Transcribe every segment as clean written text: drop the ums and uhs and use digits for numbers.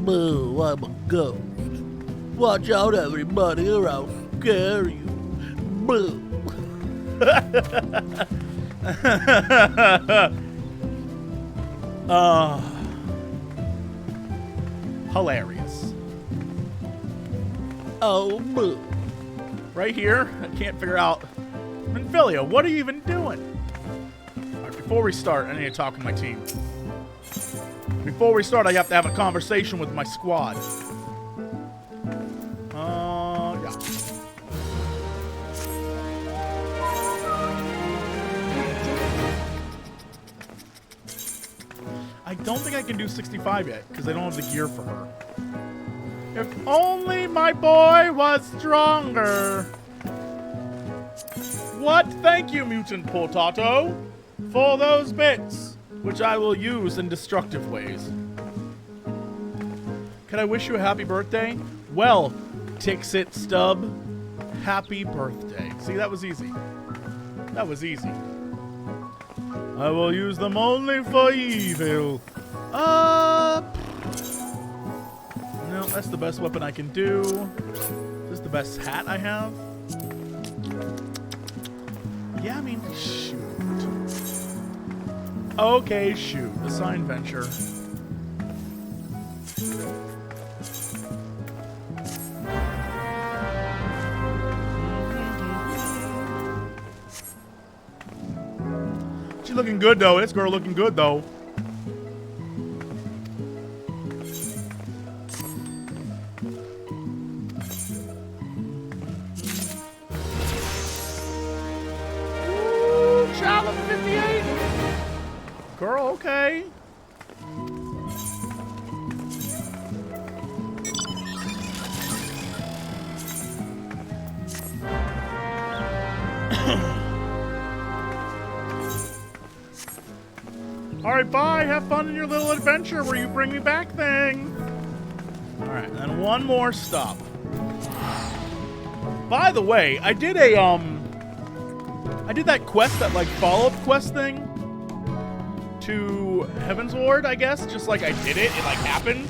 Boo, I'm a ghost. Watch out, everybody, or I'll scare you. Boo. Hilarious. Oh, boo. Right here, I can't figure out. Infilio, what are you even doing? Alright, before we start, I need to talk with my team. Before we start, I have to have a conversation with my squad. Yeah. I don't think I can do 65 yet, because I don't have the gear for her. If only my boy was stronger. What? Thank you, Mutant Potato, for those bits, which I will use in destructive ways. Can I wish you a happy birthday? Well, Tixit Stub, happy birthday. See, that was easy. That was easy. I will use them only for evil. No, that's the best weapon I can do. This is the best hat I have. Yeah, I mean, shoot. Okay, shoot. Assign venture. She's looking good, though. This girl looking good, though. Ooh, child of 58. Girl, okay. Alright, bye. Have fun in your little adventure where you bring me back thing. Alright, and then one more stop. By the way, I did a, I did that quest, that, like, follow-up quest thing to Heaven's Ward, I guess. Just, like, I did it. It, like, happened.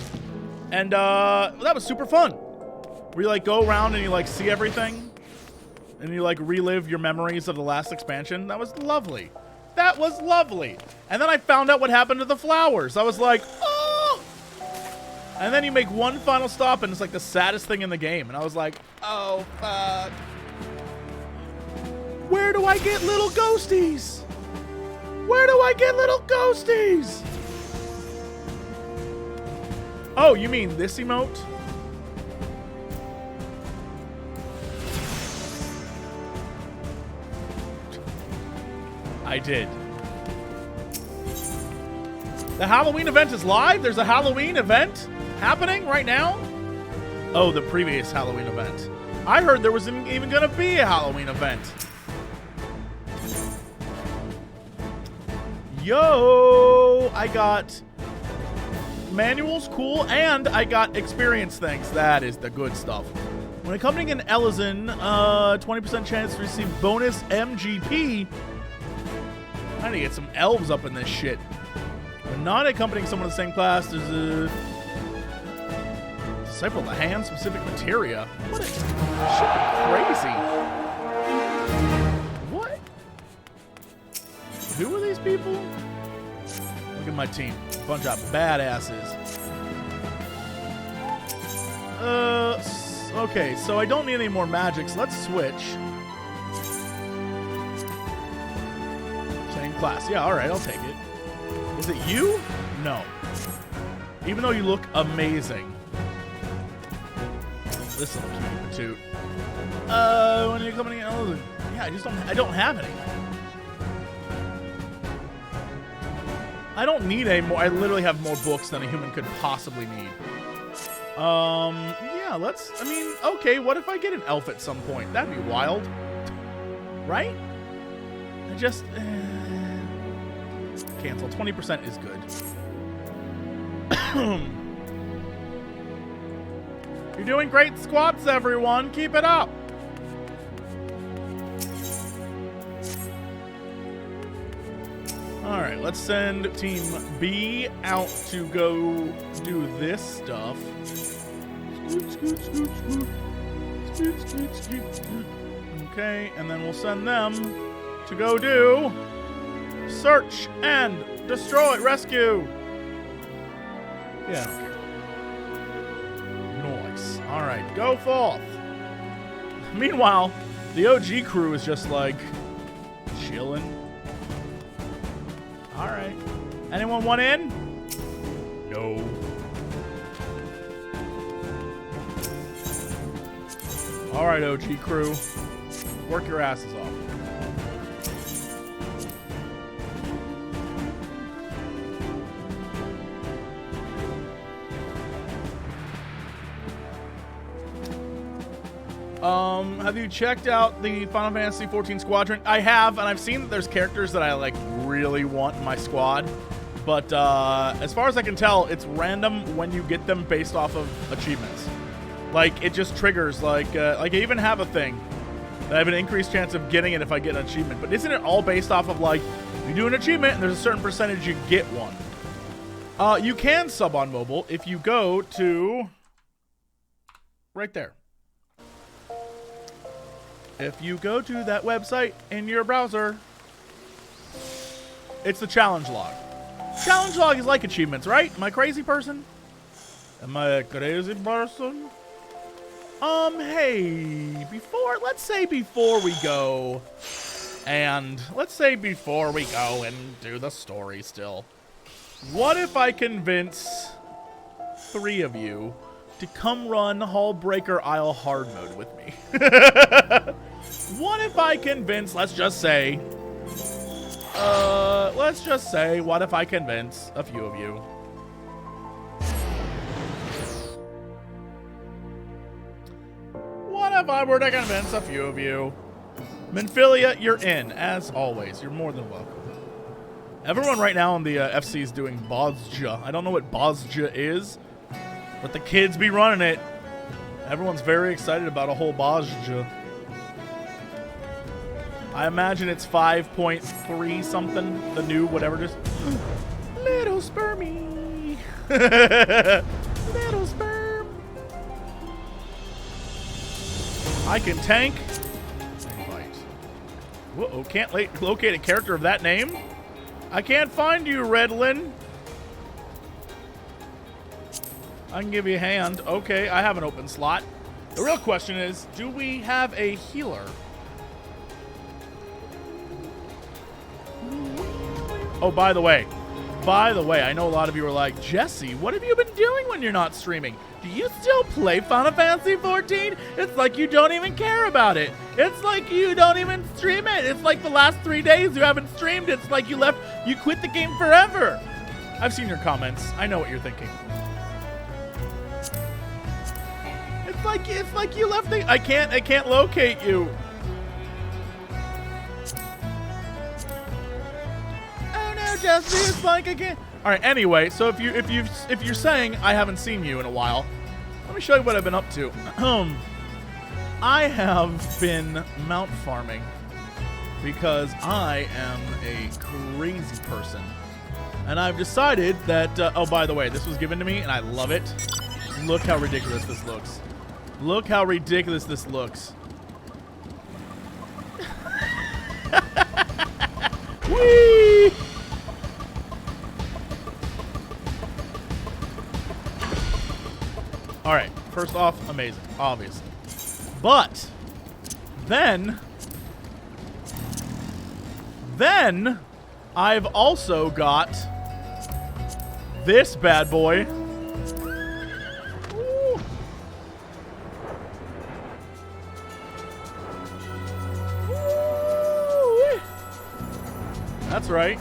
And, that was super fun. Where you, like, go around and you, like, see everything. And you, like, relive your memories of the last expansion. That was lovely. That was lovely. And then I found out what happened to the flowers. I was like, oh! And then you make one final stop, and it's like the saddest thing in the game. And I was like, oh, fuck. Where do I get little ghosties? Where do I get little ghosties? Oh, you mean this emote? I did. The Halloween event is live? There's a Halloween event happening right now? Oh, the previous Halloween event. I heard there wasn't even going to be a Halloween event. Yo! I got manuals, cool, and I got experience things. That is the good stuff. When accompanying an Ellison, 20% chance to receive bonus MGP. I need to get some elves up in this shit. When not accompanying someone of the same class, there's a Disciple of the Hand, specific materia. What a shit, crazy. What? Who are these people? Look at my team. Bunch of badasses. Okay, so I don't need any more magics. Let's switch. Class. Yeah, alright, I'll take it. Is it you? No. Even though you look amazing. This little cutie patoot. When you're coming in, yeah, I don't have any. I don't need any more. I literally have more books than a human could possibly need. Yeah, I mean, okay, what if I get an elf at some point? That'd be wild. Right? I just... cancel. 20% is good. You're doing great squats, everyone. Keep it up. All right. right, let's send Team B out to go do this stuff. Okay, and then we'll send them to go do search and destroy, rescue. Yeah, I don't care. Nice. All right, go forth. Meanwhile, the OG crew is just like chilling. All right. Anyone want in? No. All right, OG crew. Work your asses off. Have you checked out the Final Fantasy XIV Squadron? I have, and I've seen that there's characters that I like really want in my squad. But as far as I can tell, it's random when you get them based off of achievements. Like, it just triggers, like I even have a thing that I have an increased chance of getting it if I get an achievement. But isn't it all based off of, like, you do an achievement and there's a certain percentage you get one? You can sub on mobile if you go to right there. If you go to that website in your browser, it's the challenge log. Challenge log is like achievements, right? Am I a crazy person? Am I a crazy person? Hey, let's say before we go and do the story still, what if I convince 3 of you to come run Hullbreaker Isle hard mode with me? What if I convince, let's just say, what if I convince a few of you? What if I were to convince a few of you? Minfilia, you're in, as always. You're more than welcome. Everyone right now in the FC is doing Bozja. I don't know what Bozja is, but the kids be running it. Everyone's very excited about a whole Bozja. I imagine it's 5.3 something, the new whatever it is. Little spermy. Little sperm. I can tank. Invite. Whoa, can't locate a character of that name? I can't find you, Redlin. I can give you a hand. Okay, I have an open slot. The real question is, do we have a healer? Oh, by the way, I know a lot of you are like, Jesse, what have you been doing when you're not streaming? Do you still play Final Fantasy XIV? It's like you don't even care about it. It's like you don't even stream it. It's like the last 3 days you haven't streamed. It's like you quit the game forever. I've seen your comments. I know what you're thinking. It's like you left the, I can't locate you. Jesse, it's like again. All right. Anyway, so if you're saying I haven't seen you in a while, let me show you what I've been up to. I have been mount farming because I am a crazy person, and I've decided that. Oh, by the way, this was given to me, and I love it. Look how ridiculous this looks. Look how ridiculous this looks. Whee! All right, first off, amazing, obviously. But then I've also got this bad boy. Ooh. Ooh. That's right.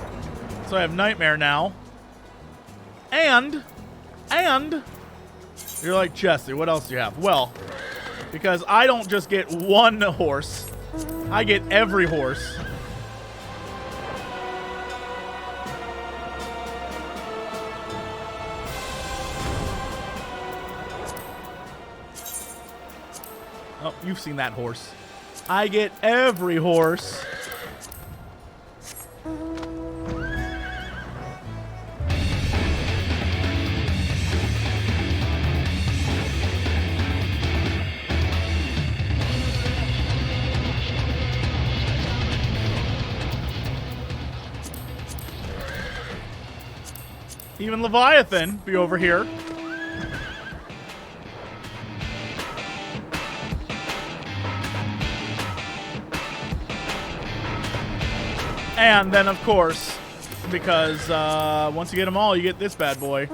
So I have Nightmare now. And you're like, Jesse, what else do you have? Well, because I don't just get one horse, I get every horse. Oh, you've seen that horse. I get every horse. Even Leviathan be over here. And then, of course, because once you get them all, you get this bad boy.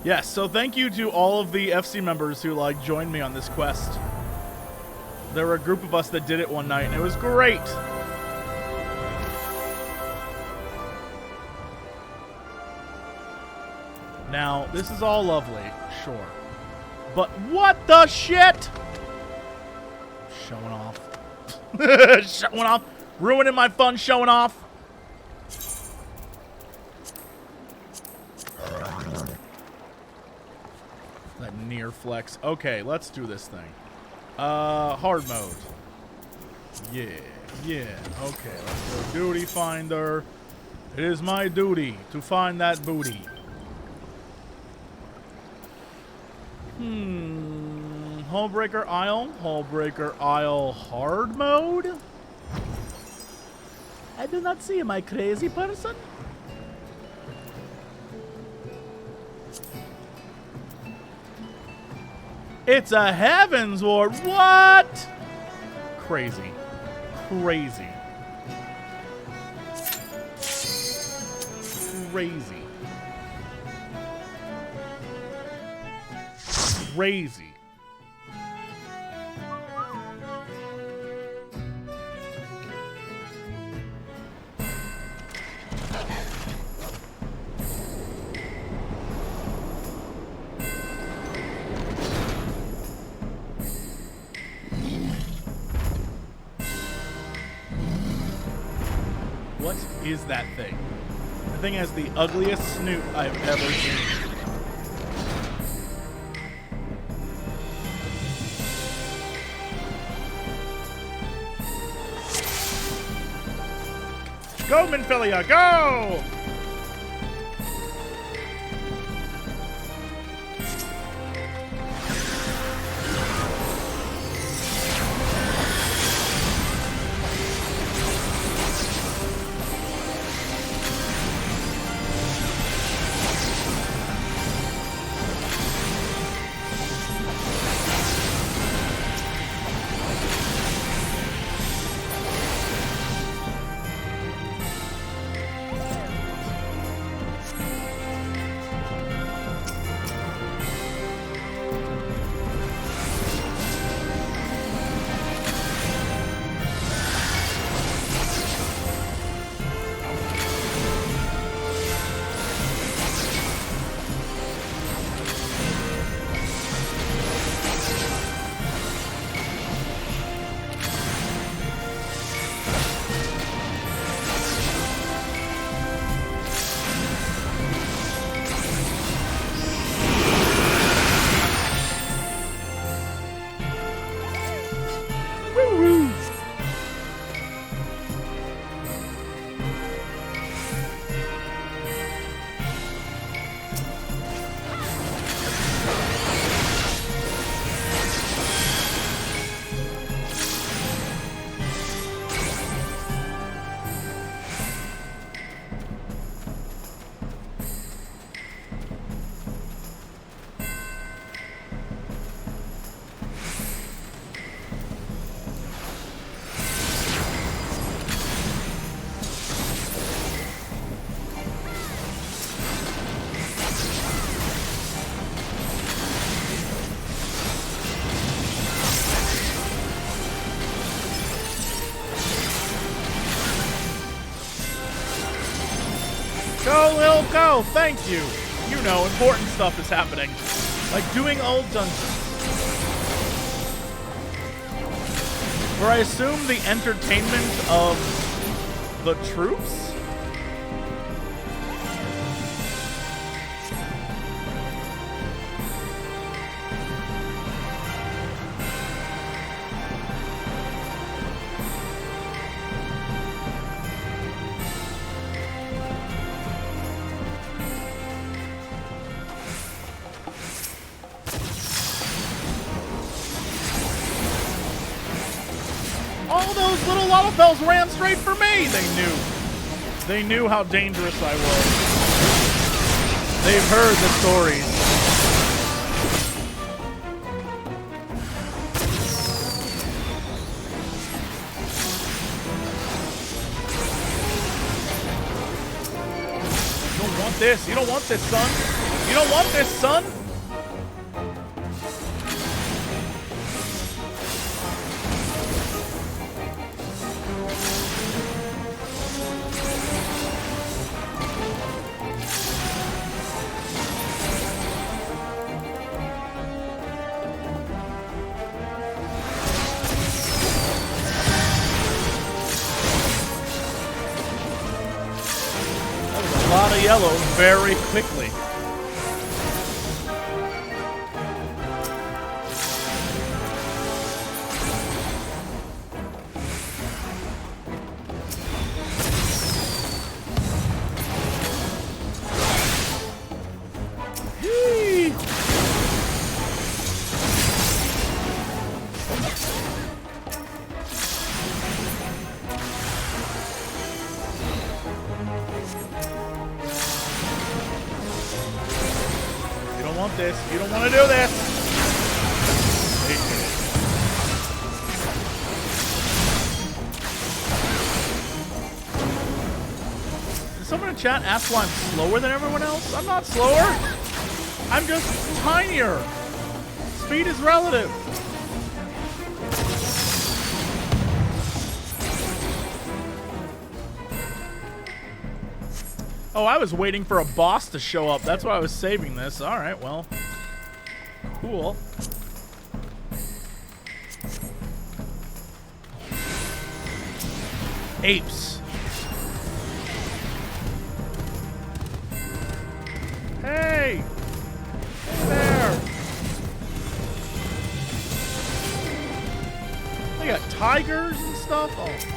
Yes, so thank you to all of the FC members who, like, joined me on this quest. There were a group of us that did it one night, and it was great. Now, this is all lovely, sure. But what the shit? Showing off. Showing off. Ruining my fun showing off. That near flex. Okay, let's do this thing. Hard mode. Yeah. Okay, let's go duty finder. It is my duty to find that booty. Hullbreaker Isle. Hullbreaker Isle hard mode? I do not see my crazy person. It's a heavens war. What? Crazy. Crazy. Crazy. Crazy. What is that thing? The thing has the ugliest snoot I've ever seen. Go, Minfilia, go! Go, Lil, go! Thank you! You know, important stuff is happening. Like doing old dungeons. Where I assume the entertainment of the troops? Oh, those little Lalafels ran straight for me. They knew. They knew how dangerous I was. They've heard the stories. You don't want this. You don't want this, son. You don't want this, son. Yellow very quickly. This. You don't want to do this. Did someone in chat ask why I'm slower than everyone else? I'm not slower. I'm just tinier. Speed is relative. Oh, I was waiting for a boss to show up. That's why I was saving this. All right, well, cool. Apes. Hey! Hey there! They got tigers and stuff? Oh.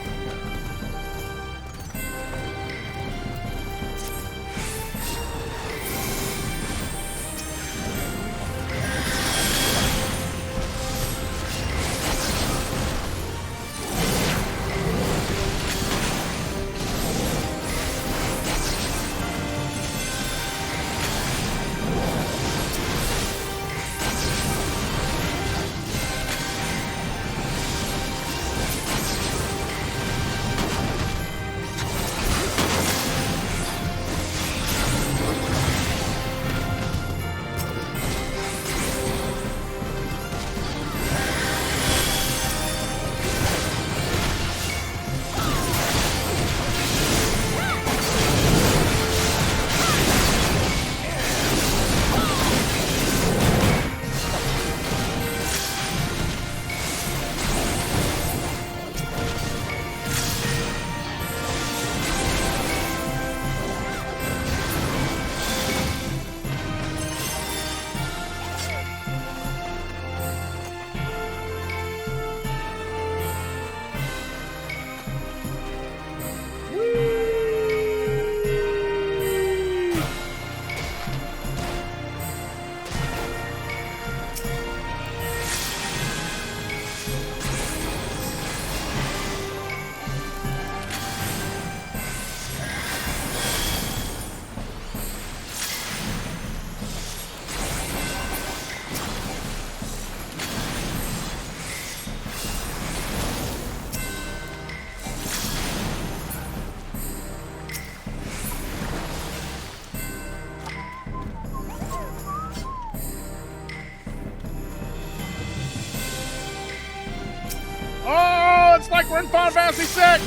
It's like we're in Final Fantasy VI!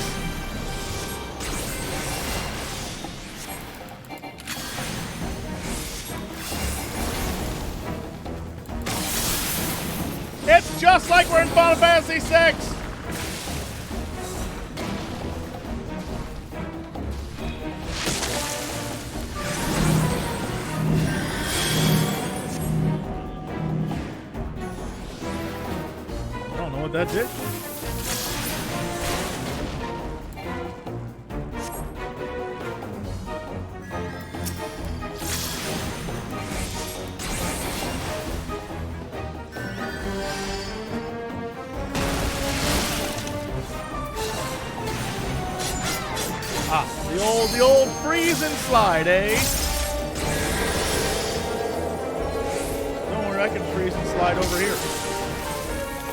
It's just like we're in Final Fantasy VI! I don't know what that did. Ah, the old freeze and slide, eh? Don't worry, I can freeze and slide over here.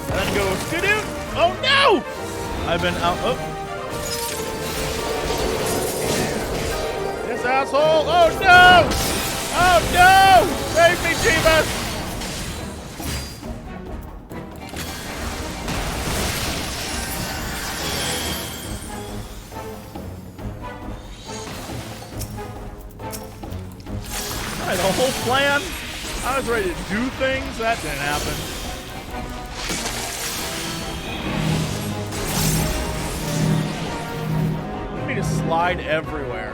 And then go skidoo. Oh no! I've been out. Oh. This asshole. Oh no! Oh no! Save me, Jeebus! The whole plan, I was ready to do things, that didn't happen. I need to slide everywhere.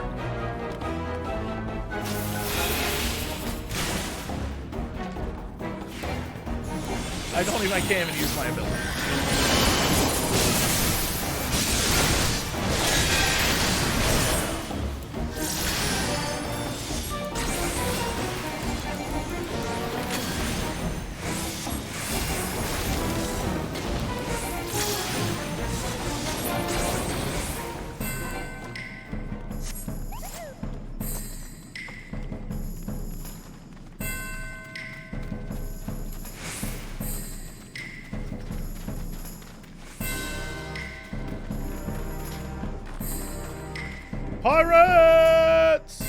I can't even use my ability. Pirates!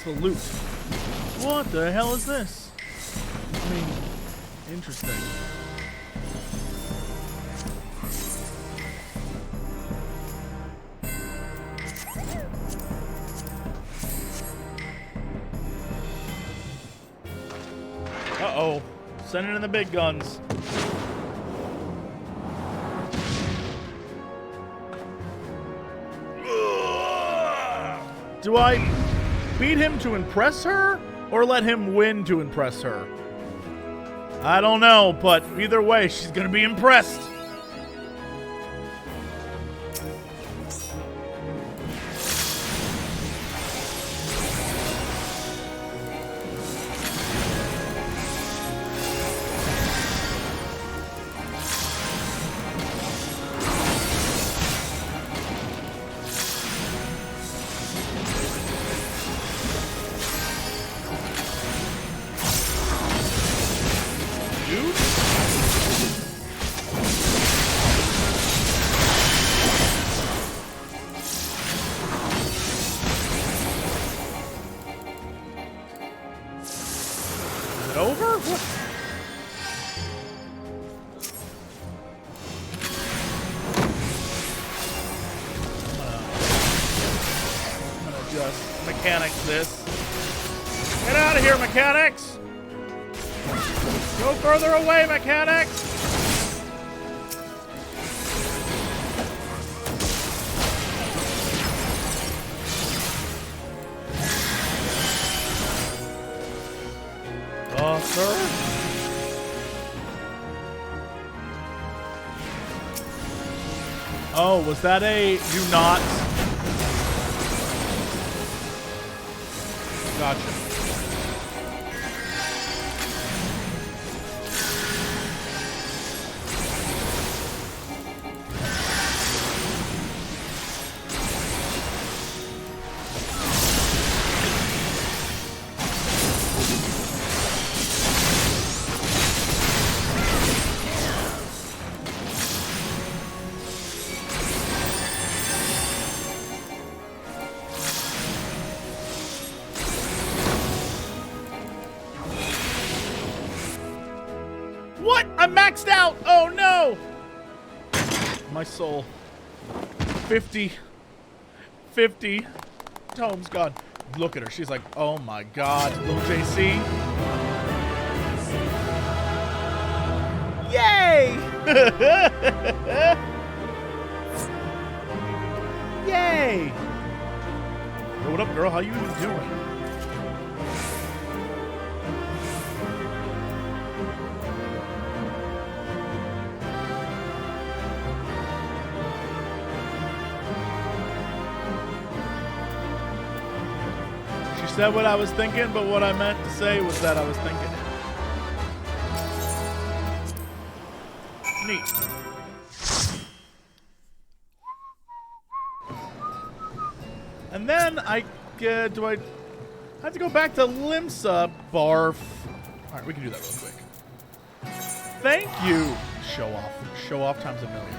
The loot. What the hell is this? I mean, interesting. Uh-oh. Sending in the big guns. Do I beat him to impress her, or let him win to impress her? I don't know, but either way, she's gonna be impressed. Mechanics! Go further away, mechanics! Sir? Oh, was that a do not? Gotcha. What? I'm maxed out! Oh no! My soul. 50. 50. Tome's gone. Look at her. She's like, oh my god. Little JC. Yay! Yay! Yo, what up, girl? How you even doing? Said what I was thinking, but what I meant to say was that I was thinking it. Neat. And then I have to go back to Limsa? Barf. All right, we can do that real quick. Thank you. Show off. Show off times a million.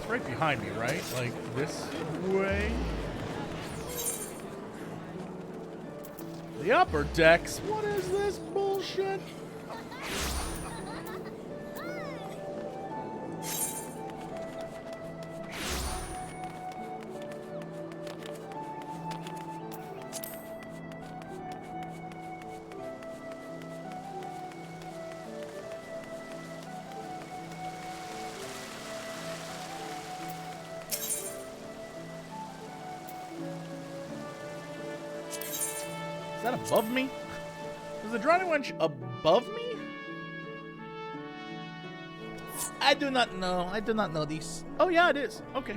Right behind me, right? Like this way? The upper decks? What is this bullshit? Is that above me? Is the Drowning Wench above me? I do not know. I do not know these. Oh, yeah, it is. Okay.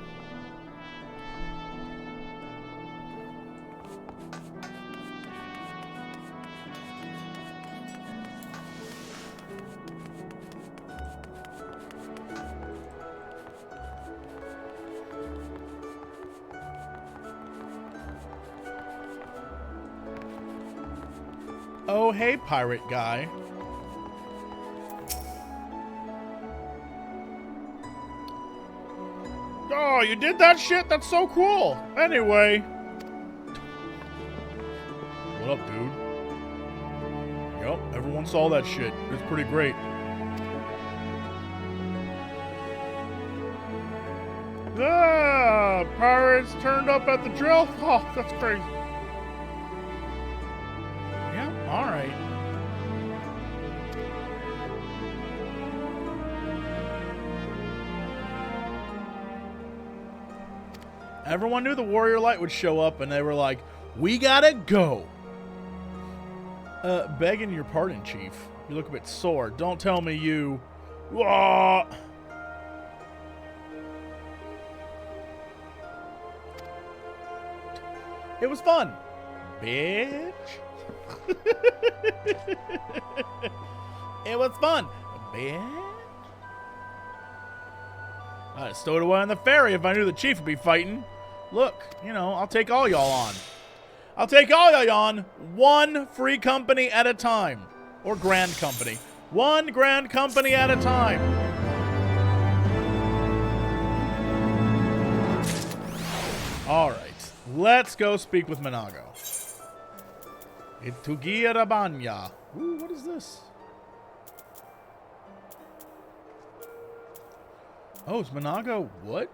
Oh, hey, pirate guy. Oh, you did that shit? That's so cool. Anyway. What up, dude? Yup, everyone saw that shit. It's pretty great. Ah, pirates turned up at the drill? Oh, that's crazy. All right. Everyone knew the Warrior Light would show up, and they were like, we gotta go. Begging your pardon, Chief. You look a bit sore. Don't tell me you... Wah! It was fun, bitch. It was fun, bitch. I'd stow it away on the ferry if I knew the chief would be fighting. Look, you know, I'll take all y'all on. I'll take all y'all on. One free company at a time. Or grand company. One grand company at a time. All right. Let's go speak with Minago. Itugia Rabanya. Ooh, what is this? Oh, is Minago what?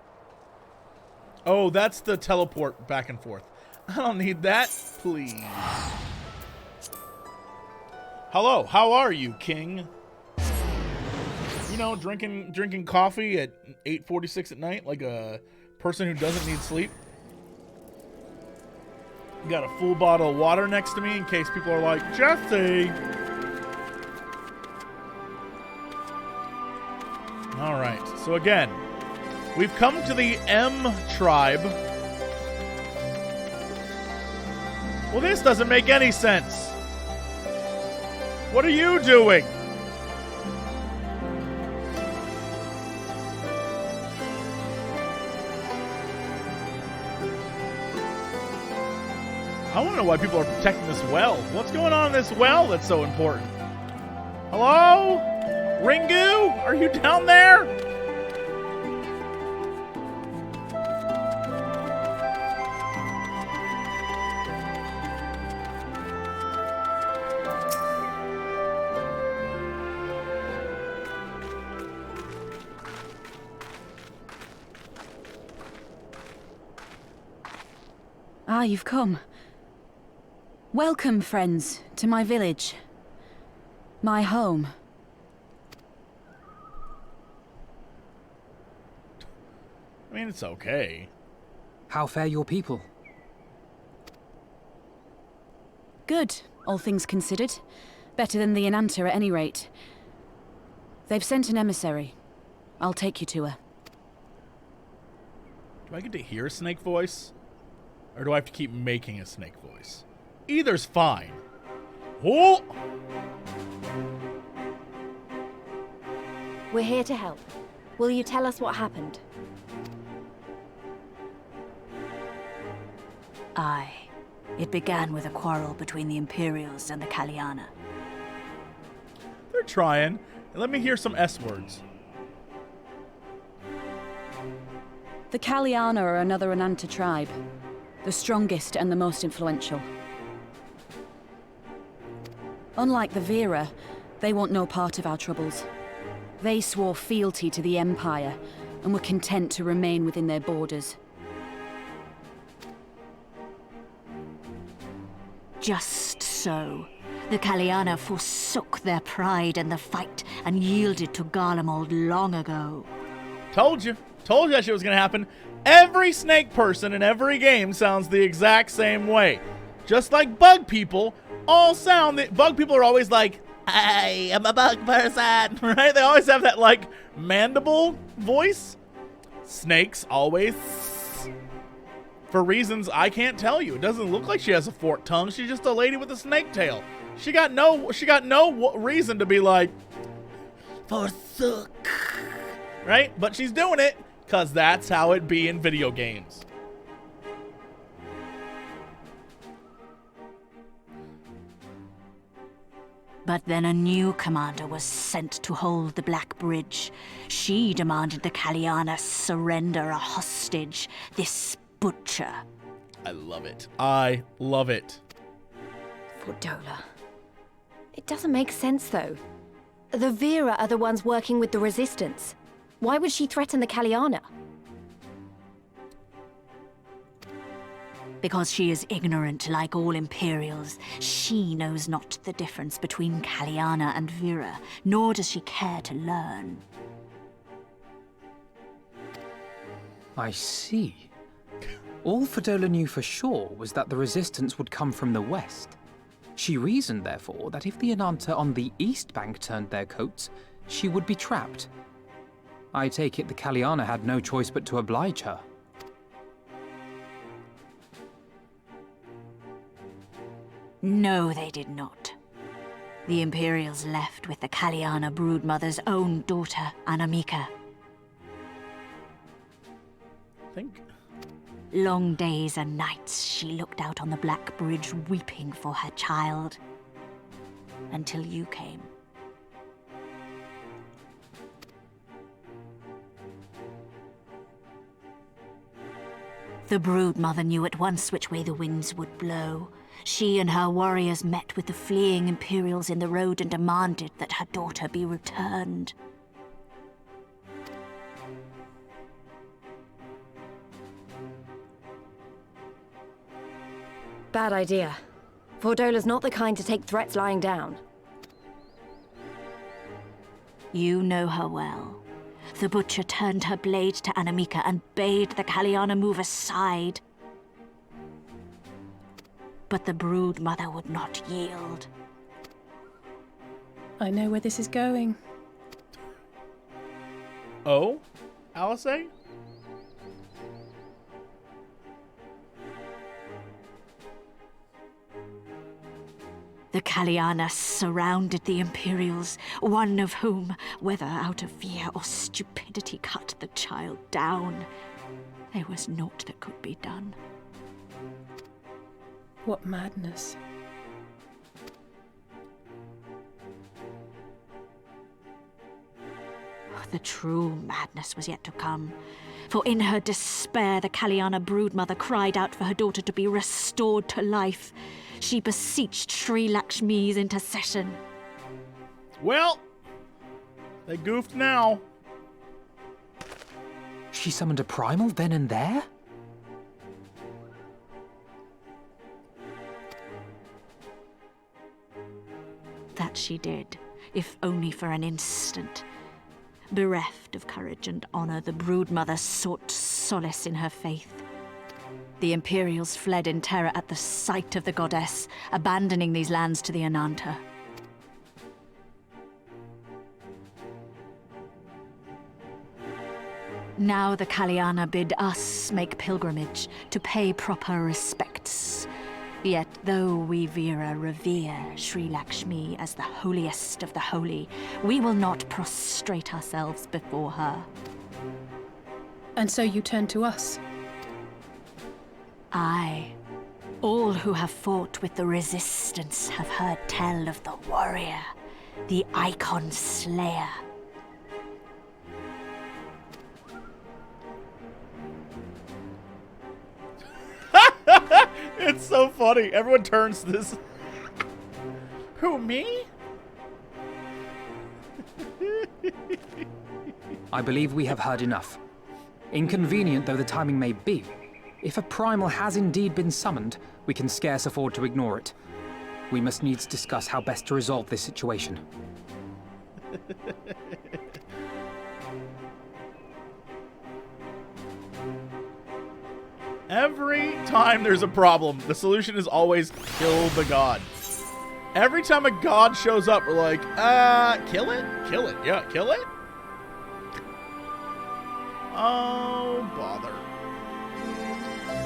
Oh, that's the teleport back and forth. I don't need that, please. Hello, how are you, King? You know, drinking coffee at 8:46 at night like a person who doesn't need sleep. Got a full bottle of water next to me in case people are like, Jesse. All right. So again, we've come to the M tribe. Well, this doesn't make any sense. What are you doing? I want to know why people are protecting this well. What's going on in this well that's so important? Hello? Ringu? Are you down there? Ah, you've come. Welcome, friends, to my village. My home. I mean, it's okay. How fare your people? Good, all things considered. Better than the Inanta at any rate. They've sent an emissary. I'll take you to her. Do I get to hear a snake voice? Or do I have to keep making a snake voice? Either's fine. Oh! We're here to help. Will you tell us what happened? Aye. It began with a quarrel between the Imperials and the Kaliana. They're trying. Let me hear some S words. The Kaliana are another Inanta tribe. The strongest and the most influential. Unlike the Vera, they want no part of our troubles. They swore fealty to the Empire and were content to remain within their borders. Just so. The Kaliana forsook their pride in the fight and yielded to Garlemald long ago. Told you. Told you that shit was gonna happen. Every snake person in every game sounds the exact same way. Just like bug people all sound. Bug people are always like, I am a bug person, right? They always have that like mandible voice. Snakes always, for reasons I can't tell you. It doesn't look like she has a forked tongue. She's just a lady with a snake tail. She got no reason to be like, forsook, right? But she's doing it because that's how it be in video games. But then a new commander was sent to hold the Black Bridge. She demanded the Kaliana surrender a hostage, this butcher. I love it. I love it. Fordola. It doesn't make sense, though. The Vera are the ones working with the Resistance. Why would she threaten the Kaliana? Because she is ignorant like all Imperials. She knows not the difference between Kaliana and Vera, nor does she care to learn. I see. All Fordola knew for sure was that the resistance would come from the west. She reasoned, therefore, that if the Inanta on the east bank turned their coats, she would be trapped. I take it the Kaliana had no choice but to oblige her. No, they did not. The Imperials left with the Kaliana broodmother's own daughter, Anamika. Think. Long days and nights she looked out on the Black Bridge weeping for her child. Until you came. The broodmother knew at once which way the winds would blow. She and her warriors met with the fleeing Imperials in the road and demanded that her daughter be returned. Bad idea. Fordola's not the kind to take threats lying down. You know her well. The butcher turned her blade to Anamika and bade the Kaliana move aside. But the brood mother would not yield. I know where this is going. Oh? Alice? The Kaliana surrounded the Imperials, one of whom, whether out of fear or stupidity, cut the child down. There was naught that could be done. What madness. The true madness was yet to come. For in her despair, the Kaliana broodmother cried out for her daughter to be restored to life. She beseeched Sri Lakshmi's intercession. Well, they goofed now. She summoned a primal then and there? That she did, if only for an instant. Bereft of courage and honor, the broodmother sought solace in her faith. The Imperials fled in terror at the sight of the goddess, abandoning these lands to the Ananta. Now the Kaliana bid us make pilgrimage to pay proper respects. Yet though we Veera revere Sri Lakshmi as the holiest of the holy, we will not prostrate ourselves before her. And so you turn to us. Aye. All who have fought with the Resistance have heard tell of the warrior, the Icon Slayer. It's so funny. Everyone turns to this. Who, me? I believe we have heard enough. Inconvenient though the timing may be, if a primal has indeed been summoned, we can scarce afford to ignore it. We must needs discuss how best to resolve this situation. Every time there's a problem, the solution is always kill the god. Every time a god shows up, we're like, kill it? Kill it. Yeah, kill it? Oh, bother.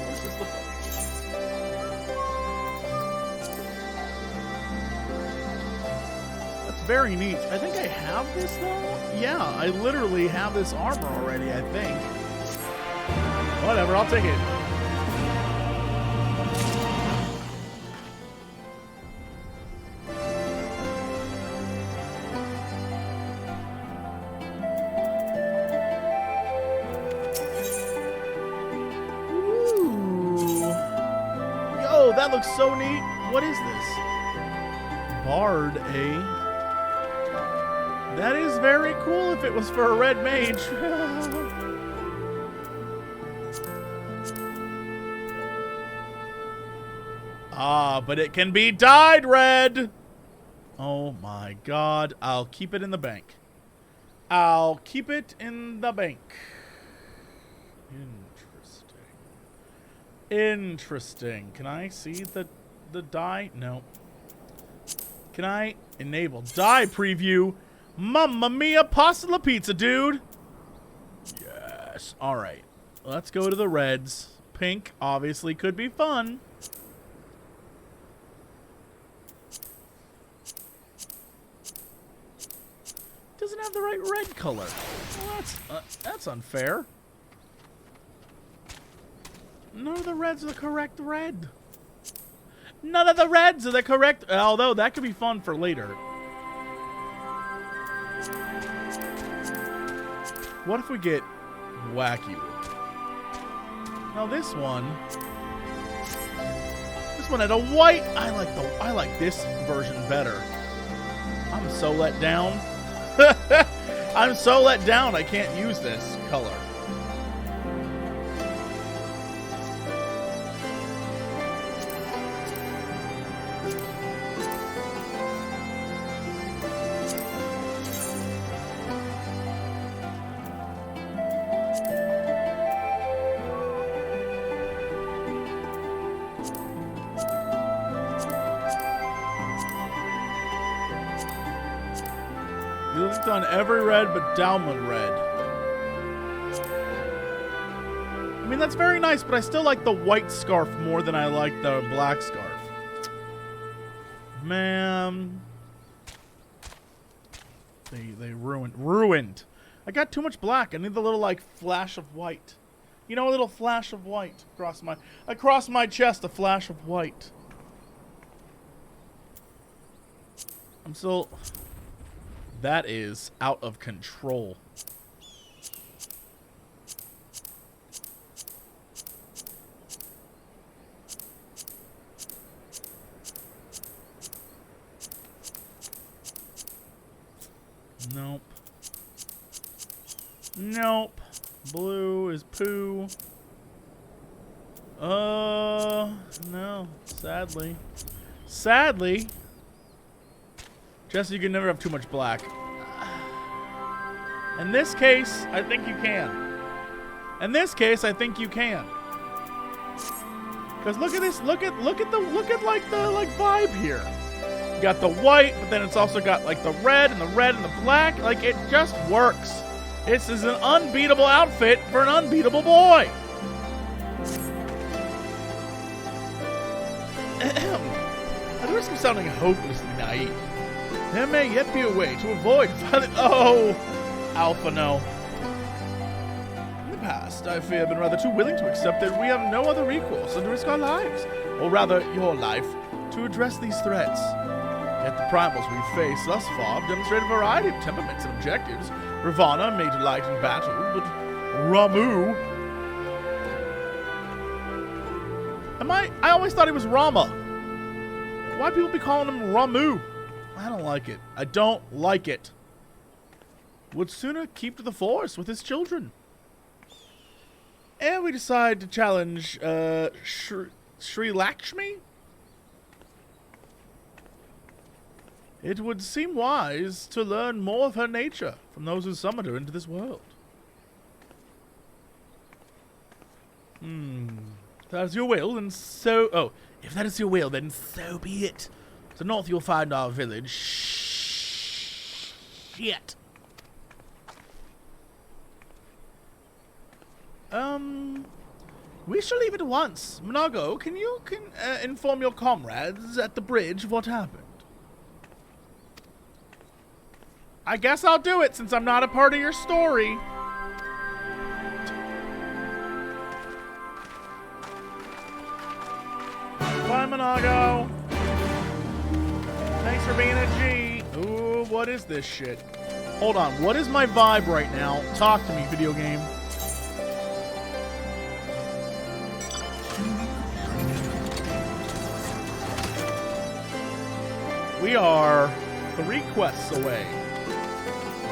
This is the That's very neat. I think I have this, though? Yeah, I literally have this armor already, I think. Whatever, I'll take it. That looks so neat. What is this? Bard, eh? That is very cool if it was for a red mage. But it can be dyed red. Oh my god. I'll keep it in the bank. I'll keep it in the bank. Interesting. Can I see the dye? No. Can I enable dye preview? Mamma mia, pasta la pizza, dude. Yes. All right. Let's go to the reds. Pink obviously could be fun. Doesn't have the right red color. Well, that's unfair. None of the reds are the correct red. None of the reds are the correct... Although, that could be fun for later. What if we get wacky wood? Now this one... This one had a white... I like this version better. I'm so let down. I'm so let down I can't use this color. I've done every red but Dalman red. I mean, that's very nice, but I still like the white scarf more than I like the black scarf. Man. They ruined. I got too much black. I need the little, like, flash of white. You know, a little flash of white across my chest, a flash of white. I'm still... That is out of control. Nope. Nope. Blue is poo. No. Sadly. Sadly. Jesse, you can never have too much black. In this case, I think you can. In this case, I think you can. Because look at this. Look at the vibe here. You got the white, but then it's also got like the red and the black. Like, it just works. This is an unbeatable outfit for an unbeatable boy. I risk of sounding hopelessly naive. There may yet be a way to avoid violent... Oh, Alpha, no. In the past, I fear, been rather too willing to accept that we have no other recourse than to risk our lives, or rather, your life, to address these threats. Yet the primals we've faced thus far have demonstrated a variety of temperaments and objectives. Ravana may delight in battle, but Ramu... I always thought he was Rama. Why people be calling him Ramu? I don't like it. I don't like it. Would sooner keep to the forest with his children. And we decide to challenge Sri Lakshmi? It would seem wise to learn more of her nature from those who summoned her into this world. If that is your will, then so... Oh, if that is your will, then so be it. To the north you'll find our village. Shit. We shall leave at once. Monago, can you inform your comrades at the bridge of what happened? I guess I'll do it since I'm not a part of your story. Bye, Monago. Thanks for being a G. Ooh, what is this shit? Hold on, what is my vibe right now? Talk to me, video game. We are 3 quests away.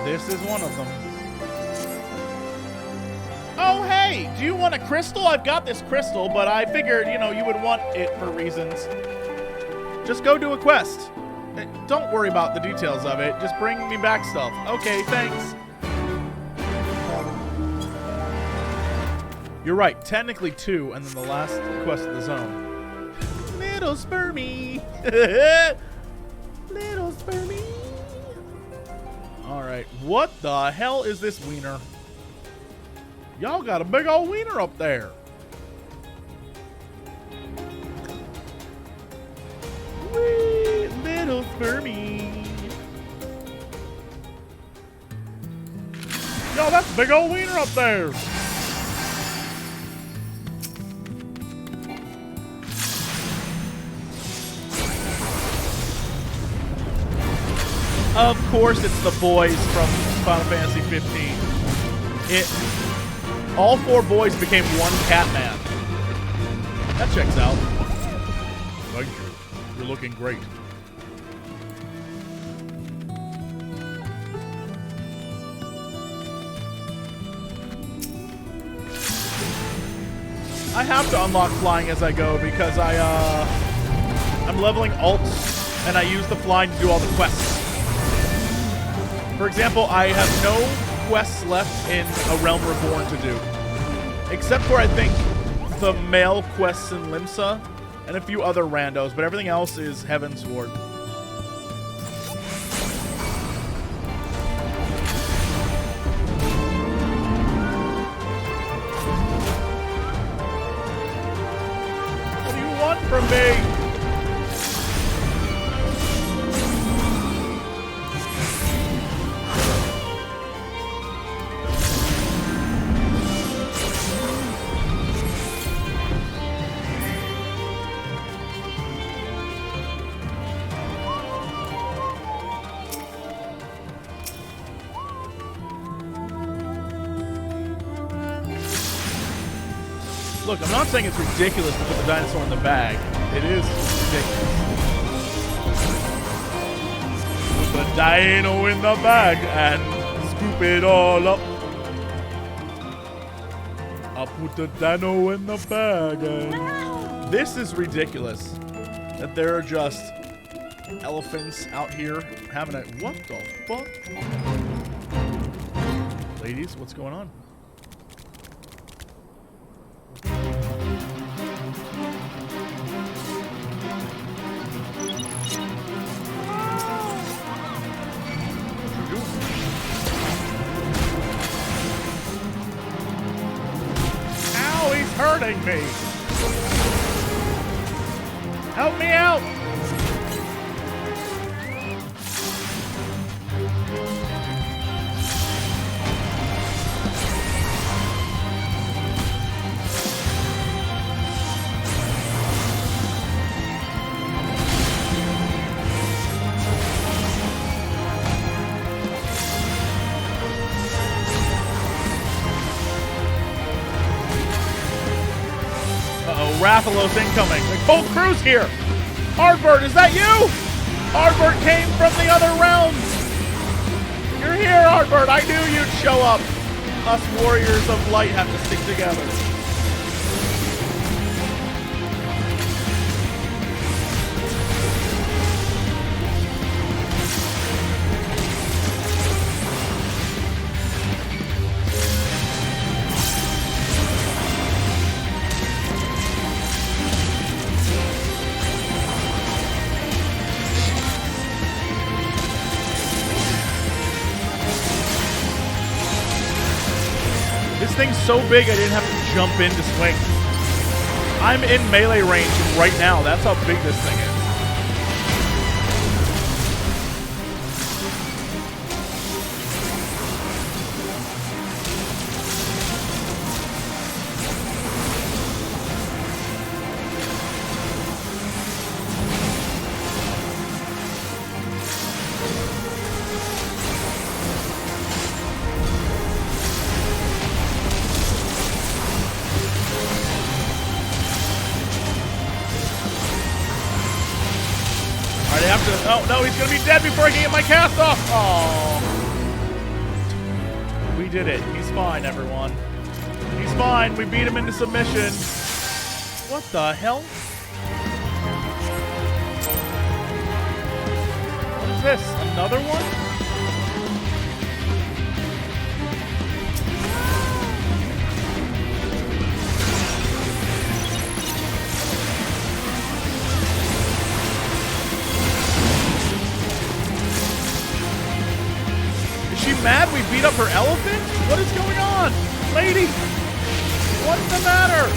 This is one of them. Oh, hey, do you want a crystal? I've got this crystal, but I figured, you know, you would want it for reasons. Just go do a quest. Don't worry about the details of it. Just bring me back stuff. Okay, thanks. You're right, technically 2, and then the last quest of the zone. Little spermy. Little spermy. Alright, what the hell is this wiener? Y'all got a big old wiener up there. Wee, little spermy. Yo, that's a big old wiener up there. Of course, it's the boys from Final Fantasy 15. All 4 boys became one Catman. That checks out. Thank you. You're looking great. I have to unlock flying as I go because I'm leveling alts and I use the flying to do all the quests. For example, I have no quests left in A Realm Reborn to do. Except for, I think, the male quests in Limsa and a few other randos, but everything else is Heavensward. Look, I'm not saying it's ridiculous to put the dinosaur in the bag. It is ridiculous. Put the dino in the bag and scoop it all up. I'll put the dino in the bag and... This is ridiculous. That there are just elephants out here having a... What the fuck? Ladies, what's going on? Ow, he's hurting me. Help me out. Rathalos incoming. The whole crew's here. Hardbird, is that you? Hardbird came from the other realms. You're here, Hardbird. I knew you'd show up. Us warriors of light have to stick together. This thing's so big I didn't have to jump in to swing. I'm in melee range right now. That's how big this thing is. Oh, no, he's going to be dead before I can get my cast off. Oh. We did it. He's fine, everyone. He's fine. We beat him into submission. What the hell? What is this? Another one? Mad we beat up her elephant? What is going on? Lady! What's the matter?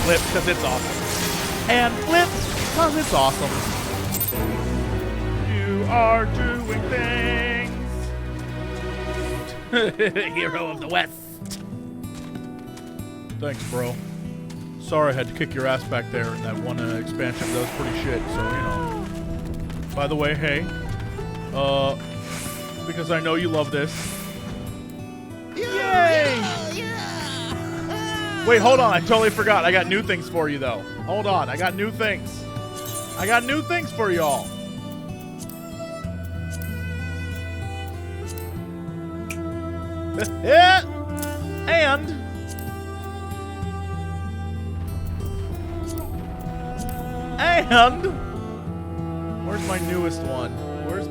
Because it's awesome. And flip, because it's awesome. You are doing things. Hero of the West. Thanks, bro. Sorry I had to kick your ass back there in that one expansion. That was pretty shit, so, you know. By the way, hey. Because I know you love this. Yay! Wait, hold on. I totally forgot. I got new things for you, though. Hold on. I got new things. I got new things for y'all. And... Where's my newest one? Where's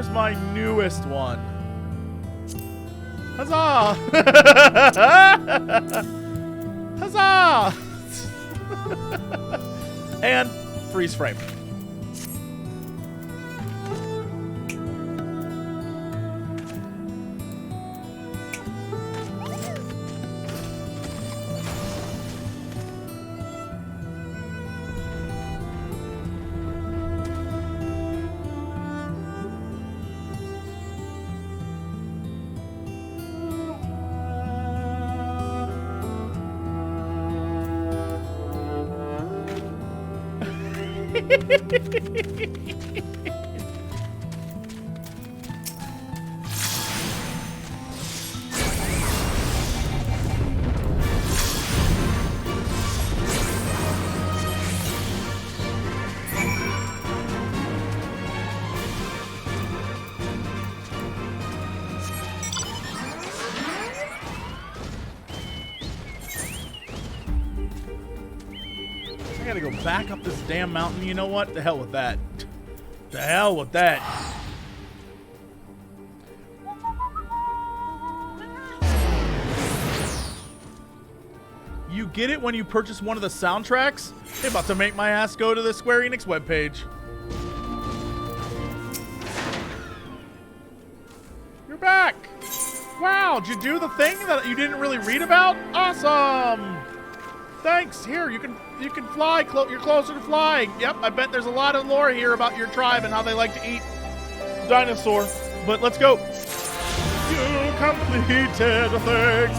my newest one? Huzzah! Huzzah! And freeze frame. I gotta go back up this damn mountain. You know what? The hell with that. The hell with that. You get it when you purchase one of the soundtracks? They're about to make my ass go to the Square Enix webpage. You're back. Wow, did you do the thing that you didn't really read about? Awesome. Thanks. Here, you can fly. You're closer to flying. Yep, I bet there's a lot of lore here about your tribe and how they like to eat dinosaur. But let's go. You completed the thing.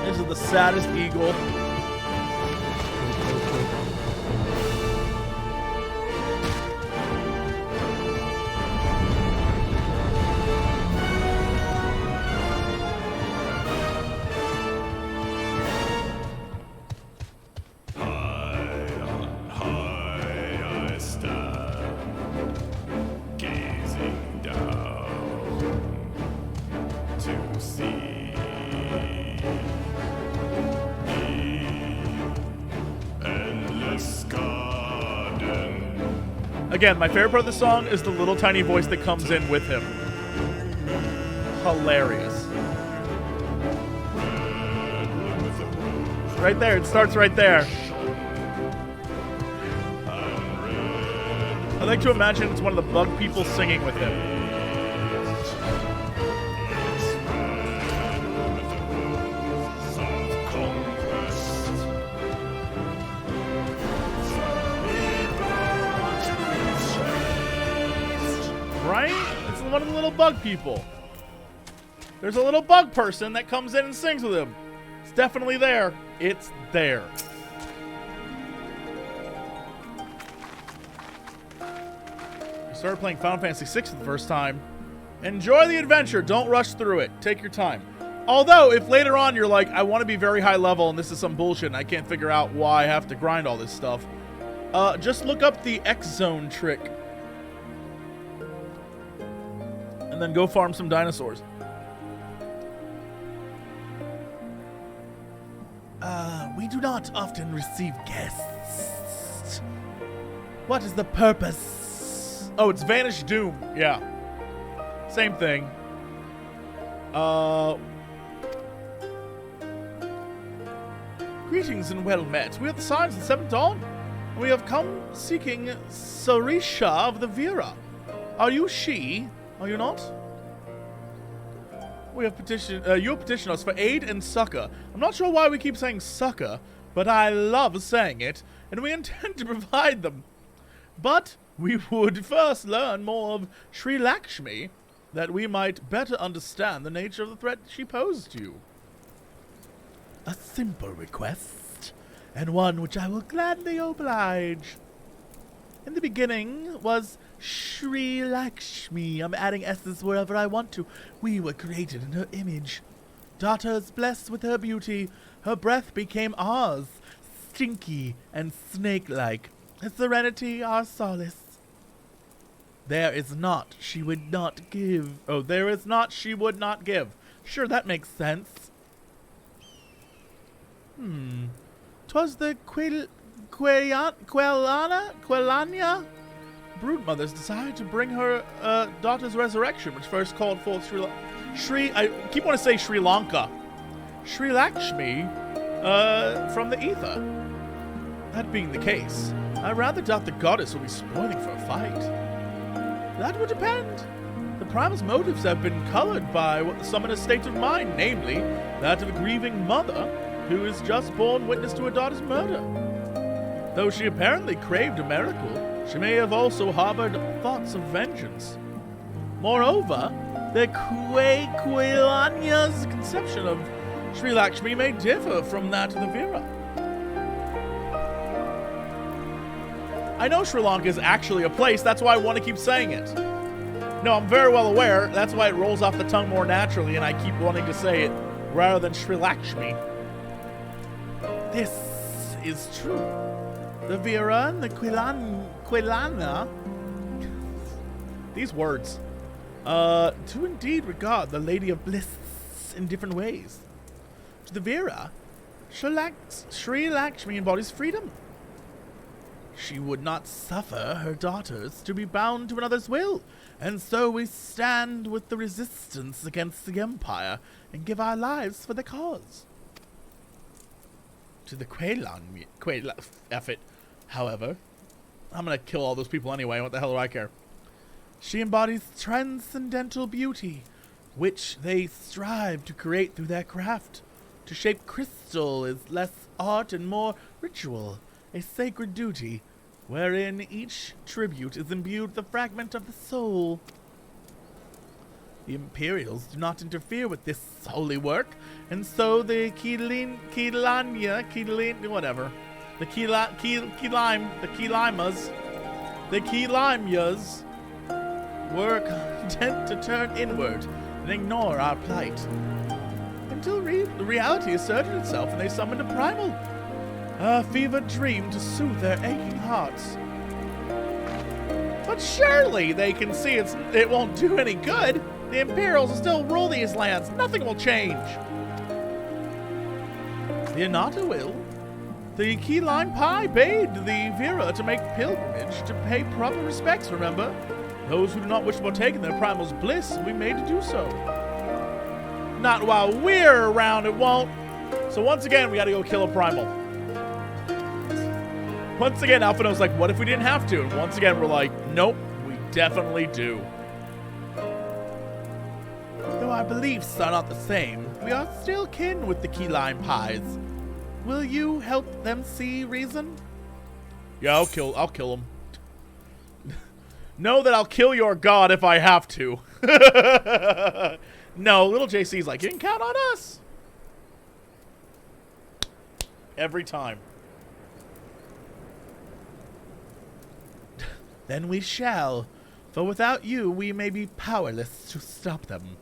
This is the saddest eagle. Again, my favorite part of the song is the little tiny voice that comes in with him. Hilarious. Right there, it starts right there. I like to imagine it's one of the bug people singing with him. One of the little bug people. There's a little bug person that comes in and sings with him. It's definitely there. It's there. I started playing Final Fantasy VI for the first time. Enjoy the adventure. Don't rush through it. Take your time. Although, if later on you're like, I want to be very high level and this is some bullshit and I can't figure out why I have to grind all this stuff, just look up the X-Zone trick. And then go farm some dinosaurs. We do not often receive guests. What is the purpose? Oh, it's Vanished Doom. Yeah. Same thing. Greetings and well met. We are the Signs of the Seventh Dawn. We have come seeking Sarisha of the Vera. Are you she? Are you not? We have petitioned. You have petitioned us for aid and succor. I'm not sure why we keep saying succor, but I love saying it, and we intend to provide them. But we would first learn more of Sri Lakshmi, that we might better understand the nature of the threat she posed to you. A simple request, and one which I will gladly oblige. In the beginning was Sri Lakshmi. I'm adding S's wherever I want to. We were created in her image. Daughters blessed with her beauty, her breath became ours, stinky and snake-like. Her serenity our solace. There is naught she would not give. Oh, there is naught she would not give. Sure, that makes sense. 'Twas the Quelania broodmother's desire to bring her daughter's resurrection, which first called forth I keep wanting to say Sri Lanka. Sri Lakshmi from the ether. That being the case, I rather doubt the goddess will be spoiling for a fight. That would depend. The Primal's motives have been colored by what the summoner's state of mind, namely, that of a grieving mother who has just borne witness to her daughter's murder. Though she apparently craved a miracle, she may have also harbored thoughts of vengeance. Moreover, the Quailanya's conception of Sri Lakshmi may differ from that of the Vera. I know Sri Lanka is actually a place, that's why I want to keep saying it. No, I'm very well aware, that's why it rolls off the tongue more naturally and I keep wanting to say it rather than Sri Lakshmi. This is true. The Vera and the Quilana, these words, do indeed regard the Lady of Bliss in different ways. To the Vera, Sri Lakshmi embodies freedom. She would not suffer her daughters to be bound to another's will, and so we stand with the resistance against the Empire and give our lives for the cause. To the effort, however, I'm gonna kill all those people anyway, what the hell do I care? She embodies transcendental beauty, which they strive to create through their craft. To shape crystal is less art and more ritual, a sacred duty, wherein each tribute is imbued with a fragment of the soul. The Imperials do not interfere with this holy work, and so the Quilimyas were content to turn inward and ignore our plight. Until the reality asserted itself and they summoned a Primal, a fevered dream to soothe their aching hearts. But surely they can see it won't do any good. The Imperials will still rule these lands. Nothing will change. The Anata will. The Key Lime Pie bade the Vera to make pilgrimage to pay proper respects, remember? Those who do not wish to partake in their Primal's bliss will be made to do so. Not while we're around, it won't. So once again, we gotta go kill a Primal. Once again, Alphino's like, what if we didn't have to? And once again, we're like, nope, we definitely do. Though our beliefs are not the same, we are still kin with the Key Lime Pies. Will you help them see reason? Yeah, I'll kill them. Know that I'll kill your god if I have to. No, little JC's like, you can count on us. Every time. Then we shall, for without you we may be powerless to stop them.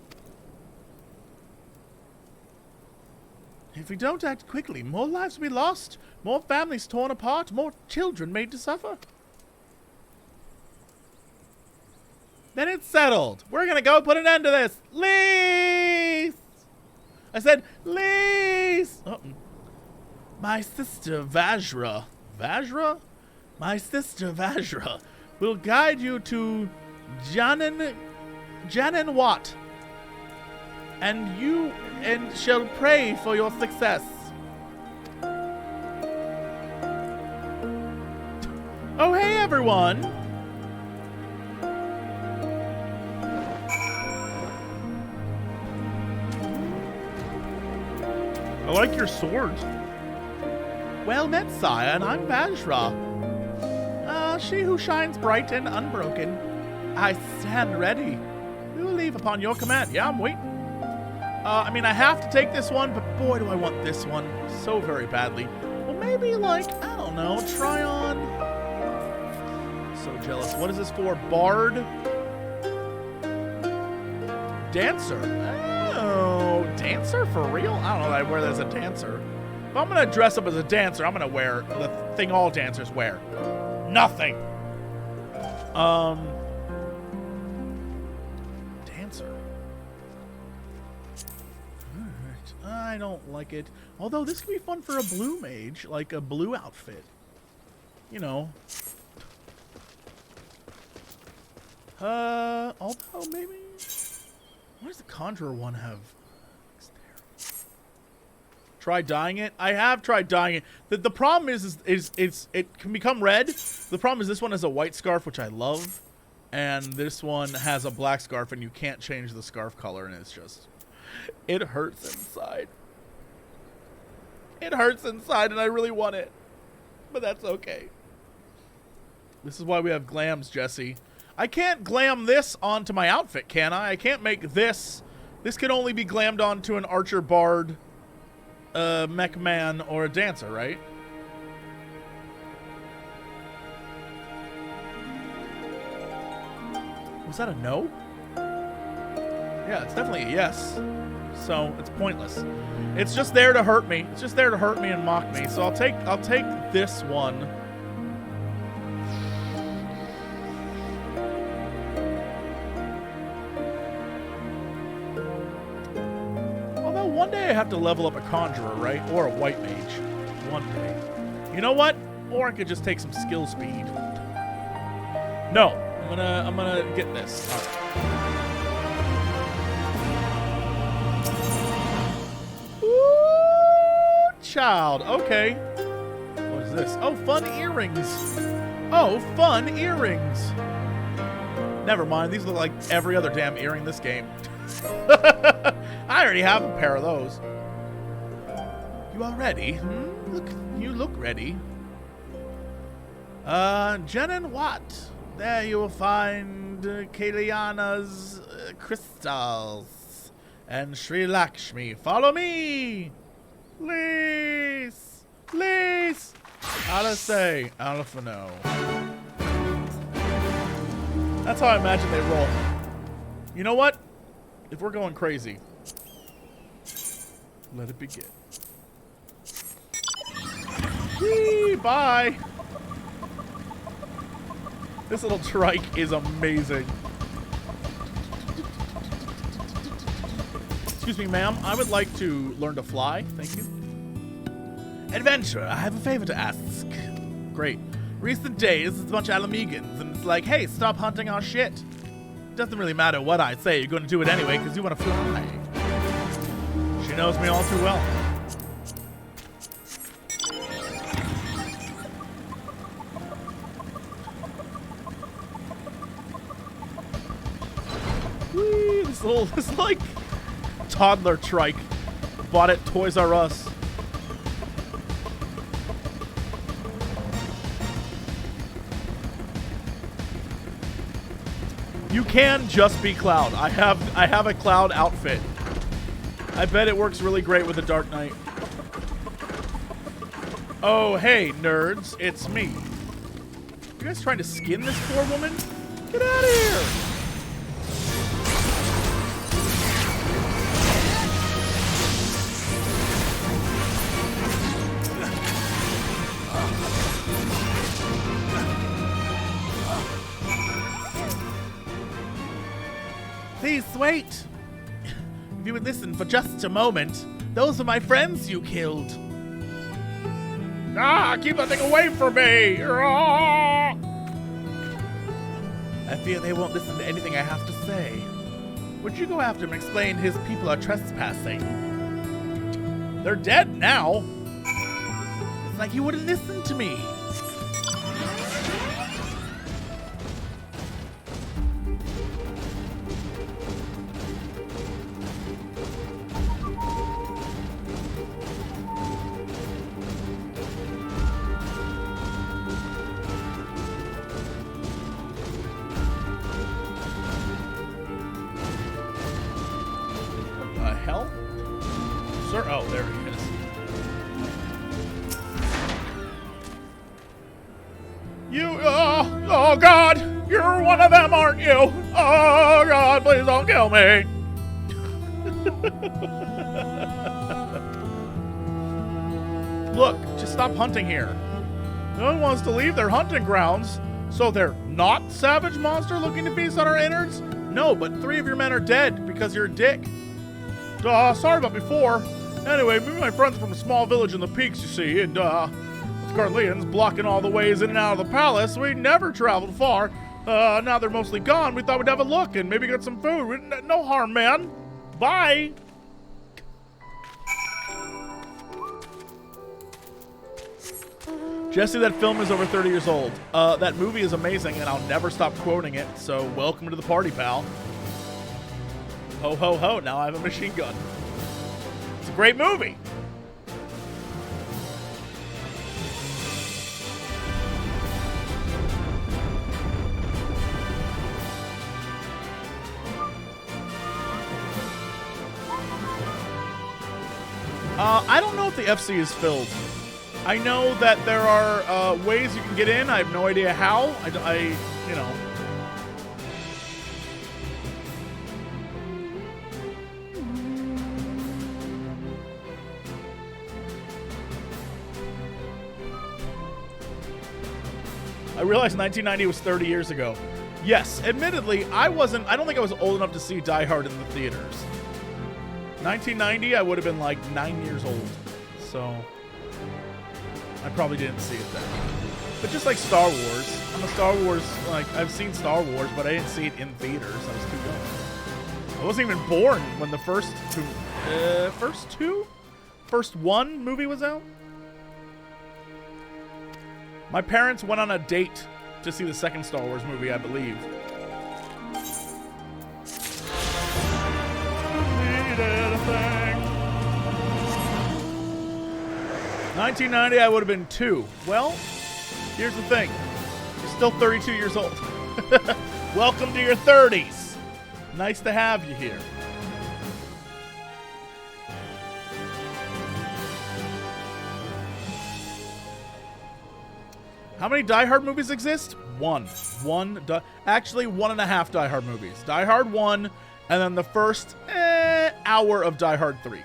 If we don't act quickly, more lives will be lost, more families torn apart, more children made to suffer. Then it's settled. We're gonna go put an end to this. Lease! I said, lease! Oh. My sister Vajra. Vajra? My sister Vajra will guide you to Janin Wat, and you shall pray for your success. Oh, hey, everyone! I like your sword. Well met, sire, and I'm Vajra. She who shines bright and unbroken. I stand ready. We will leave upon your command. Yeah, I'm waiting. I mean, I have to take this one, but boy, do I want this one so very badly. Well, maybe, like, I don't know, try on... So jealous. What is this for? Bard? Dancer. Oh, dancer for real? I don't know where there's a dancer. If I'm going to dress up as a dancer, I'm going to wear the thing all dancers wear. Nothing. Dancer. Alright. I don't like it. Although this could be fun for a blue mage, like a blue outfit. You know. Although maybe... Why does the Conjurer one have... Try dyeing it? I have tried dyeing it. The problem is it can become red. The problem is this one has a white scarf, which I love. And this one has a black scarf, and you can't change the scarf color, and it's just... It hurts inside. It hurts inside, and I really want it. But that's okay. This is why we have glams, Jesse. I can't glam this onto my outfit, can I? I can't make this... This can only be glammed onto an archer, bard, mech man, or a dancer, right? Was that a no? Yeah, it's definitely a yes. So it's pointless. It's just there to hurt me. It's just there to hurt me and mock me. So I'll take this one. Although one day I have to level up a conjurer, right? Or a white mage. One day. You know what? Or I could just take some skill speed. No. I'm gonna get this. All right. Ooh, child. Okay. What is this? Oh, fun earrings. Oh, fun earrings. Never mind. These look like every other damn earring in this game. I already have a pair of those. You all ready? You look ready. Jen and Watt. There you will find Kaliana's crystals and Sri Lakshmi. Follow me! Please! Please! Alice, Alphano. That's how I imagine they roll. You know what? If we're going crazy, let it begin. Whee! Bye! This little trike is amazing. Excuse me, ma'am. I would like to learn to fly. Thank you. Adventurer, I have a favor to ask. Great. Recent days, it's a bunch of Alamegans, and it's like, hey, stop hunting our shit. Doesn't really matter what I say. You're going to do it anyway because you want to fly. She knows me all too well. This like toddler trike. Bought at Toys R Us. You can just be Cloud. I have a Cloud outfit. I bet it works really great with the Dark Knight. Oh, hey, nerds. It's me. You guys trying to skin this poor woman? Get out of here! Please wait. If you would listen for just a moment, those are my friends you killed. Keep that thing away from me. I fear they won't listen to anything I have to say. Would you go after him and explain his people are trespassing? They're dead now. It's like he wouldn't listen to me. Oh, there he is. You, oh God, you're one of them, aren't you? Oh God, please don't kill me. Look, just stop hunting here. No one wants to leave their hunting grounds, so they're not savage monster looking to feast on our innards? No, but 3 of your men are dead because you're a dick. Sorry about before. Anyway, me and my friends are from a small village in the peaks, you see, and, with Carlians blocking all the ways in and out of the palace, we never traveled far. Now they're mostly gone. We thought we'd have a look and maybe get some food. No harm, man. Bye. Jesse, that film is over 30 years old. That movie is amazing, and I'll never stop quoting it, so welcome to the party, pal. Ho, ho, ho, now I have a machine gun. It's a great movie. I don't know if the FC is filled. I know that there are ways you can get in. I have no idea how. You know. I realized 1990 was 30 years ago. Yes, admittedly, I don't think I was old enough to see Die Hard in the theaters. 1990, I would have been like 9 years old. So I probably didn't see it then. But just like Star Wars, I'm a Star Wars, like, I've seen Star Wars, but I didn't see it in theaters. I was too young. I wasn't even born when the first one movie was out. My parents went on a date to see the second Star Wars movie, I believe. 1990, I would have been 2. Well, here's the thing. You're still 32 years old. Welcome to your 30s. Nice to have you here. How many Die Hard movies exist? One. Actually, 1.5 Die Hard movies. Die Hard 1, and then the first hour of Die Hard 3.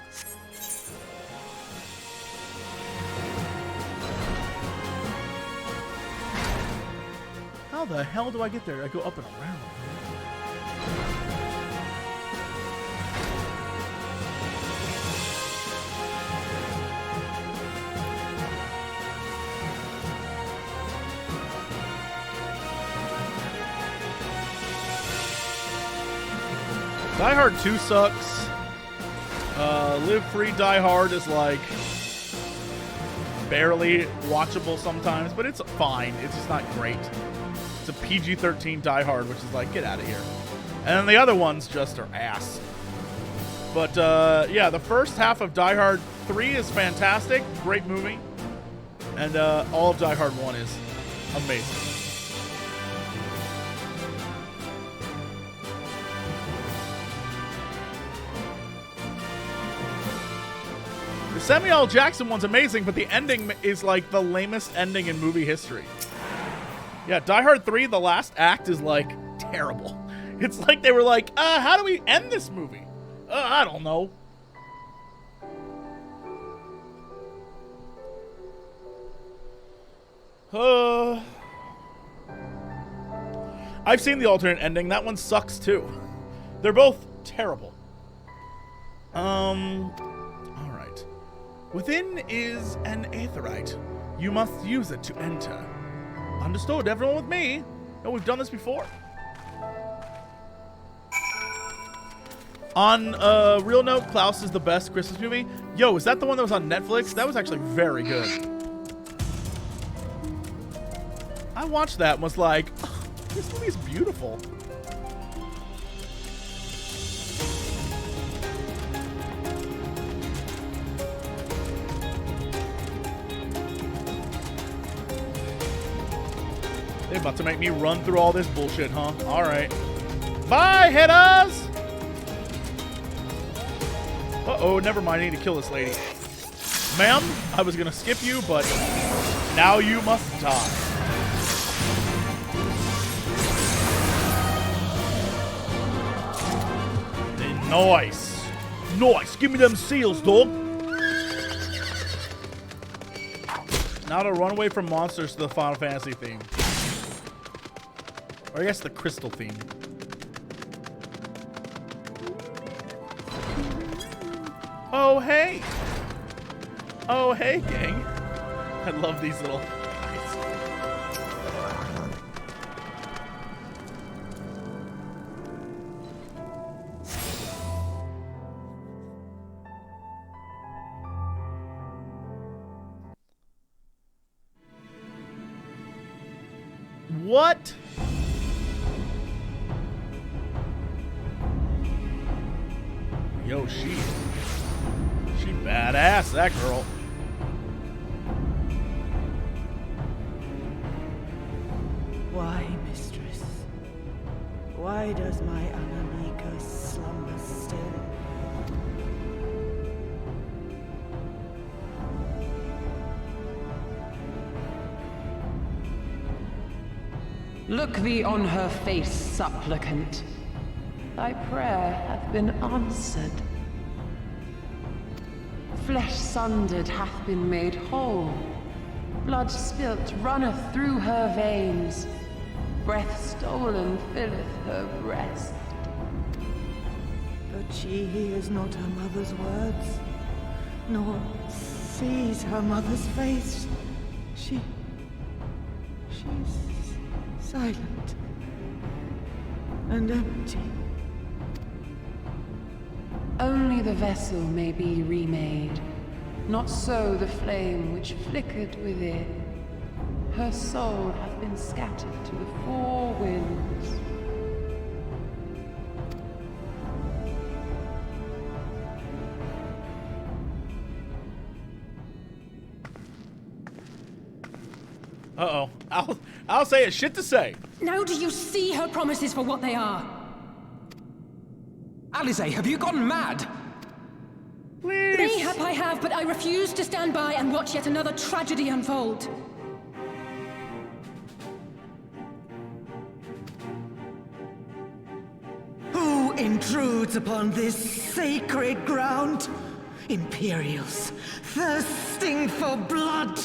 How the hell do I get there? I go up and around. Die Hard 2 sucks. Live Free Die Hard is like barely watchable sometimes, but it's fine. It's just not great. It's a PG-13 Die Hard, which is like, get out of here. And then the other ones just are ass. But yeah, the first half of Die Hard 3 is fantastic. Great movie. And all of Die Hard 1 is amazing. The Samuel L. Jackson one's amazing, but the ending is like the lamest ending in movie history. Yeah, Die Hard 3, the last act is like terrible. It's like they were like, how do we end this movie? I don't know. I've seen the alternate ending. That one sucks too. They're both terrible. All right. Within is an aetherite. You must use it to enter. Understood, everyone with me. No, we've done this before. On real note, Klaus is the best Christmas movie. Yo, is that the one that was on Netflix? That was actually very good. I watched that and was like, oh, this movie is beautiful. They're about to make me run through all this bullshit, huh? All right. Bye, headers! Uh-oh, never mind. I need to kill this lady. Ma'am, I was going to skip you, but now you must die. Nice. Nice. Give me them seals, dog. Now to run away from monsters to the Final Fantasy theme. Or I guess the crystal theme. Oh, hey. Oh, hey, gang. I love these little guys. What? Yo, she badass, that girl. Why, mistress? Why does my Anamika slumber still? Look thee on her face, supplicant. Thy prayer hath been answered. Flesh sundered hath been made whole. Blood spilt runneth through her veins. Breath stolen filleth her breast. But she hears not her mother's words, nor sees her mother's face. She's silent and empty. Only the vessel may be remade, not so the flame which flickered within. Her soul hath been scattered to the four winds. Uh-oh. I'll say it's shit to say. Now do you see her promises for what they are? Alize, have you gone mad? Please. Mayhap I have, but I refuse to stand by and watch yet another tragedy unfold. Who intrudes upon this sacred ground? Imperials, thirsting for blood!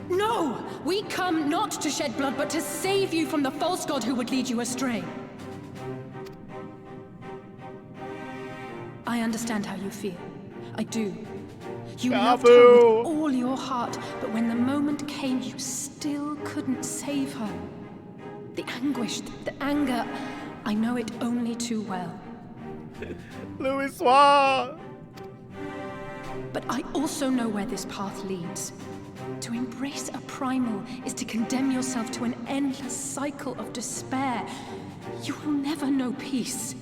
No! We come not to shed blood, but to save you from the false god who would lead you astray. I understand how you feel. I do. You loved her with all your heart, but when the moment came, you still couldn't save her. The anguish, the anger, I know it only too well. Louis Soir! But I also know where this path leads. To embrace a primal is to condemn yourself to an endless cycle of despair. You will never know peace.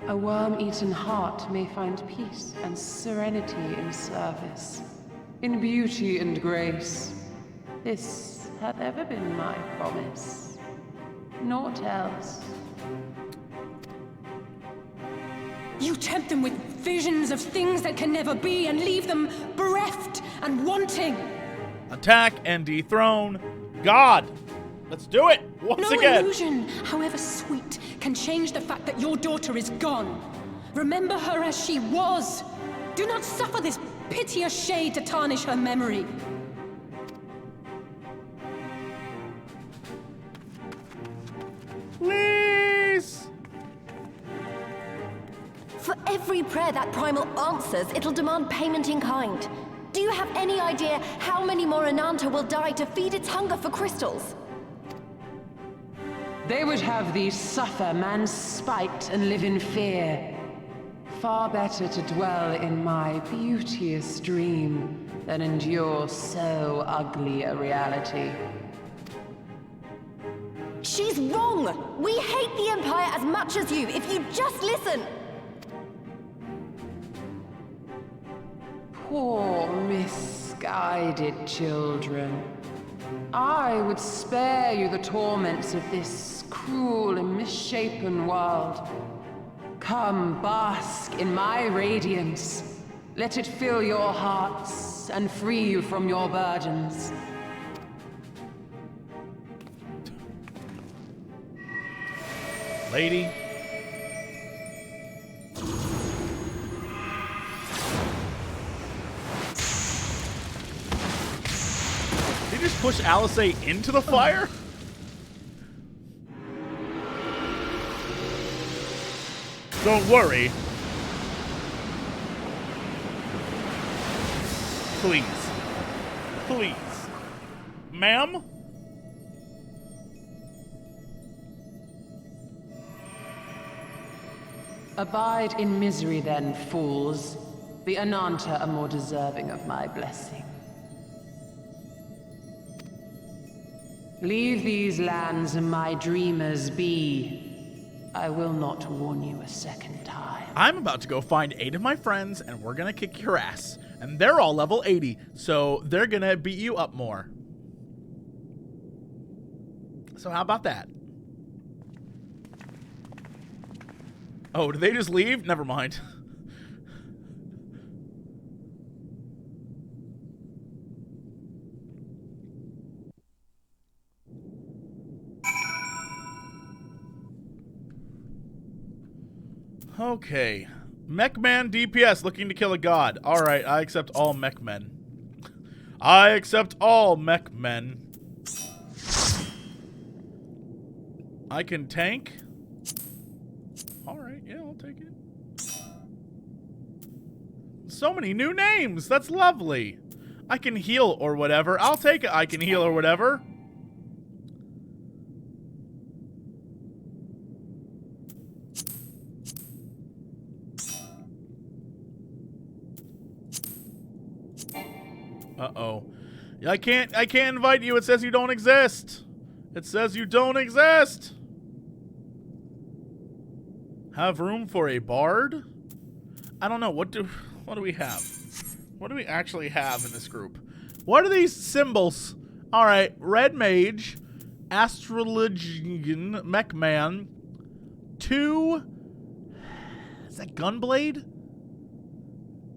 A worm-eaten heart may find peace and serenity in service, in beauty and grace. This hath ever been my promise. Naught else. You tempt them with visions of things that can never be and leave them bereft and wanting. Attack and dethrone God. Let's do it once again. No illusion, however sweet, can change the fact that your daughter is gone. Remember her as she was. Do not suffer this piteous shade to tarnish her memory. Please. For every prayer that Primal answers, it'll demand payment in kind. Do you have any idea how many more Ananta will die to feed its hunger for crystals? They would have thee suffer man's spite and live in fear. Far better to dwell in my beauteous dream than endure so ugly a reality. She's wrong! We hate the Empire as much as you, if you just listen! Poor, misguided children. I would spare you the torments of this cruel and misshapen world. Come, bask in my radiance. Let it fill your hearts and free you from your burdens. Lady. Did you just push Alice into the fire? Don't worry. Please. Please. Ma'am? Abide in misery then, fools. The Ananta are more deserving of my blessing. Leave these lands and my dreamers be. I will not warn you a second time. I'm about to go find 8 of my friends, and we're gonna kick your ass. And they're all level 80, so they're gonna beat you up more. So how about that? Oh, did they just leave? Never mind. Okay. Mechman DPS looking to kill a god. Alright, I accept all Mechmen. I accept all Mechmen. I can tank. Alright, yeah, I'll take it. So many new names! That's lovely! I can heal or whatever. I'll take it. I can heal or whatever. Uh-oh. I can't invite you. It says you don't exist. It says you don't exist. Have room for a bard? I don't know. What do we have? What do we actually have in this group? What are these symbols? All right, red mage, astrologian, mechman, 2. Is that gunblade?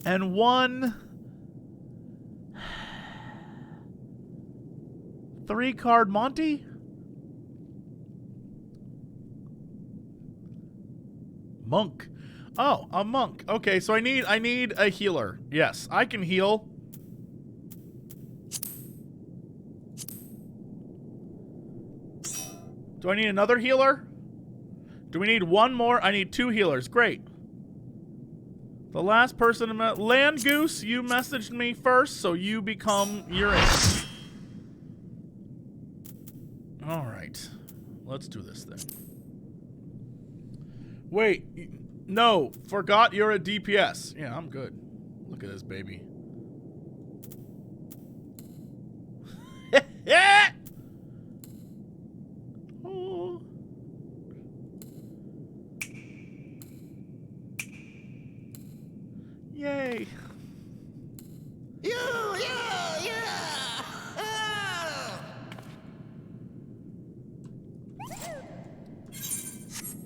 And 1 3-card Monty? Monk. Oh, a monk. Okay, so I need a healer. Yes, I can heal. Do I need another healer? Do we need one more? I need 2 healers. Great. The last person, Land Goose, you messaged me first, so you become your ace. All right, let's do this then. Wait, no, forgot you're a DPS. Yeah, I'm good. Look at this baby. Oh. Yay.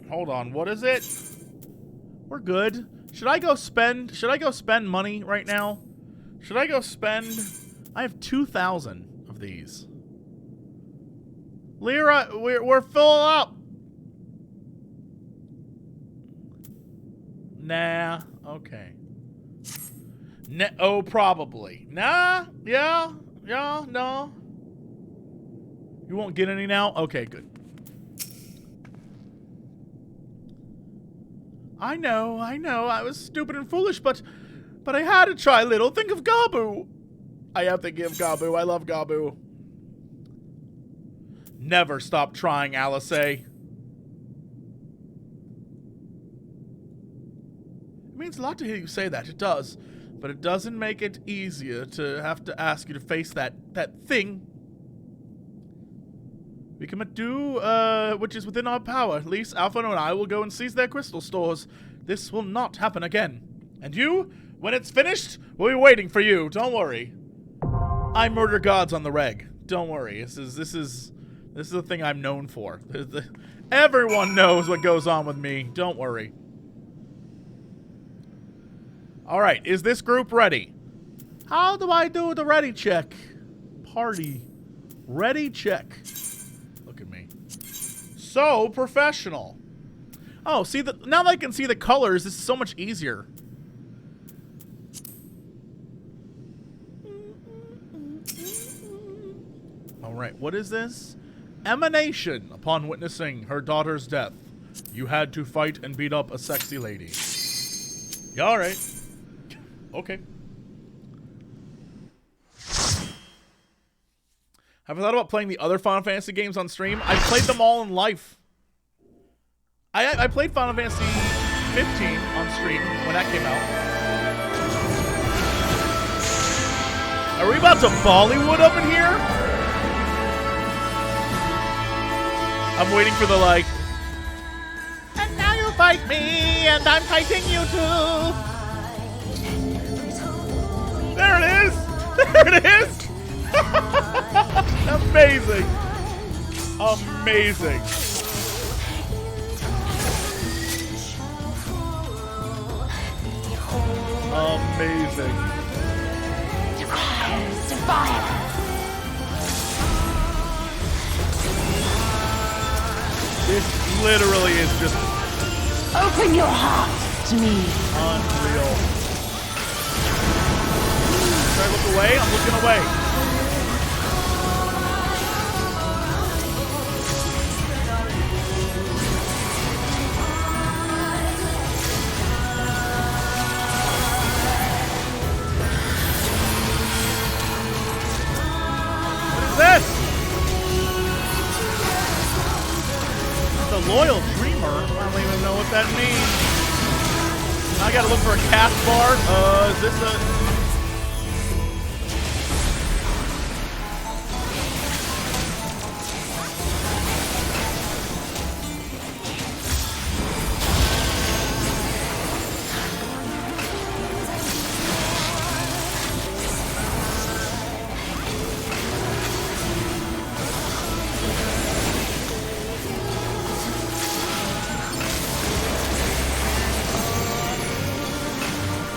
Hold on, what is it? We're good. Should I go spend money right now? Should I go spend? I have 2,000 of these. Lyra, we're full up. Nah, okay. Oh, probably. Nah, yeah, no. You won't get any now? Okay, good. I know, I was stupid and foolish, but I had to try a little. Think of Gabu. I have to give Gabu. I love Gabu. Never stop trying, Alice. It means a lot to hear you say that, it does. But it doesn't make it easier to have to ask you to face that thing. We can do, which is within our power. At least Alpha and I will go and seize their crystal stores. This will not happen again. And you, when it's finished, we'll be waiting for you. Don't worry. I murder gods on the reg. Don't worry. This is the thing I'm known for. Everyone knows what goes on with me. Don't worry. All right, is this group ready? How do I do the ready check? Party. Ready check. So professional. Oh, see, now that I can see the colors, this is so much easier. All right, what is this? Emanation. Upon witnessing her daughter's death, you had to fight and beat up a sexy lady. Yeah, all right. Okay. Have I thought about playing the other Final Fantasy games on stream? I played them all in life. I played Final Fantasy 15 on stream when that came out. Are we about to Bollywood up in here? I'm waiting for the like. And now you fight me, and I'm fighting you too. There it is. There it is. Amazing. Amazing. Amazing. This literally is just Open your heart to me. unreal. Should I look away? I'm looking away. This? The loyal dreamer? I don't even know what that means. I gotta look for a cast bar. Is this a...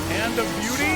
Hand of Beauty?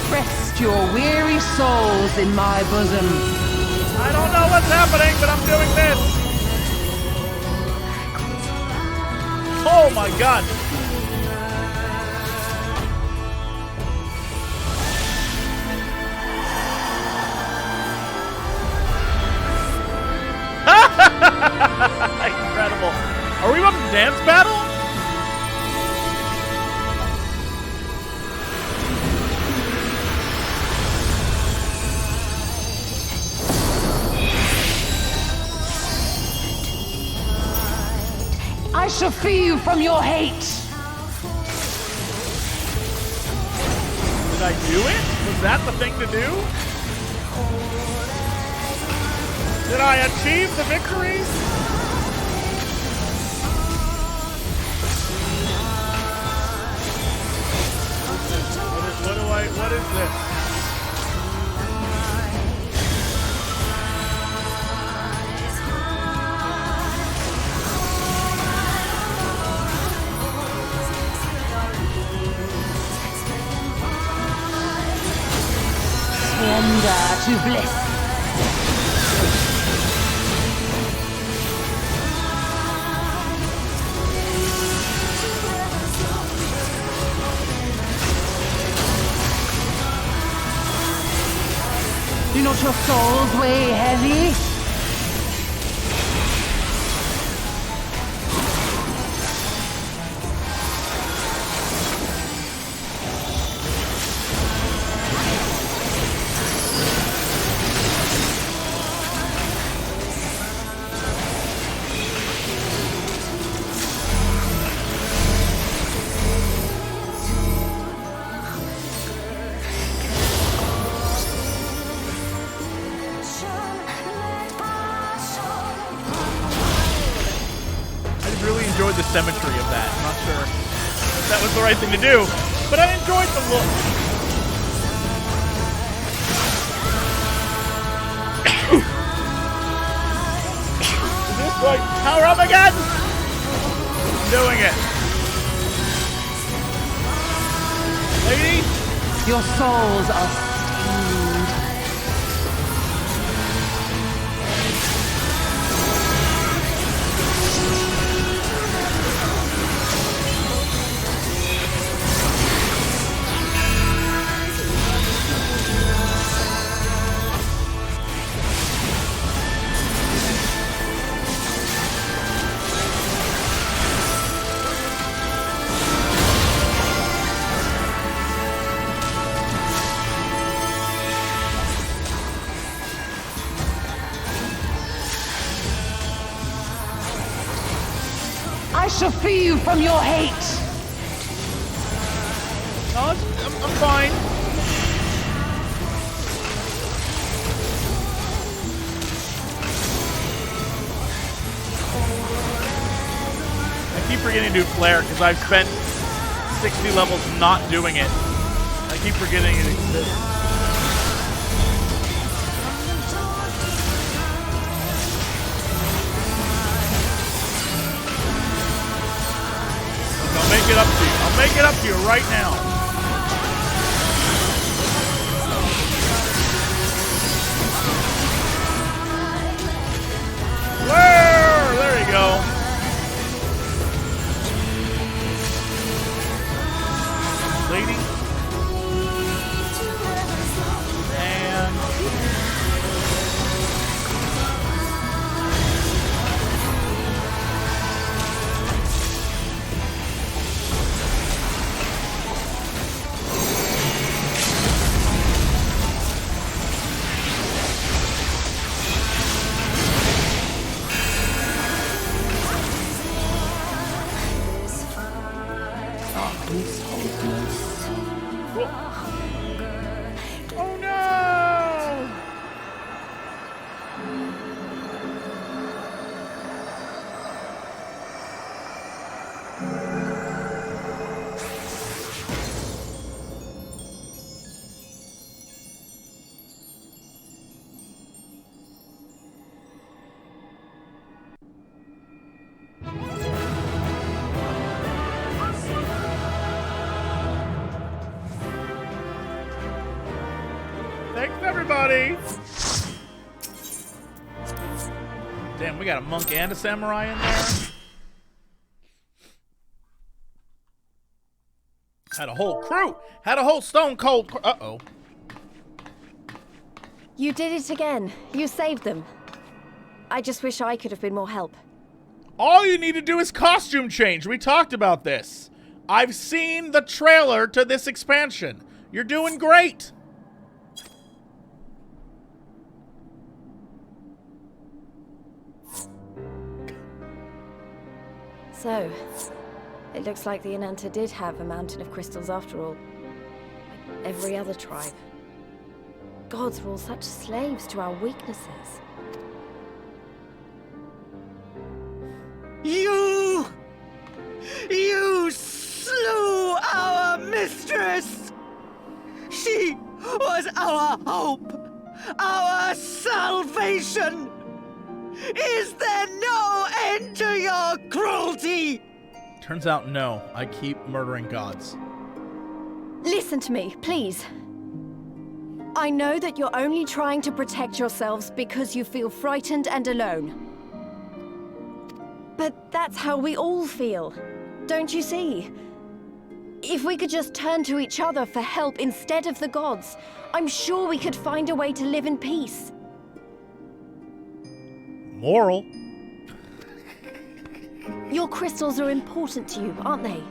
Rest your weary souls in my bosom. I don't know what's happening, but I'm doing this. Oh my god. Incredible. Are we about to dance battle? I shall free you from your hate. Did I do it? Was that the thing to do? Did I achieve the victory? What is this? Surrender to bliss. Do not your souls weigh heavy? The symmetry of that. I'm not sure if that was the right thing to do, but I enjoyed the look. Is this like power up again? I'm doing it. Lady? Your souls are stained. I shall free you from your hate. No, I'm fine. I keep forgetting to do flare because I've spent 60 levels not doing it. I keep forgetting it exists. I'll make it up to you. I'll make it up to you right now. Whoa! There you go. Lady. And oh no! Thanks, everybody! Damn, we got a monk and a samurai in there. Had a whole crew! Had a whole stone cold crew. Uh-oh. You did it again. You saved them. I just wish I could have been more help. All you need to do is costume change. We talked about this. I've seen the trailer to this expansion. You're doing great. So, it looks like the Ananta did have a mountain of crystals after all. Like every other tribe. Gods were all such slaves to our weaknesses. You slew our mistress! She was our hope, our salvation! Is there no end to your cruelty? Turns out no. I keep murdering gods. Listen to me, please. I know that you're only trying to protect yourselves because you feel frightened and alone. But that's how we all feel, don't you see? If we could just turn to each other for help instead of the gods, I'm sure we could find a way to live in peace. Moral. Your crystals are important to you, aren't they?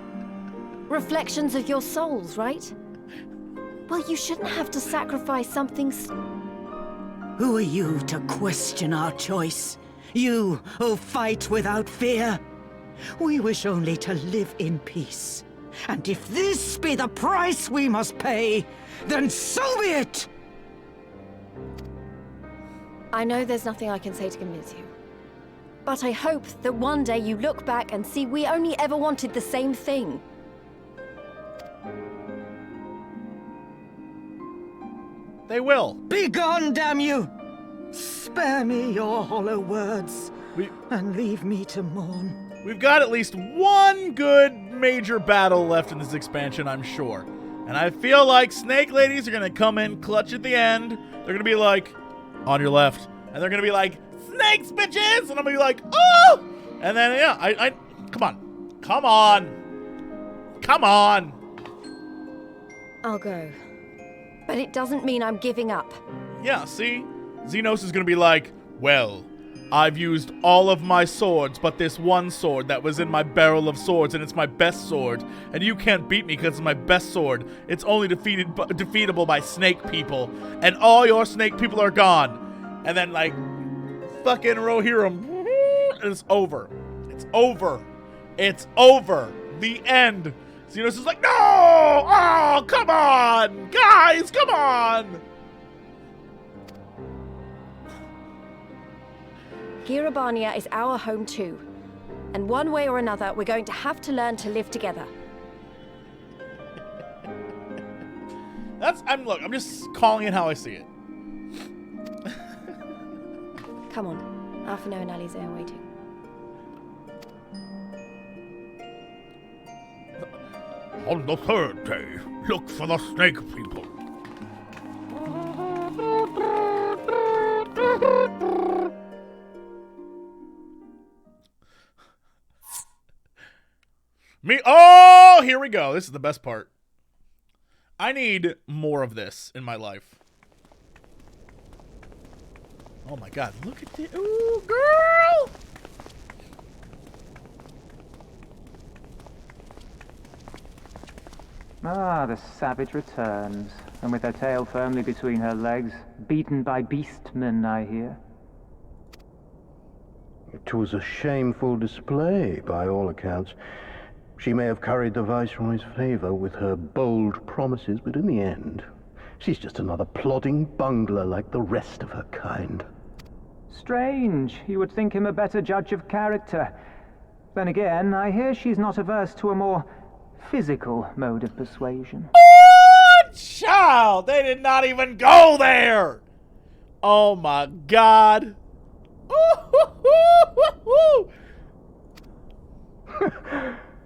Reflections of your souls, right? Well, you shouldn't have to sacrifice something Who are you to question our choice? You who fight without fear? We wish only to live in peace. And if this be the price we must pay, then so be it! I know there's nothing I can say to convince you. But I hope that one day you look back and see we only ever wanted the same thing. They will. Begone, damn you! Spare me your hollow words, and leave me to mourn. We've got at least one good major battle left in this expansion, I'm sure. And I feel like Snake Ladies are going to come in clutch at the end. They're going to be like, on your left. And they're going to be like, snakes, bitches! And I'm going to be like, oh! And then, yeah, come on. Come on. Come on. I'll go. But it doesn't mean I'm giving up. Yeah, see? Xenos is going to be like, well, I've used all of my swords, but this one sword that was in my barrel of swords, and it's my best sword, and you can't beat me because it's my best sword. It's only defeatable by snake people, and all your snake people are gone. And then, like, fucking Rohirrim, and it's over. It's over. It's over. The end. Xenos is like, no! Oh, come on! Guys, come on! Girabania is our home too. And one way or another, we're going to have to learn to live together. I'm just calling it how I see it. Come on. Alphino and Ali's are waiting. On the third day, look for the snake people. Oh, here we go. This is the best part. I need more of this in my life. Oh my god, look at this. Ooh, girl! Ah, the savage returns, and with her tail firmly between her legs, beaten by beastmen, I hear. It was a shameful display, by all accounts. She may have curried the Viceroy's favor with her bold promises, but in the end, she's just another plodding bungler like the rest of her kind. Strange. You would think him a better judge of character. Then again, I hear she's not averse to a more physical mode of persuasion. Oh, child! They did not even go there! Oh my god.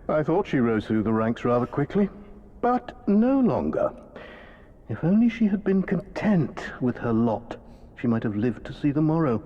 I thought she rose through the ranks rather quickly, but no longer. If only she had been content with her lot, she might have lived to see the morrow.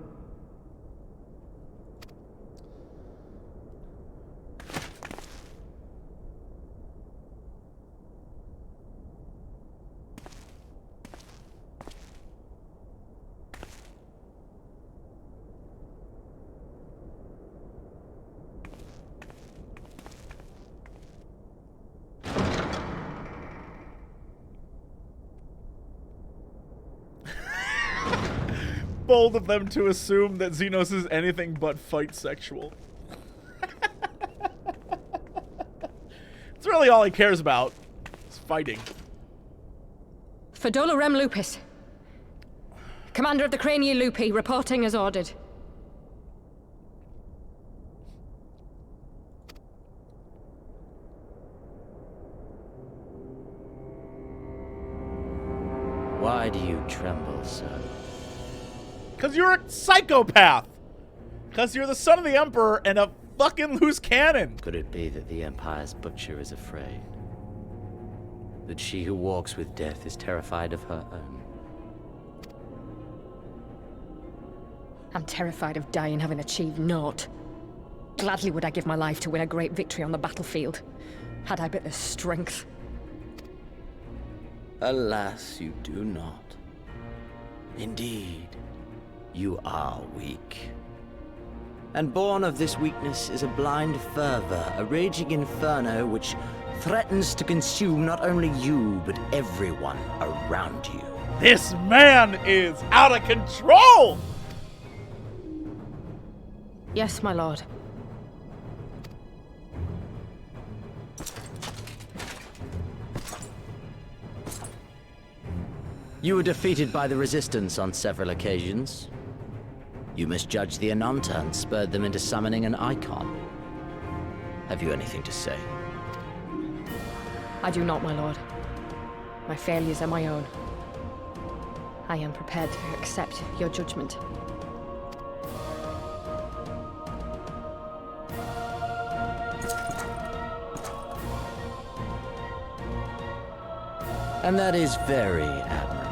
Bold of them to assume that Xenos is anything but fight sexual. It's really all he cares about. Is fighting. Fedola Rem Lupus. Commander of the Cranial Lupi, reporting as ordered. Why do you tremble, sir? Because you're a psychopath. Because you're the son of the Emperor and a fucking loose cannon. Could it be that the Empire's butcher is afraid? That she who walks with death is terrified of her own? I'm terrified of dying having achieved naught. Gladly would I give my life to win a great victory on the battlefield, had I but the strength. Alas, you do not. Indeed, you are weak. And born of this weakness is a blind fervor, a raging inferno which threatens to consume not only you, but everyone around you. This man is out of control! Yes, my lord. You were defeated by the Resistance on several occasions. You misjudged the Ananta and spurred them into summoning an icon. Have you anything to say? I do not, my lord. My failures are my own. I am prepared to accept your judgment. And that is very admirable.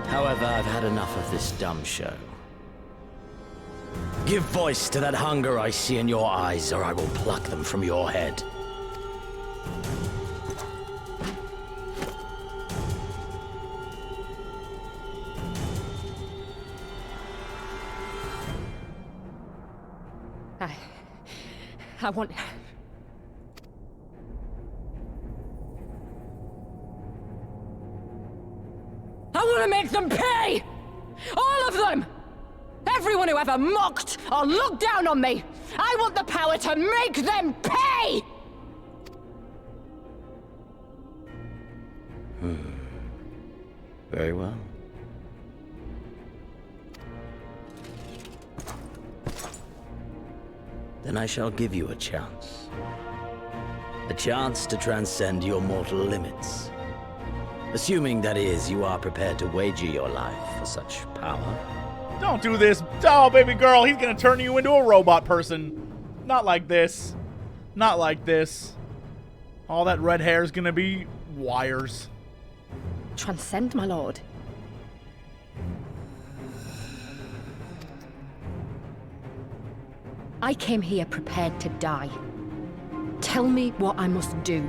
However, I've had enough of this dumb show. Give voice to that hunger I see in your eyes, or I will pluck them from your head. I want... I want to make them pay! All of them! Everyone who ever mocked or looked down on me! I want the power to make them pay! Very well. Then I shall give you a chance. A chance to transcend your mortal limits. Assuming, that is, you are prepared to wager your life for such power. Don't do this. Oh, baby girl, he's gonna turn you into a robot person. Not like this. Not like this. All that red hair is gonna be wires. Transcend, my lord. I came here prepared to die. Tell me what I must do.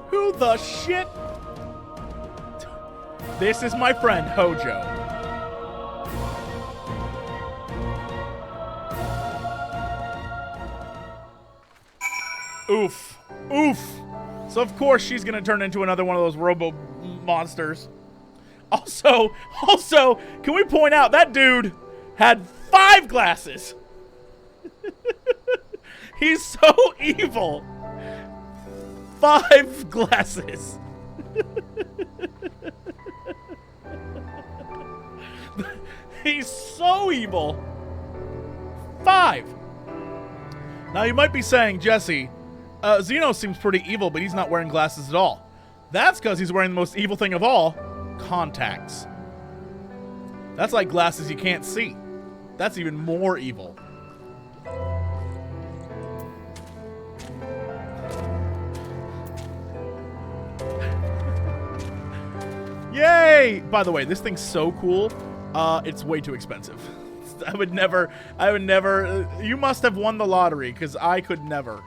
Who the shit? This is my friend, Hojo. Oof. Oof. So of course she's gonna turn into another one of those robo monsters. Also, can we point out that dude had 5 glasses? He's so evil. 5 glasses. He's so evil. 5. Now you might be saying, Jesse, Xeno seems pretty evil, but he's not wearing glasses at all. That's because he's wearing the most evil thing of all, contacts. That's like glasses you can't see. That's even more evil. Yay! By the way, this thing's so cool. It's way too expensive. I would never, you must have won the lottery, because I could never.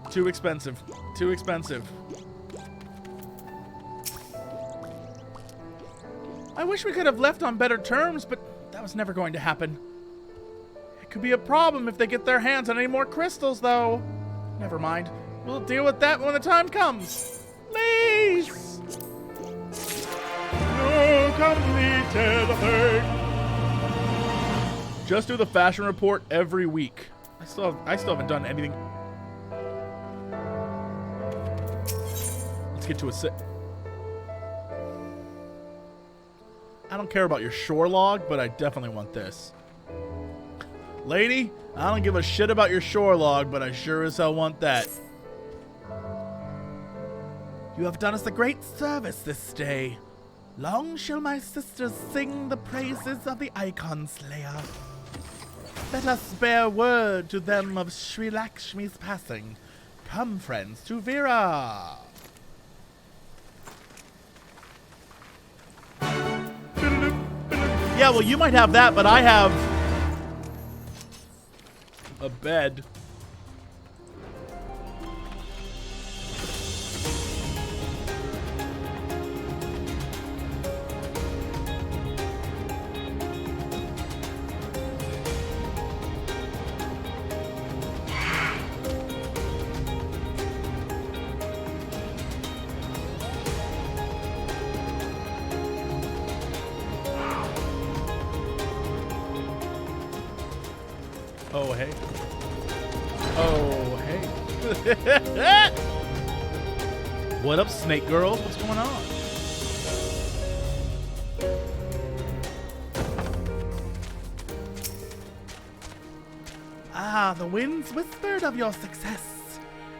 Too expensive. Too expensive. I wish we could have left on better terms, but that was never going to happen. It could be a problem if they get their hands on any more crystals, though. Never mind. We'll deal with that when the time comes. Please! No completed thing. Just do the fashion report every week. I still haven't done anything. Let's get to a sit. I don't care about your shore log, but I definitely want this. Lady, I don't give a shit about your shore log, but I sure as hell want that. You have done us a great service this day. Long shall my sisters sing the praises of the Icon Slayer. Let us bear word to them of Sri Lakshmi's passing. Come, friends, to Vera. Yeah, well, you might have that, but I have a bed. Oh, hey. Oh, hey. What up, snake girls? What's going on? Ah, the winds whispered of your success,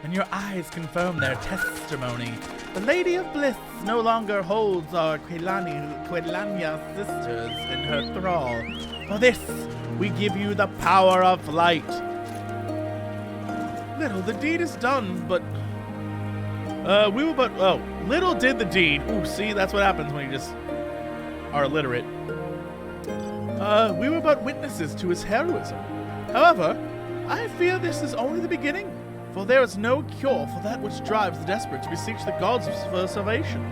and your eyes confirmed their testimony. The Lady of Bliss no longer holds our Quelania sisters in her thrall. For this, we give you the power of light. Little, the deed is done, but... little did the deed. Ooh, see, that's what happens when you just are illiterate. We were but witnesses to his heroism. However, I fear this is only the beginning, for there is no cure for that which drives the desperate to beseech the gods for salvation.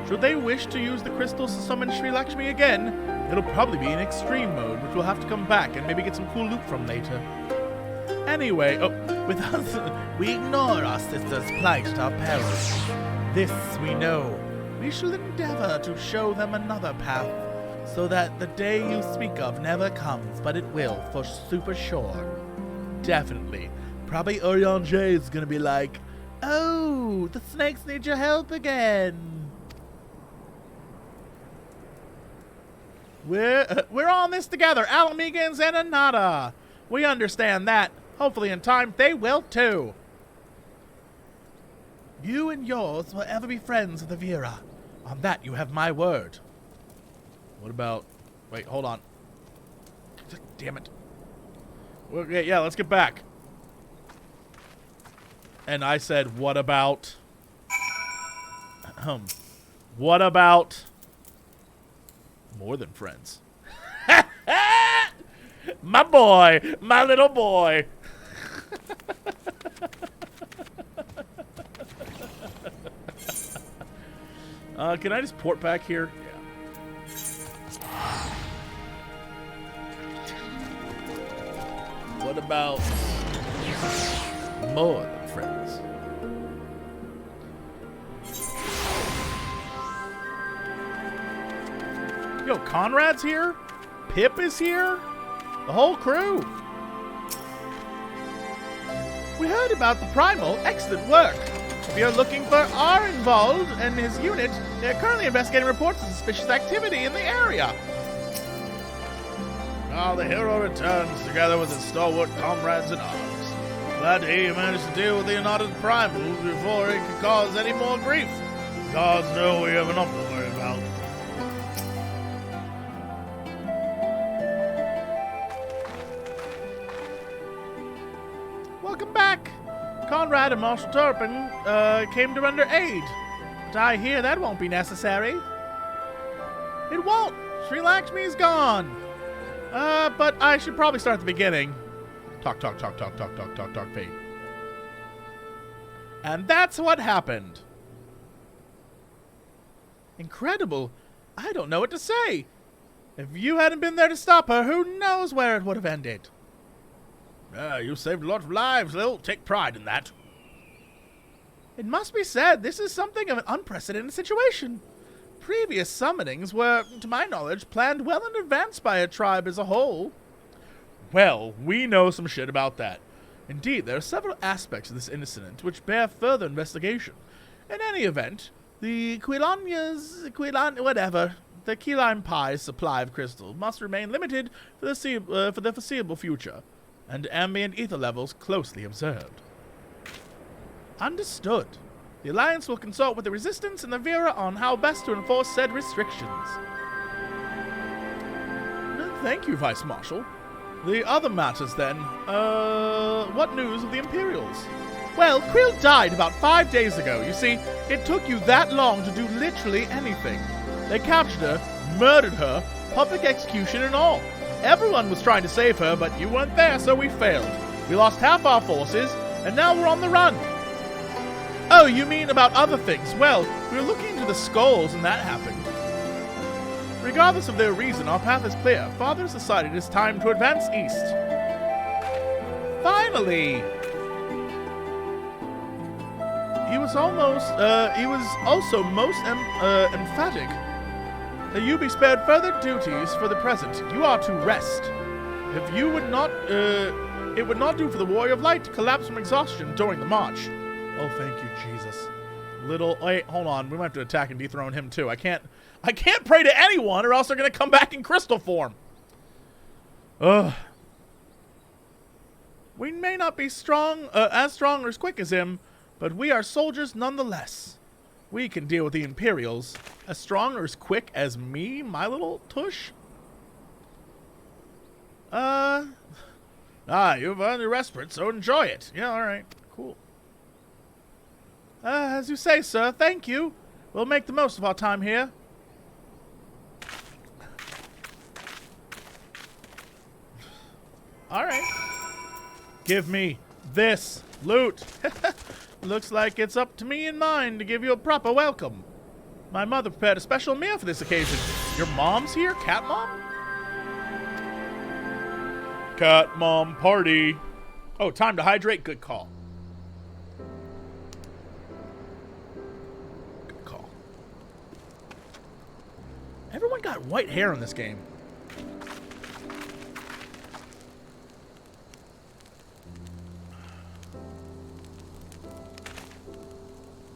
Should they wish to use the crystals to summon Sri Lakshmi again, it'll probably be in extreme mode, which we'll have to come back and maybe get some cool loot from later. Anyway, oh, With us, we ignore our sisters' plight at our peril. This we know. We shall endeavor to show them another path, so that the day you speak of never comes, but it will, for super sure. Definitely. Probably Oriange is gonna be like, oh, the snakes need your help again. We're on this together, Alamegans and Anata. We understand that. Hopefully in time they will too. You and yours will ever be friends of the Vera. On that you have my word. What about... Wait, hold on. Damn it. Okay, yeah, let's get back. And I said, what about... What about... more than friends? My boy! My little boy! Can I just port back here? Yeah. What about more than friends? Yo, Conrad's here? Pip is here? The whole crew? We heard about the Primal. Excellent work. If you're looking for Arnvald and his unit, they're currently investigating reports of suspicious activity in the area. Now the hero returns together with his stalwart comrades in arms. Glad he managed to deal with the United Primals before he could cause any more grief. Gods know we have enough to worry about. Welcome back. Conrad and Marshal Turpin came to render aid. But I hear that won't be necessary. It won't. Sri Lakshmi's gone. But I should probably start at the beginning. Talk, fade. And that's what happened. Incredible. I don't know what to say. If you hadn't been there to stop her, who knows where it would have ended. You saved a lot of lives, Lil. Take pride in that. It must be said, this is something of an unprecedented situation. Previous summonings were, to my knowledge, planned well in advance by a tribe as a whole. Well, we know some shit about that. Indeed, there are several aspects of this incident which bear further investigation. In any event, the the Key Lime Pie's supply of crystal must remain limited for the foreseeable future, and ambient ether levels closely observed. Understood. The Alliance will consult with the Resistance and the Vera on how best to enforce said restrictions. Thank you, Vice Marshal. The other matters, then. What news of the Imperials? Well, Krill died about 5 days ago. You see, it took you that long to do literally anything. They captured her, murdered her, public execution and all. Everyone was trying to save her, but you weren't there, so we failed. We lost half our forces, and now we're on the run. Oh, you mean about other things? Well, we were looking into the skulls, and that happened. Regardless of their reason, our path is clear. Father has decided it's time to advance east. Finally! He was also most emphatic that you be spared further duties for the present. You are to rest. If you would not, it would not do for the Warrior of Light to collapse from exhaustion during the march. Oh, thank you, Jesus. Wait, hold on. We might have to attack and dethrone him too. I can't pray to anyone, or else they're gonna come back in crystal form. Ugh. We may not be as strong or as quick as him, but we are soldiers nonetheless. We can deal with the Imperials. As strong or as quick as me, my little tush? You've earned your respite, so enjoy it. Yeah, alright. Cool. As you say, sir, thank you. We'll make the most of our time here. Alright. Give me this loot. Looks like it's up to me and mine to give you a proper welcome. My mother prepared a special meal for this occasion. Your mom's here? Cat Mom? Cat Mom party. Oh, time to hydrate. Good call. Good call. Everyone got white hair in this game.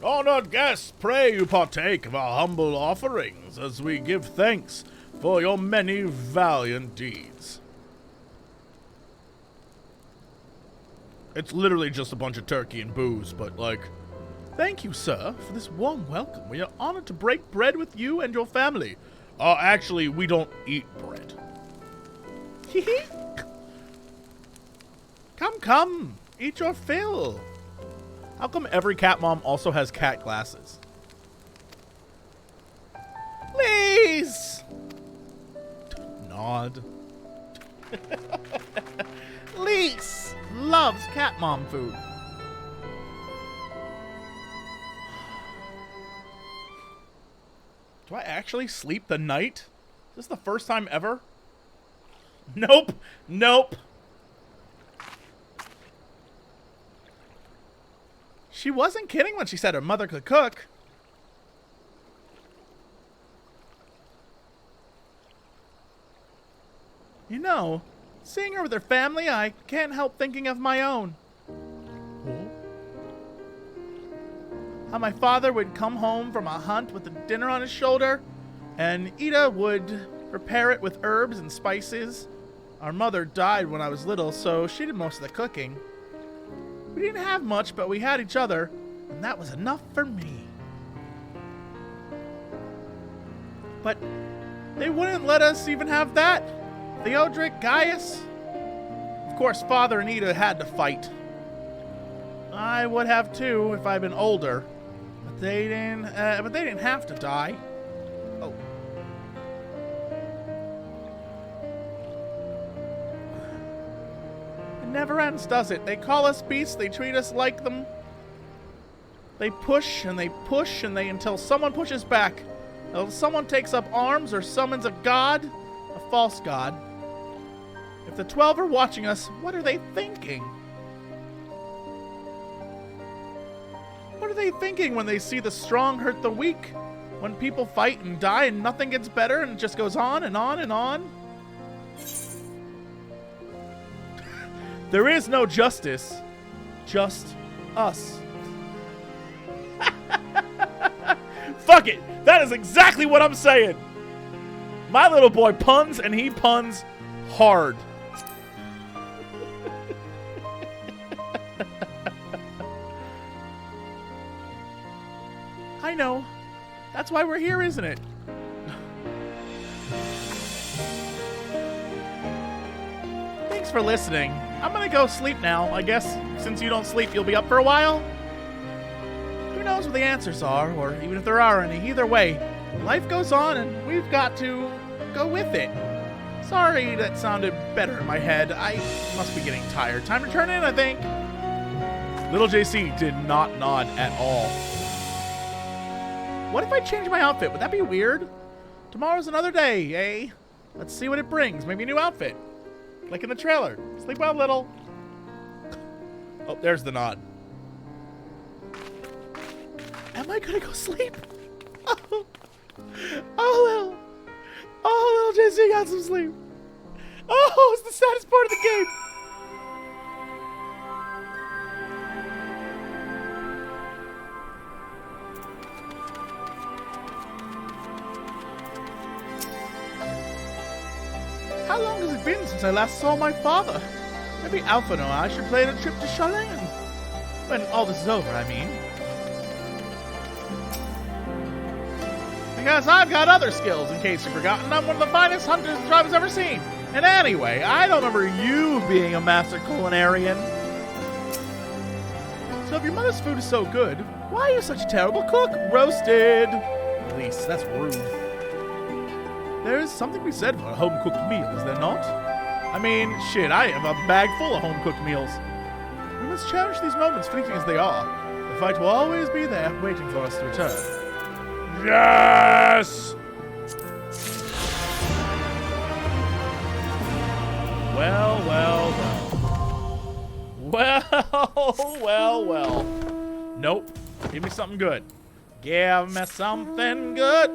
Honored guests, pray you partake of our humble offerings as we give thanks for your many valiant deeds. It's literally just a bunch of turkey and booze, but like, thank you, sir, for this warm welcome. We are honored to break bread with you and your family. Actually, we don't eat bread. Come, eat your fill. How come every cat mom also has cat glasses? Please! Nod. Lise loves cat mom food. Do I actually sleep the night? Is this the first time ever? Nope. Nope. She wasn't kidding when she said her mother could cook. You know, seeing her with her family, I can't help thinking of my own. How my father would come home from a hunt with a dinner on his shoulder, and Ida would prepare it with herbs and spices. Our mother died when I was little, so she did most of the cooking. We didn't have much, but we had each other, and that was enough for me. But they wouldn't let us even have that. Theodoric, Gaius. Of course, Father and Ida had to fight. I would have too if I'd been older, but they didn't have to die. Oh. Never ends, does it? They call us beasts, they treat us like them. They push and they push and until someone pushes back. Until someone takes up arms or summons a god, a false god. If the 12 are watching us, what are they thinking? What are they thinking when they see the strong hurt the weak? When people fight and die and nothing gets better and it just goes on and on and on? There is no justice, just us. Fuck it, that is exactly what I'm saying. My little boy puns, and he puns hard. I know, that's why we're here, isn't it? Thanks for listening. I'm gonna go sleep now. I guess since you don't sleep, you'll be up for a while? Who knows what the answers are, or even if there are any. Either way, life goes on and we've got to go with it. Sorry, that sounded better in my head. I must be getting tired. Time to turn in, I think. Little JC did not nod at all. What if I change my outfit? Would that be weird? Tomorrow's another day, eh? Let's see what it brings. Maybe a new outfit. Like in the trailer. Sleep well, little. Oh, there's the nod. Am I gonna go sleep? Oh, little JC got some sleep. Oh, it's the saddest part of the game. How long has it been since I last saw my father? Maybe Alpha and I should plan a trip to Charlene. When all this is over, I mean. Because I've got other skills, in case you've forgotten. I'm one of the finest hunters the tribe has ever seen. And anyway, I don't remember you being a master culinarian. So if your mother's food is so good, why are you such a terrible cook? Roasted. At least, that's rude. There is something to be said for a home-cooked meal, is there not? I mean, shit, I have a bag full of home-cooked meals. We must cherish these moments, fleeting as they are. The fight will always be there, waiting for us to return. Yes! Well. Well. Nope. Give me something good. Give me something good.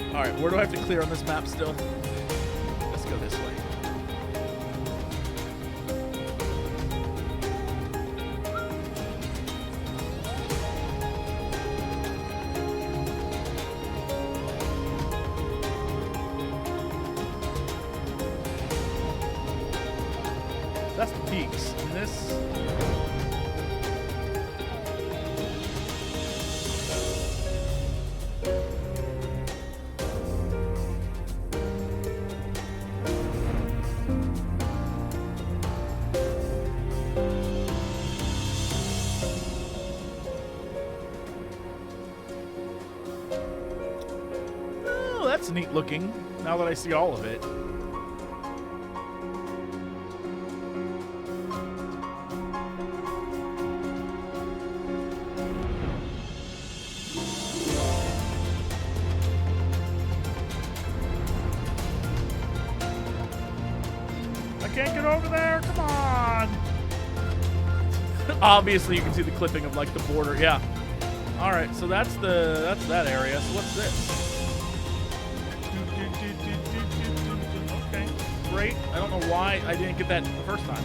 Alright, where do I have to clear on this map still? Let's go this way. That's the peaks. And this... Oh, that's neat looking, now that I see all of it. Can't get over there. Come on. Obviously, you can see the clipping of like the border. Yeah. All right. So that's that area. So what's this? Okay. Great. I don't know why I didn't get that the first time.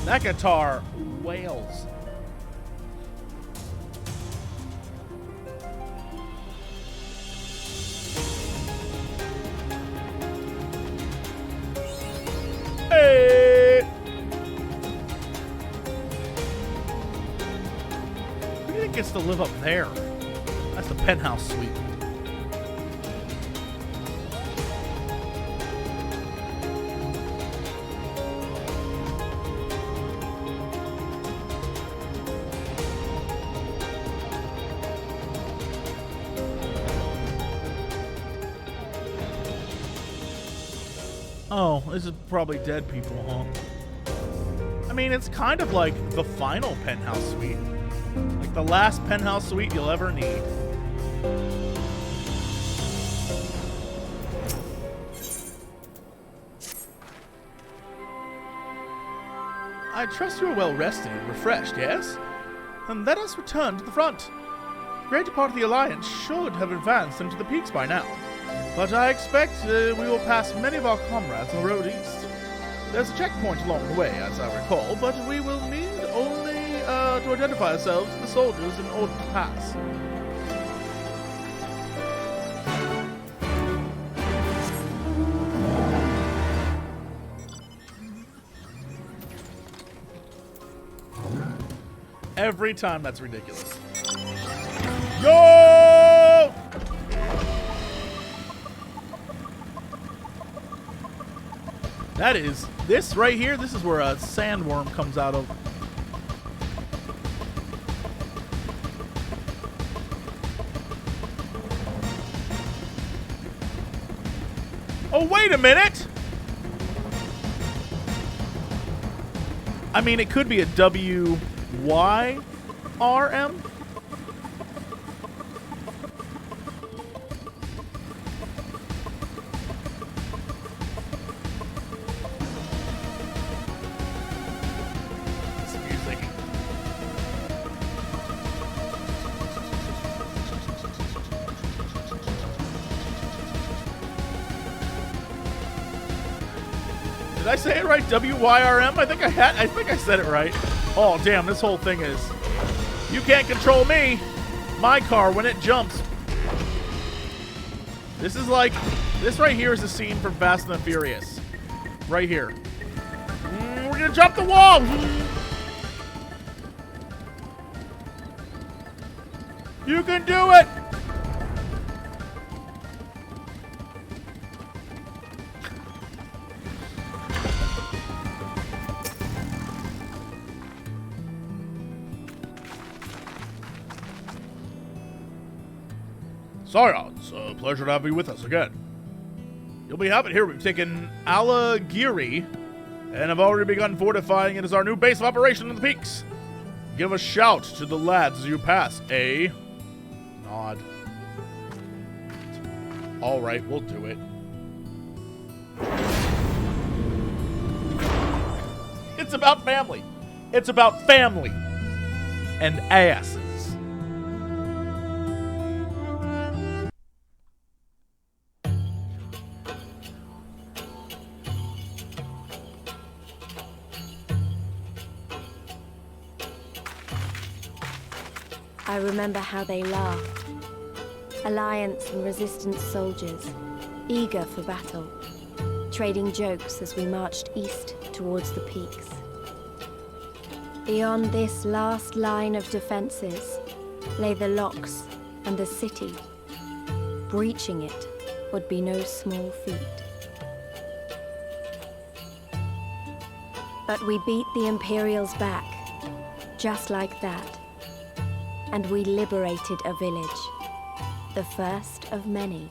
That guitar wails. Hey! Who do you think gets to live up there? That's the penthouse suite. Oh, this is probably dead people, huh? I mean, it's kind of like the final penthouse suite. Like the last penthouse suite you'll ever need. I trust you are well rested and refreshed, yes? Then let us return to the front. The greater part of the Alliance should have advanced into the peaks by now. But I expect we will pass many of our comrades on the road east. There's a checkpoint along the way, as I recall, but we will need only to identify ourselves to the soldiers in order to pass. Every time, that's ridiculous. Yo! That is, this right here, this is where a sandworm comes out of. Oh, wait a minute! I mean, it could be a W-Y-R-M. Did I say it right? W-Y-R-M? I think I said it right. Oh, damn, this whole thing is... You can't control me! My car, when it jumps... This is like, this right here is a scene from Fast and the Furious. Right here. We're gonna jump the wall! You can do it! Sire, it's a pleasure to have you with us again. You'll be happy here. We've taken Alagiri and have already begun fortifying it as our new base of operation in the peaks. Give a shout to the lads as you pass. A nod. All right, we'll do it. It's about family. It's about family and asses. I remember how they laughed. Alliance and Resistance soldiers, eager for battle, trading jokes as we marched east towards the peaks. Beyond this last line of defenses lay the locks and the city. Breaching it would be no small feat. But we beat the Imperials back, just like that. And we liberated a village, the first of many.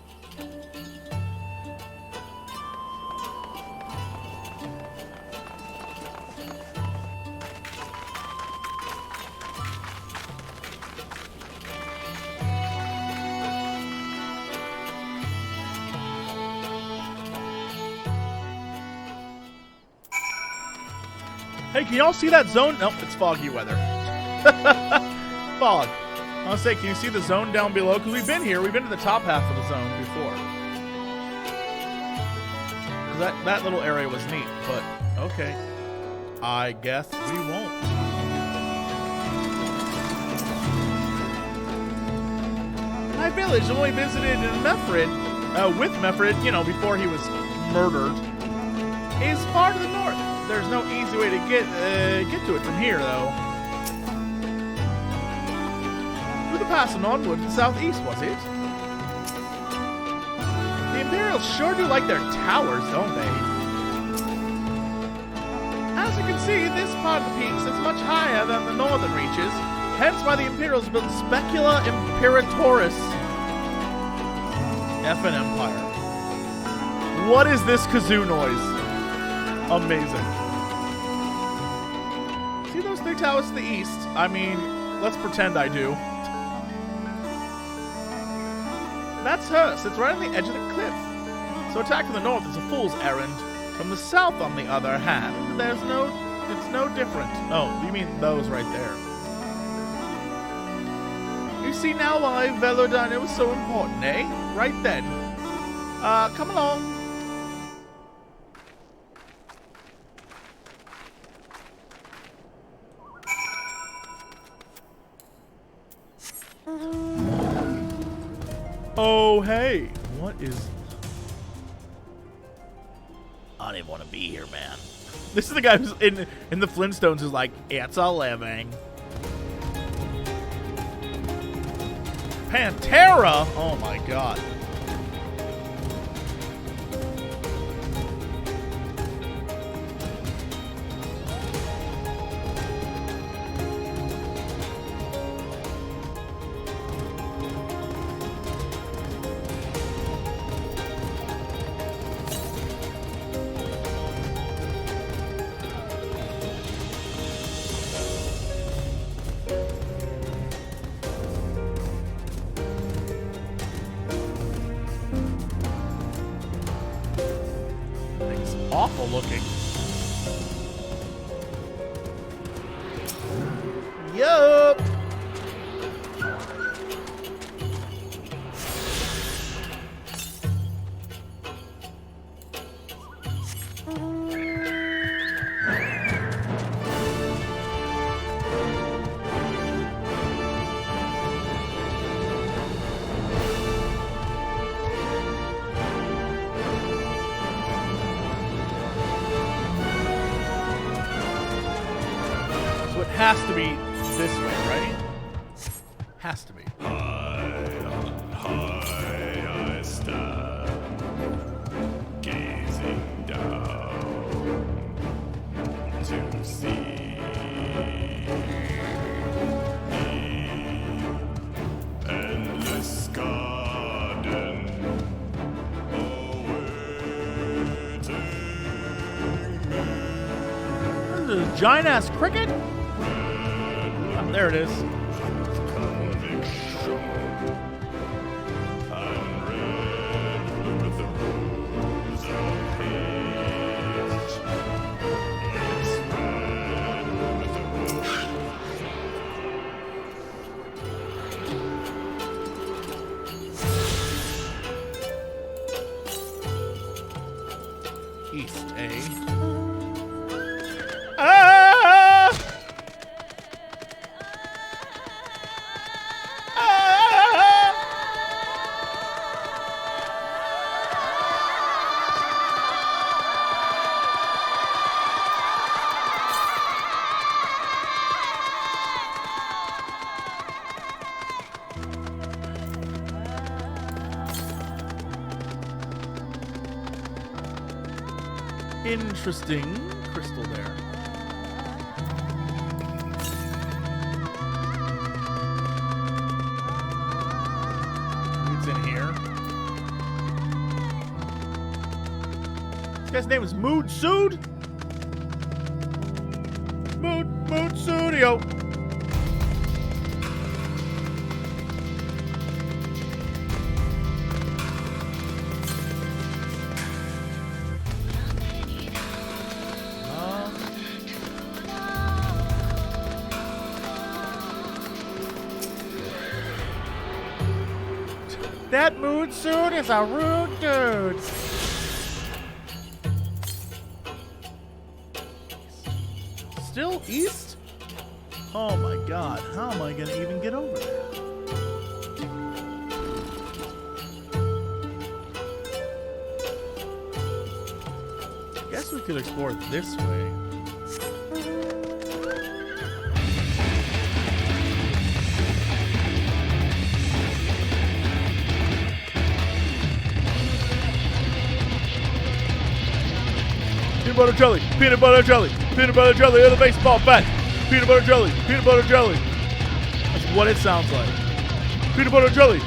Hey, can y'all see that zone? Nope, it's foggy weather. Fog. I was saying, can you see the zone down below? Because we've been here. We've been to the top half of the zone before. Because that little area was neat. But, okay. I guess we won't. My village only visited in Mefrid, with Mefrid, you know, before he was murdered, is far to the north. There's no easy way to get to it from here, though. Through the pass and onward to the southeast, was it? The Imperials sure do like their towers, don't they? As you can see, this part of the peaks is much higher than the northern reaches, hence why the Imperials built Specula Imperatoris. Effin' Empire. What is this kazoo noise? Amazing. See those three towers to the east? I mean, let's pretend I do. That's her. Sits right on the edge of the cliff. So attack from the north is a fool's errand. From the south, on the other hand, it's no different. Oh, you mean those right there. You see now why Velodino was so important, eh? Right then. Come along. Oh, hey. What is... I don't even want to be here, man. This is the guy who's in the Flintstones who's like, it's a living. Pantera? Oh, my God. Awful looking. Yup. has to be this way, right? Has to be. High on high I stand, gazing down to see the endless garden awaiting me. This is a giant ass cricket. Oh, there it is. East, eh? Ah! Ah! Interesting crystal there. It's in here. This guy's name is Mood Sood. Mood Studio. That mood suit is a rude dude. Still east? Oh my god, how am I gonna even get over there? Guess we could explore this way. Peanut butter jelly, peanut butter jelly, peanut butter jelly, and a baseball bat. Peanut butter jelly, peanut butter jelly. That's what it sounds like. Peanut butter jelly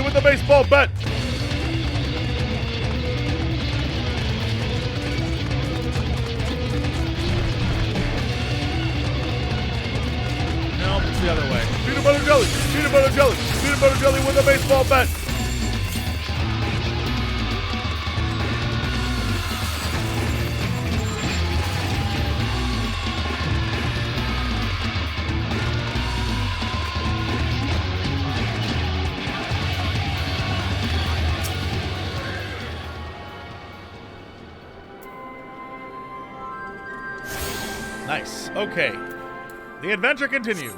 with a baseball bat. No, it's the other way. Peanut butter jelly, peanut butter jelly, peanut butter jelly with a baseball bat. Nice. Okay. The adventure continues.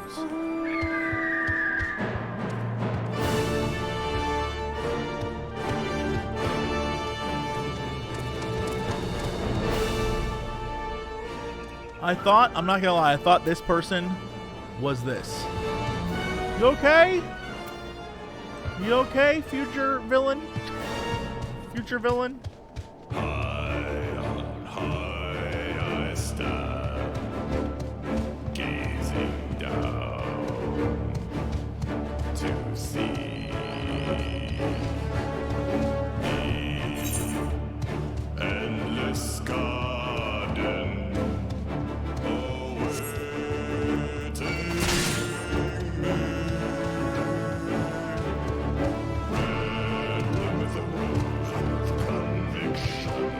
I'm not gonna lie, I thought this person was this. You okay? You okay, future villain? Future villain? High on high I stand, gazing down to see the endless garden awaiting me. Red with a rose of conviction,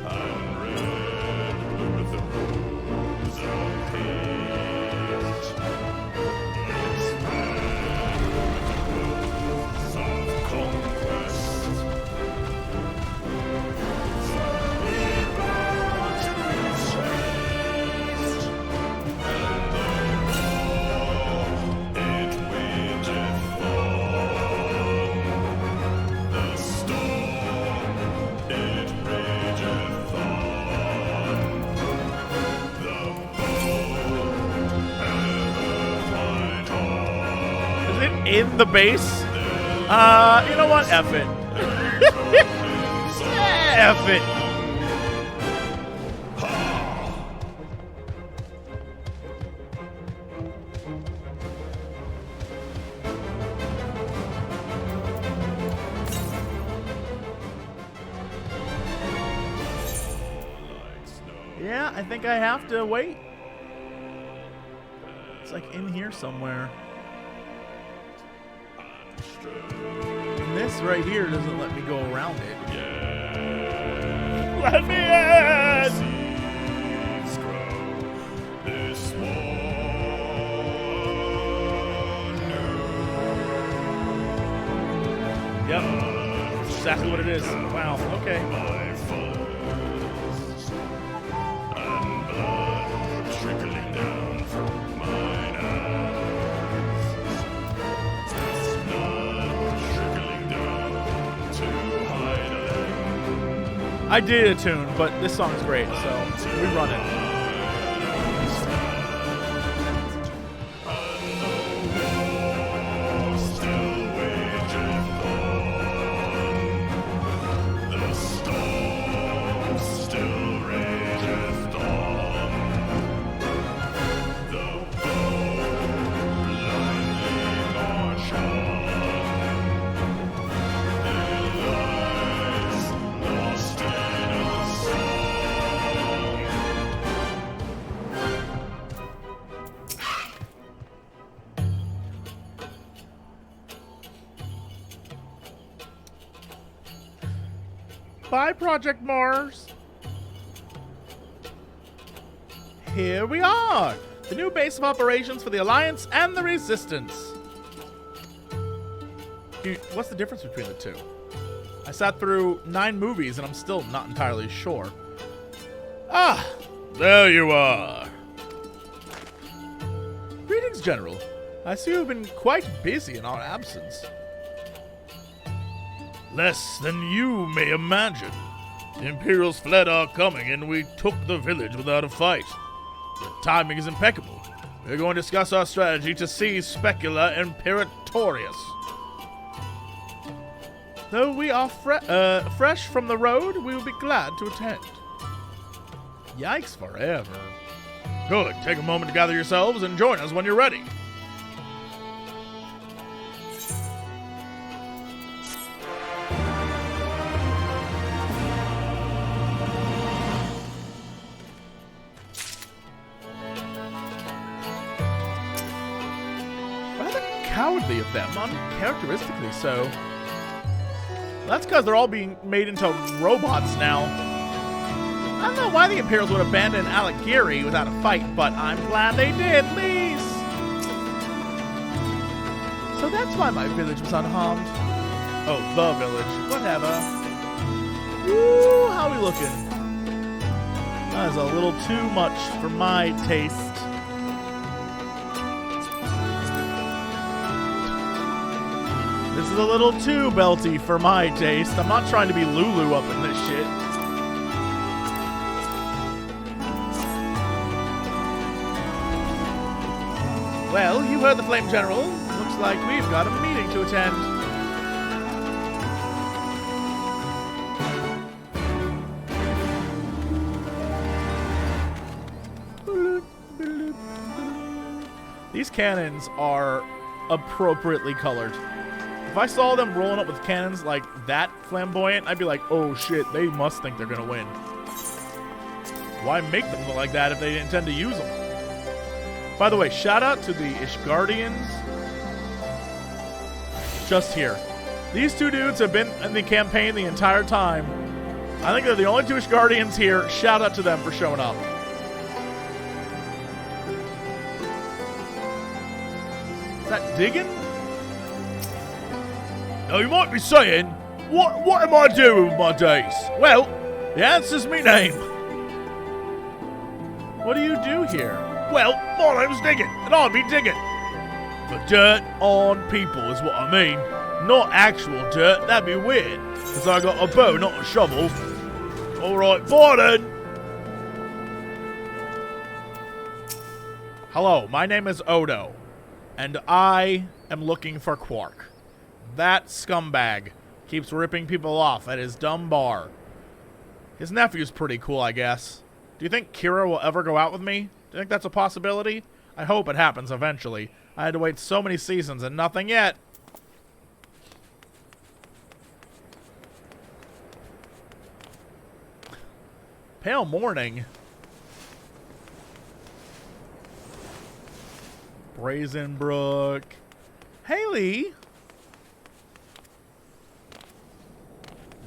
and red in the base. You know what? F it. F it. Yeah, I think I have to wait. It's like in here somewhere. And this right here doesn't let me go around it. Yeah. Let me in! Seeds grow. This yep. Exactly what it is. Wow. Okay. Trickling down from mine eyes. Blood trickling down to hide a I did a tune, but this song's great, so we run it. Bye, Project Mars. Here we are, the new base of operations for the Alliance and the Resistance. What's the difference between the two? I sat through 9 movies and I'm still not entirely sure. Ah, there you are. Greetings, General. I see you've been quite busy in our absence. Less than you may imagine. The Imperials fled our coming, and we took the village without a fight. The timing is impeccable. We're going to discuss our strategy to seize Specula and Imperatorius. Though we are fresh from the road, we will be glad to attend. Yikes forever. Good. Take a moment to gather yourselves and join us when you're ready. Cowardly of them, uncharacteristically so. That's because they're all being made into robots now. I don't know why the Imperials would abandon Alighieri without a fight, but I'm glad they did, please. So that's why my village was unharmed. Oh, the village. Whatever. Woo, how are we looking? That is a little too much for my taste. This is a little too belty for my taste. I'm not trying to be Lulu up in this shit. Well, you heard the Flame General. Looks like we've got a meeting to attend. These cannons are appropriately colored. If I saw them rolling up with cannons like that flamboyant, I'd be like, oh shit, they must think they're gonna win. Why make them look like that if they intend to use them? By the way, shout out to the Ishgardians. Just here. These two dudes have been in the campaign the entire time. I think they're the only two Ishgardians here. Shout out to them for showing up. Is that digging? Now you might be saying, what am I doing with my days? Well, the answer's me name. What do you do here? Well, my name's Digging, and I be digging. For dirt on people is what I mean. Not actual dirt, that'd be weird. Because I got a bow, not a shovel. Alright, bye then. Hello, my name is Odo. And I am looking for Quark. That scumbag keeps ripping people off at his dumb bar. His nephew's pretty cool, I guess. Do you think Kira will ever go out with me? Do you think that's a possibility? I hope it happens eventually. I had to wait so many seasons and nothing yet. Pale Morning. Brazen Brook. Haley.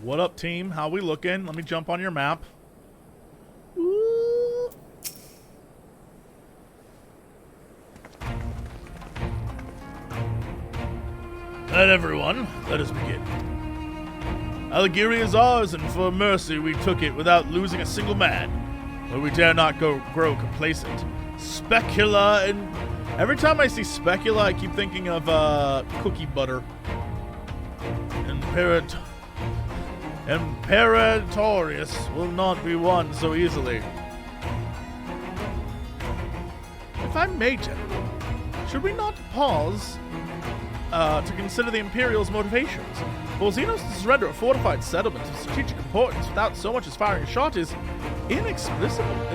What up, team? How we looking? Let me jump on your map. Ooh. Alright, everyone. Let us begin. Alighieri is ours, and for mercy we took it without losing a single man. But we dare not grow complacent. Specula, and every time I see Specula, I keep thinking of cookie butter. Imperatorius will not be won so easily. If I may, gentlemen, should we not pause to consider the Imperial's motivations? For Xenos to surrender a fortified settlement of strategic importance without so much as firing a shot is inexplicable.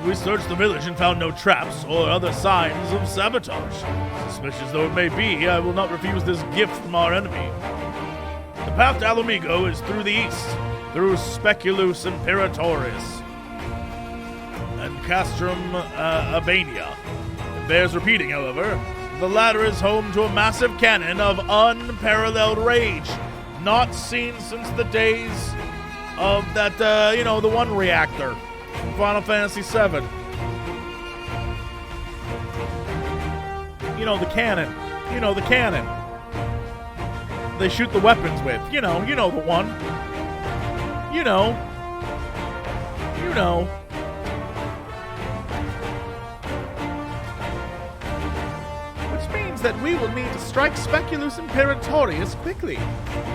We searched the village and found no traps or other signs of sabotage. Suspicious though it may be, I will not refuse this gift from our enemy. The path to Alamigo is through the east, through Speculus Imperatorius and Castrum Albania. It bears repeating, however, the latter is home to a massive cannon of unparalleled rage, not seen since the days of that, the one reactor from Final Fantasy VII. The cannon. The cannon. They shoot the weapons with. You know the one. You know. That we will need to strike Speculus Imperatorius quickly,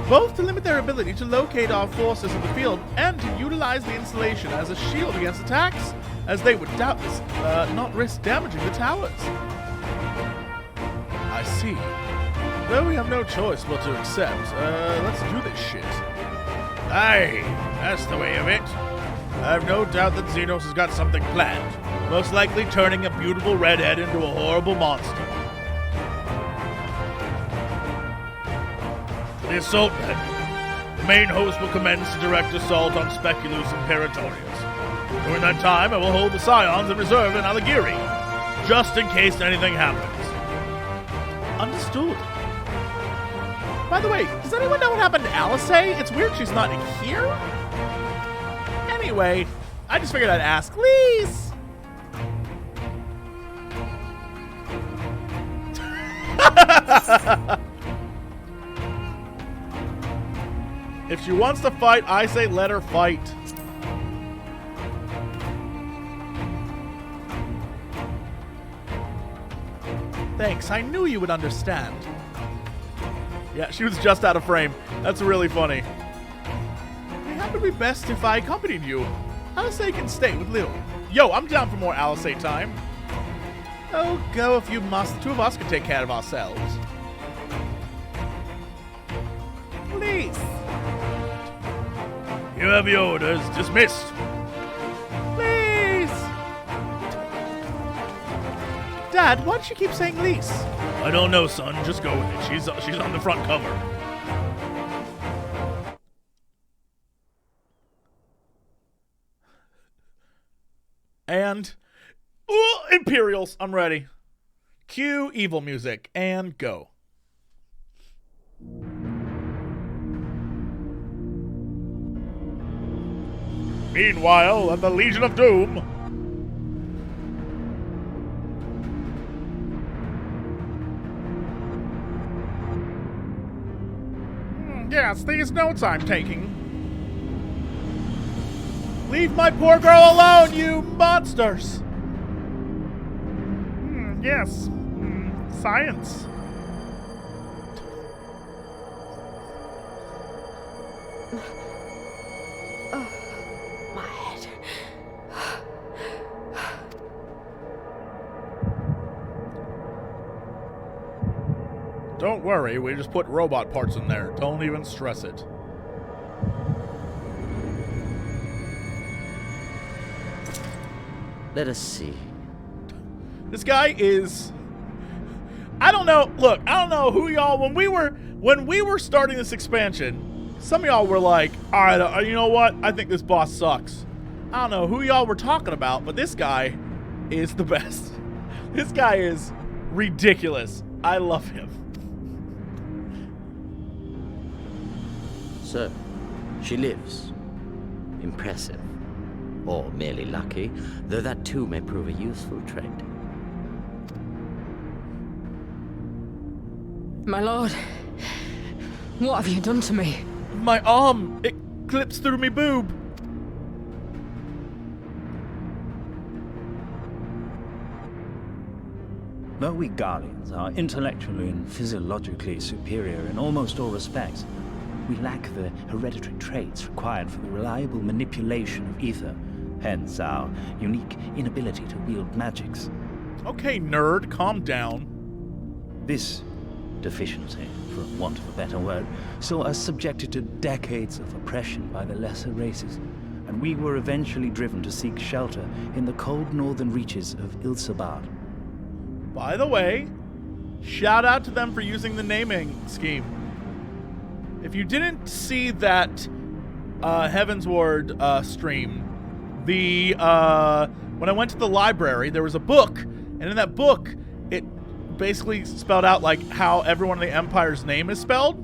both to limit their ability to locate our forces in the field and to utilize the installation as a shield against attacks, as they would doubtless not risk damaging the towers. I see. Well, we have no choice but to accept. Let's do this shit. Aye, that's the way of it. I have no doubt that Xenos has got something planned, most likely turning a beautiful redhead into a horrible monster. The assault men. The main host will commence a direct assault on Speculus Imperatorius. During that time, I will hold the Scions in reserve in Alighieri, just in case anything happens. Understood. By the way, does anyone know what happened to Alice? It's weird she's not here. Anyway, I just figured I'd ask. Please. If she wants to fight, I say let her fight. Thanks, I knew you would understand. Yeah, she was just out of frame. That's really funny. It would be best if I accompanied you. Alice can stay with Lil. Yo, I'm down for more Alice time. Oh, go if you must. The two of us can take care of ourselves. Please. You have your orders. Dismissed. Please. Dad, why does she keep saying lease? I don't know, son. Just go with it. She's on the front cover. And ooh, Imperials. I'm ready. Cue evil music and go. Meanwhile, at the Legion of Doom. Yes, these notes I'm taking. Leave my poor girl alone, you monsters! Yes. Science. Oh, my head. Don't worry, we just put robot parts in there. Don't even stress it. Let us see. This guy is... I don't know. Look, I don't know who y'all... When we were starting this expansion, some of y'all were like, all right, you know what? I think this boss sucks. I don't know who y'all were talking about, but this guy is the best. This guy is ridiculous. I love him. So, she lives. Impressive. Or merely lucky, though that too may prove a useful trait. My lord, what have you done to me? My arm, it clips through me boob. Though we Guardians are intellectually and physiologically superior in almost all respects, we lack the hereditary traits required for the reliable manipulation of ether, hence our unique inability to wield magics. Okay, nerd, calm down. This deficiency, for want of a better word, saw us subjected to decades of oppression by the lesser races, and we were eventually driven to seek shelter in the cold northern reaches of Ilsabard. By the way, shout out to them for using the naming scheme. If you didn't see that Heavensward stream, when I went to the library, there was a book, and in that book, it basically spelled out like how everyone in the Empire's name is spelled.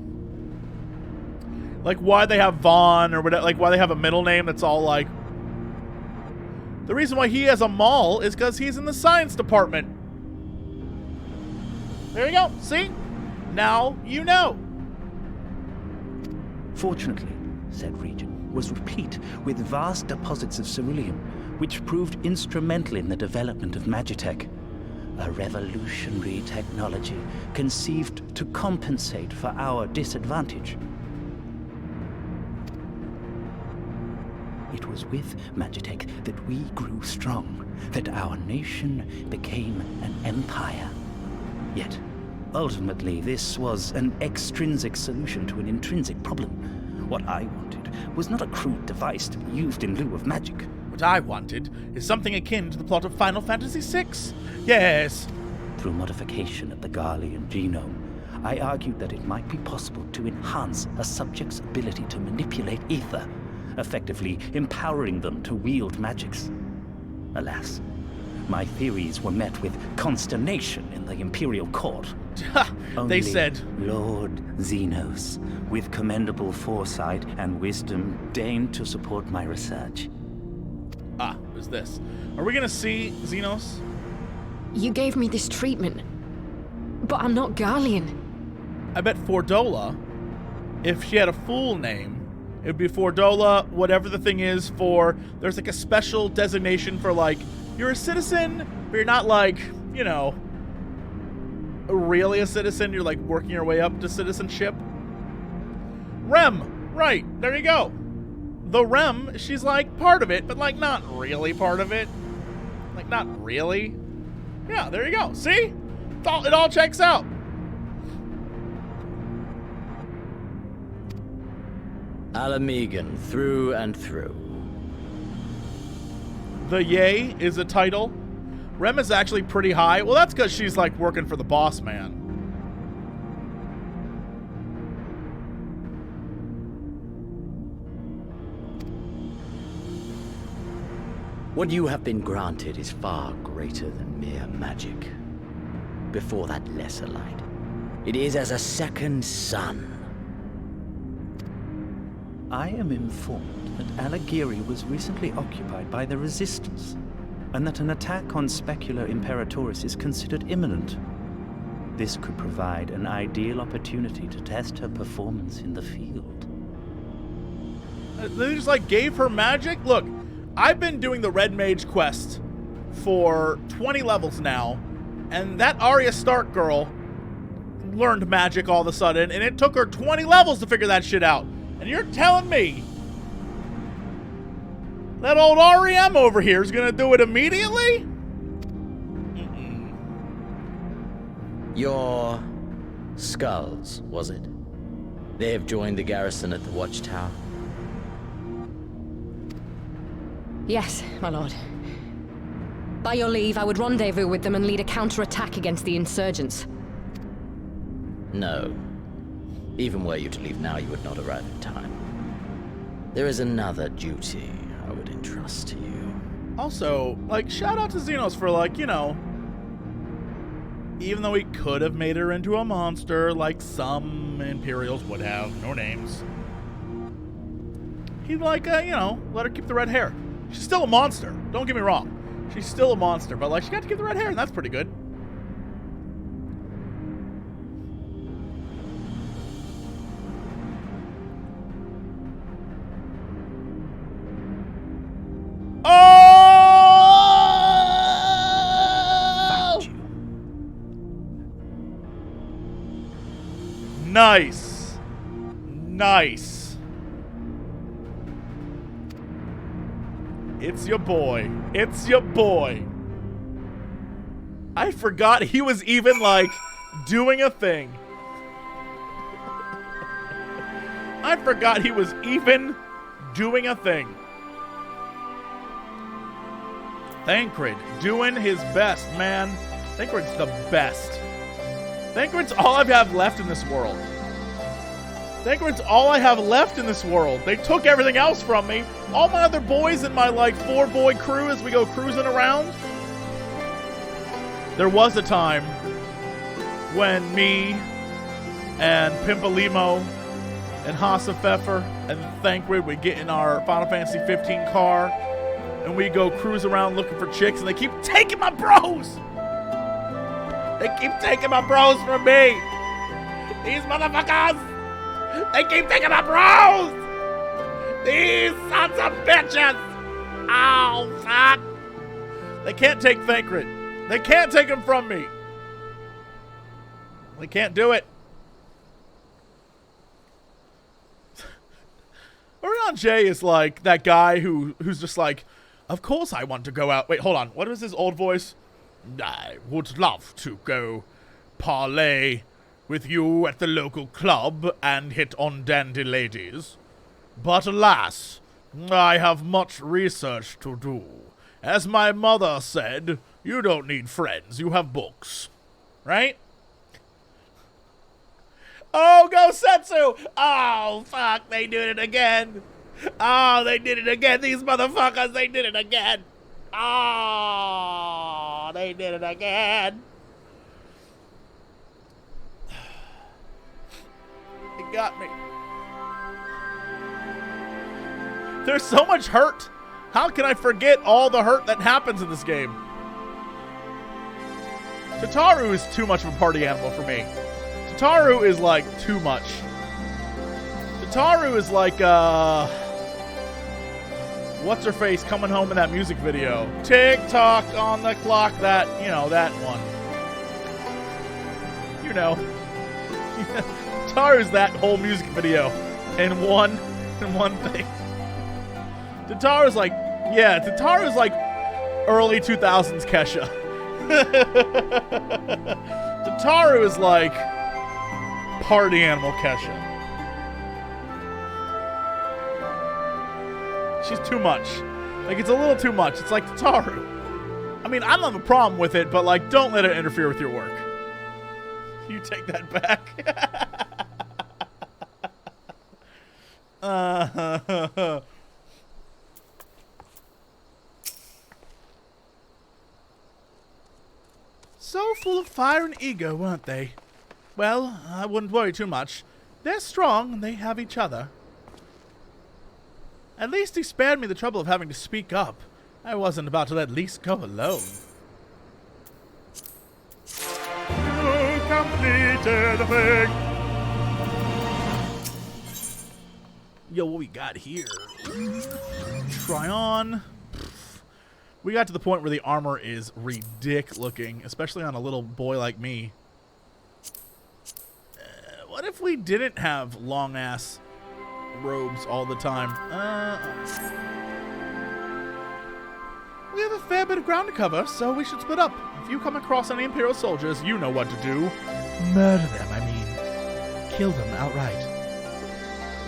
Like why they have Vaughn or whatever, like why they have a middle name that's all like... The reason why he has a mall is because he's in the science department. There you go. See? Now you know. Fortunately, said region was replete with vast deposits of ceruleum, which proved instrumental in the development of Magitech, a revolutionary technology conceived to compensate for our disadvantage. It was with Magitech that we grew strong, that our nation became an empire. Yet, ultimately, this was an extrinsic solution to an intrinsic problem. What I wanted was not a crude device to be used in lieu of magic. What I wanted is something akin to the plot of Final Fantasy VI. Yes. Through modification of the Garlean genome, I argued that it might be possible to enhance a subject's ability to manipulate ether, effectively empowering them to wield magics. Alas, my theories were met with consternation in the Imperial court. They said, Lord Xenos, with commendable foresight and wisdom, deigned to support my research. Ah, who's this? Are we gonna see Xenos? You gave me this treatment, but I'm not Garlean. I bet Fordola, if she had a full name, it would be Fordola, whatever the thing is for... There's like a special designation for like, you're a citizen, but you're not like, you know, really a citizen. You're like working your way up to citizenship. Rem, right, there you go. The Rem, she's like part of it, but like not really part of it. Like not really. Yeah, there you go. See? It all checks out. Alamegan, through and through. The Yay is a title. Rem is actually pretty high. Well, that's because she's like working for the boss man. What you have been granted is far greater than mere magic. Before that lesser light, it is as a second sun. I am informed that Alagiri was recently occupied by the Resistance, and that an attack on Specular Imperatoris is considered imminent. This could provide an ideal opportunity to test her performance in the field. They just like gave her magic? Look, I've been doing the Red Mage quest for 20 levels now, and that Arya Stark girl learned magic all of a sudden, and it took her 20 levels to figure that shit out. And you're telling me that old REM over here is gonna do it immediately? Your Skulls, was it? They have joined the garrison at the watchtower. Yes, my lord. By your leave, I would rendezvous with them and lead a counterattack against the insurgents. No. Even were you to leave now, you would not arrive in time. There is another duty I would entrust to you. Also, like, shout out to Xenos for, like, you know, even though he could have made her into a monster, like some Imperials would have, no names, he'd, like, you know, let her keep the red hair. She's still a monster, don't get me wrong. She's still a monster, but, like, she got to keep the red hair, and that's pretty good. Nice. Nice. It's your boy. It's your boy. I forgot he was even, like, doing a thing. I forgot he was even doing a thing. Thancred doing his best, man. Thancred's the best. Thancred's all I have left in this world. Thancred's all I have left in this world. They took everything else from me. All my other boys in my, like, 4-boy crew as we go cruising around. There was a time when me and Pimpalimo and Hasa Pfeffer and Thancred would get in our Final Fantasy 15 car and we go cruise around looking for chicks, and they keep taking my bros! They keep taking my bros from me! These motherfuckers! They keep taking my bros! These sons of bitches! Oh, fuck! They can't take Thancred. They can't take him from me. They can't do it. Orion J is like that guy who's just like, of course I want to go out. Wait, hold on. What was his old voice? I would love to go parlay with you at the local club and hit on dandy ladies. But alas, I have much research to do. As my mother said, you don't need friends, you have books. Right? Oh, go Setsu! Oh, fuck, they did it again. Oh, they did it again. These motherfuckers, they did it again. Oh, they did it again. It got me. There's so much hurt. How can I forget all the hurt that happens in this game? Tataru is too much of a party animal for me. Tataru is like too much. Tataru is like, what's her face coming home in that music video? Tick-tock on the clock, that, you know, that one. You know. Tataru's that whole music video in one thing. Tataru's like, yeah, Tataru's like early 2000s Kesha. Tataru is like party animal Kesha. She's too much. Like, it's a little too much. It's like Tataru. I mean, I don't have a problem with it, but, like, don't let it interfere with your work. You take that back. So full of fire and ego, weren't they? Well, I wouldn't worry too much. They're strong, and they have each other. At least he spared me the trouble of having to speak up. I wasn't about to let Lise go alone. You completed the thing. Yo, what we got here? Try on. We got to the point where the armor is ridiculous looking, especially on a little boy like me. What if we didn't have long-ass robes all the time? We have a fair bit of ground to cover, so we should split up. If you come across any Imperial soldiers, you know what to do. Murder them, I mean. kill them outright.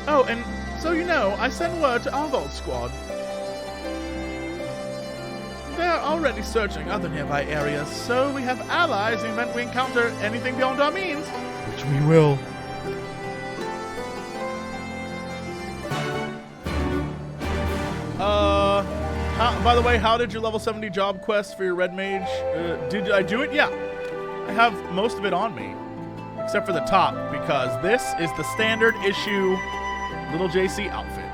Oh, and so you know, I sent word to our Vault Squad. They're already searching other nearby areas, so we have allies in the event we encounter anything beyond our means. Which we will. By the way, how did your level 70 job quest for your Red Mage? Did I do it? Yeah. I have most of it on me. Except for the top, because this is the standard issue Little JC outfit.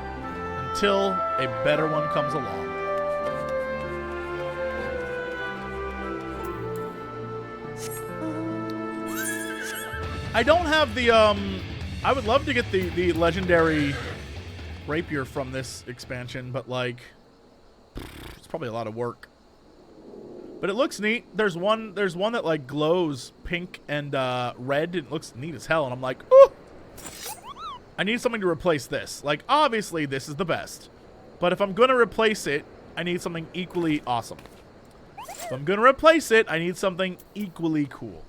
Until a better one comes along. I don't have the, I would love to get the legendary rapier from this expansion, but like, it's probably a lot of work. But it looks neat. There's one that like glows pink and red. It looks neat as hell, and I'm like, ooh! I need something to replace this. Like, obviously this is the best, but if I'm gonna replace it, I need something equally awesome. If I'm gonna replace it, I need something equally cool.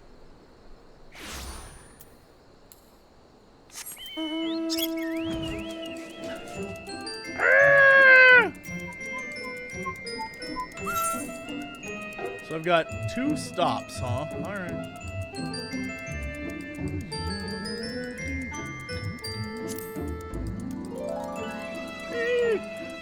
So I've got 2 stops, huh? All right.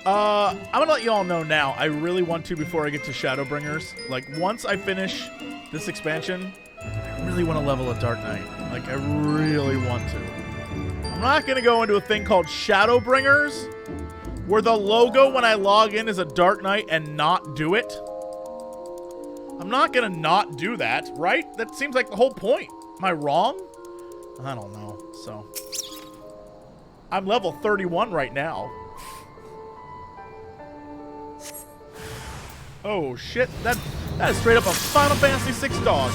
I'm gonna let you all know now. I really want to before I get to Shadowbringers. Like, once I finish this expansion, I really want to level a Dark Knight. Like, I really want to. I'm not gonna go into a thing called Shadowbringers, where the logo when I log in is a Dark Knight and not do it. I'm not gonna not do that, right? That seems like the whole point. Am I wrong? I don't know. So, I'm level 31 right now. Oh shit! That is straight up a Final Fantasy VI dog.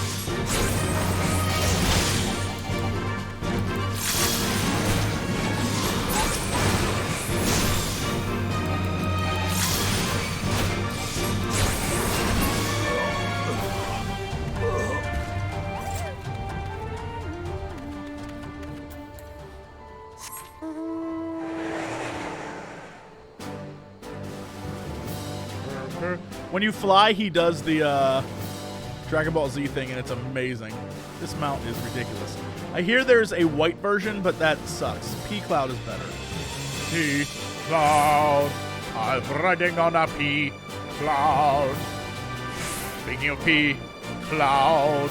When you fly, he does the Dragon Ball Z thing, and it's amazing. This mount is ridiculous. I hear there's a white version, but that sucks. P-Cloud is better. P-Cloud. I'm riding on a P-Cloud. Speaking of P-Cloud,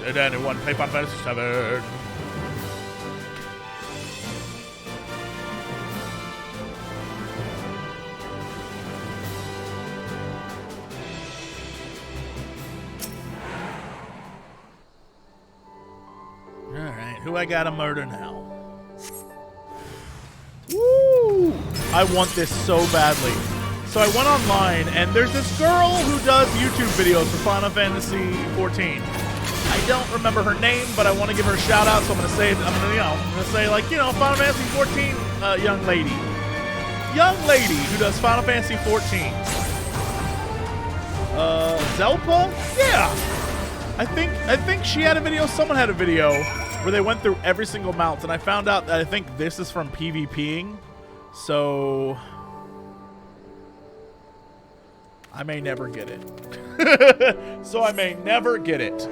did anyone play Final Fantasy VII? Who I gotta murder now? Woo! I want this so badly. So I went online, and there's this girl who does YouTube videos for Final Fantasy XIV. I don't remember her name, but I want to give her a shout out, so I'm gonna say, I'm gonna say like, you know, Final Fantasy XIV young lady who does Final Fantasy XIV. Zelpa? Yeah. I think she had a video. Someone had a video where they went through every single mount, and I found out that I think this is from PvPing, so I may never get it. So I may never get it.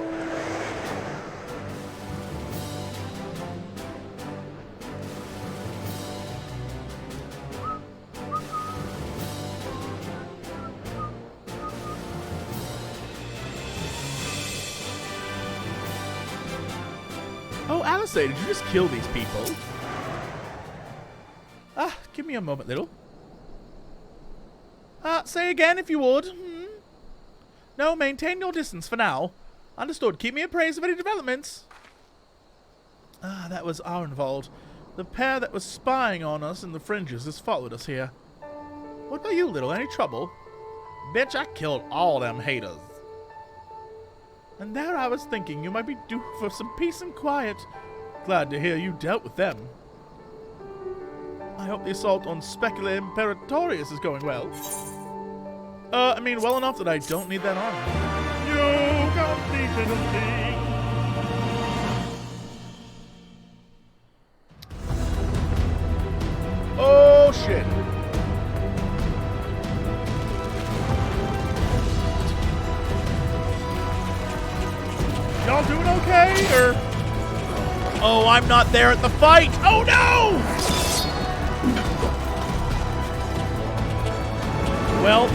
Oh, Alice, did you just kill these people? Give me a moment, little. Say again if you would. No, maintain your distance for now. Understood. Keep me appraised of any developments. That was Arenvald. The pair that was spying on us in the fringes has followed us here. What about you, little? Any trouble? Bitch, I killed all them haters. And there I was thinking you might be due for some peace and quiet. Glad to hear you dealt with them. I hope the assault on Specula Imperatorius is going well. I mean, well enough that I don't need that armor. You completed a thing. way, or... Oh, I'm not there at the fight! Oh, no! Well...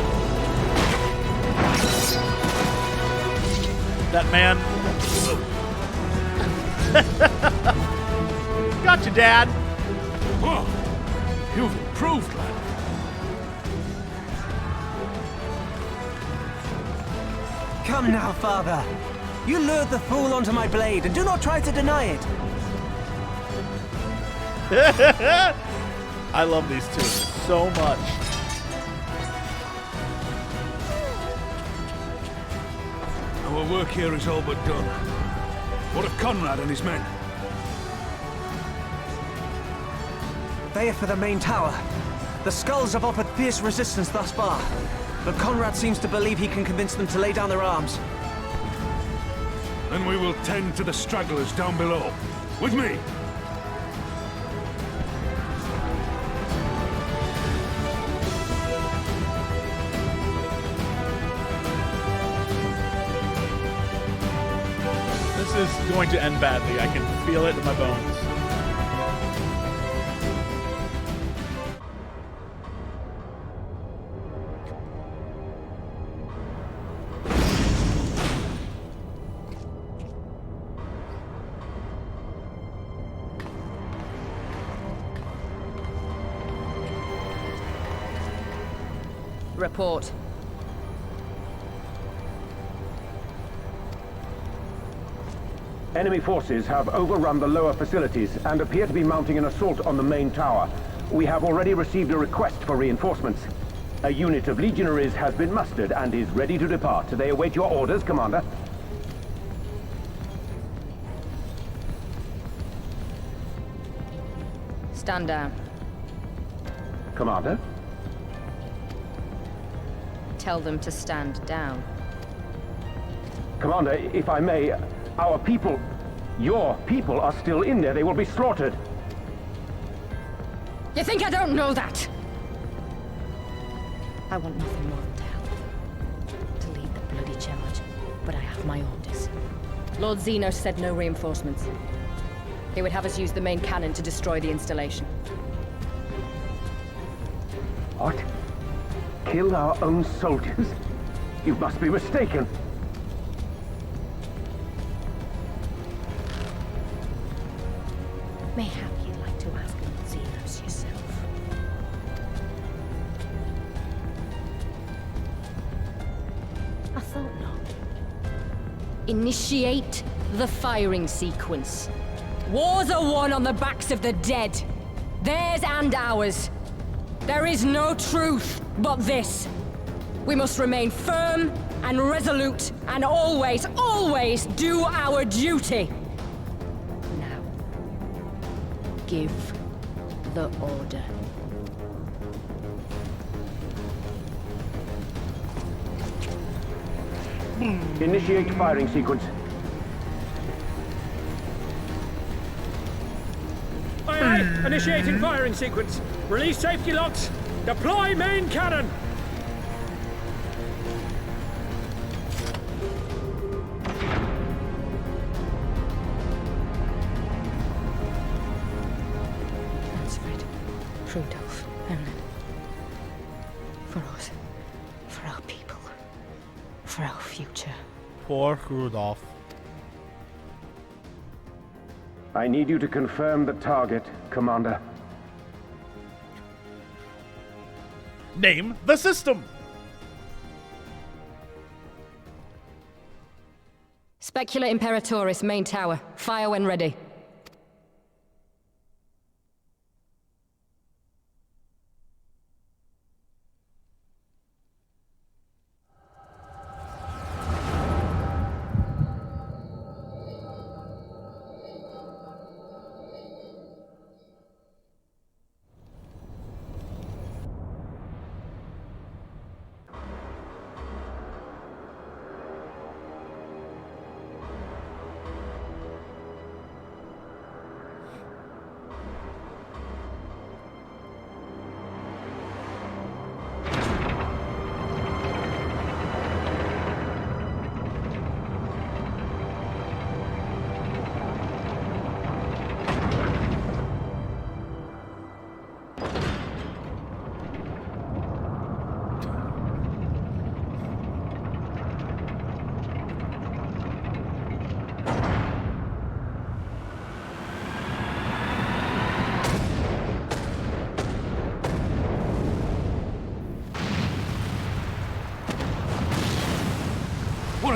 That man... Gotcha, Dad! Whoa! You've improved, lad. Come now, father. You lured the fool onto my blade, and do not try to deny it. I love these two so much. Our work here is all but done. What of Conrad and his men? They are for the main tower. The skulls have offered fierce resistance thus far, but Conrad seems to believe he can convince them to lay down their arms. Then we will tend to the stragglers down below. With me! This is going to end badly. I can feel it in my bones. Report. Enemy forces have overrun the lower facilities and appear to be mounting an assault on the main tower. We have already received a request for reinforcements. A unit of legionaries has been mustered and is ready to depart. They await your orders, Commander. Stand down. Commander? Tell them to stand down. Commander, if I may, our people, your people are still in there. They will be slaughtered. You think I don't know that? I want nothing more than to help them. To lead the bloody charge. But I have my orders. Lord Zeno said no reinforcements. He would have us use the main cannon to destroy the installation. What? Kill our own soldiers? You must be mistaken. Mayhap you'd like to ask Lord Zenos yourself. I thought not. Initiate the firing sequence. Wars are won on the backs of the dead. Theirs and ours. There is no truth but this. We must remain firm and resolute and always, always do our duty. Now, give the order. Initiate firing sequence. Aye, aye. Initiating firing sequence. Release safety locks. Deploy main cannon. Ransford, Rudolph, Conrad. For us, for our people, for our future. Poor Rudolph. I need you to confirm the target, Commander. Name the system! Specula Imperatoris, main tower. Fire when ready.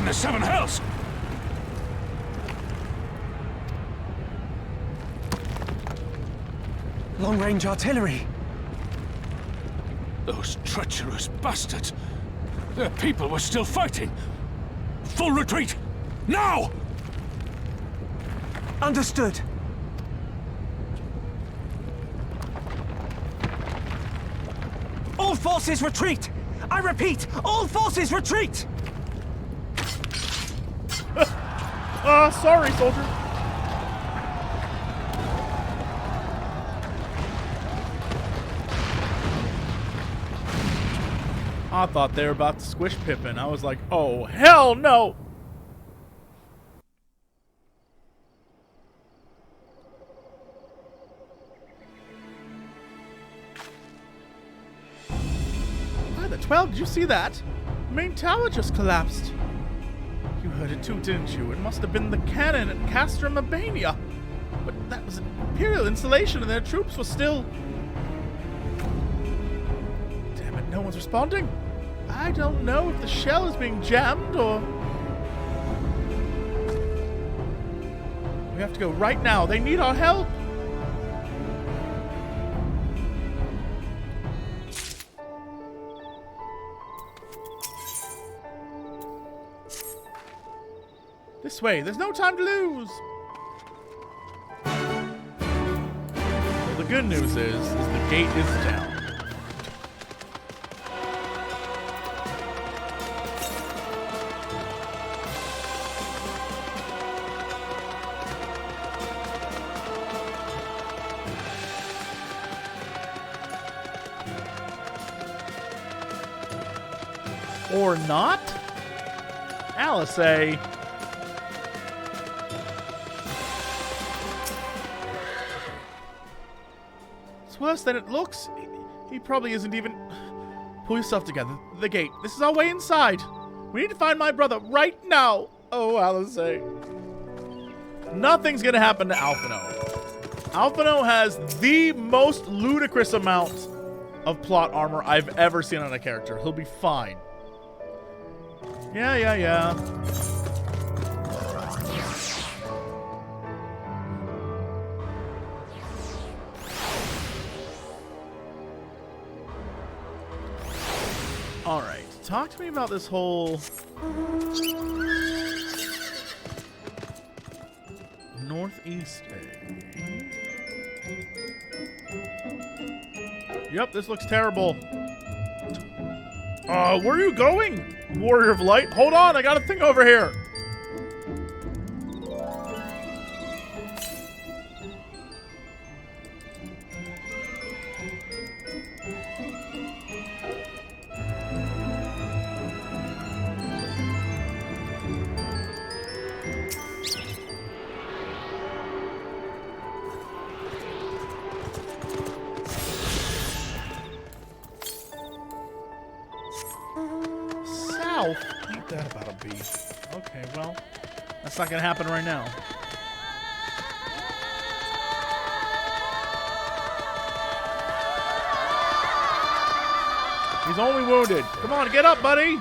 the seven hells! Long-range artillery. Those treacherous bastards! Their people were still fighting! Full retreat! Now! Understood. All forces retreat! I repeat, all forces retreat! Sorry, soldier. I thought they were about to squish Pippin. I was like, oh, hell no! By the 12, did you see that? The main tower just collapsed. You heard it too, didn't you? It must have been the cannon at Castrum, Albania. But that was an Imperial installation and their troops were still... Damn it, no one's responding. I don't know if the shell is being jammed or... We have to go right now. They need our help. This way. There's no time to lose. Well, the good news is the gate is down. Or not? Alice, it's worse than it looks. He probably isn't even... Pull yourself together. The gate. This is our way inside. We need to find my brother right now. Oh, Alice. Nothing's gonna happen to Alphino. Alphino has the most ludicrous amount of plot armor I've ever seen on a character. He'll be fine. Yeah. Alright, talk to me about this whole... Northeast egg. Yep, this looks terrible. Where are you going? Warrior of Light? Hold on, I got a thing over here. Ain't that about a beef? Okay, well, that's not gonna happen right now. He's only wounded. Come on, get up, buddy.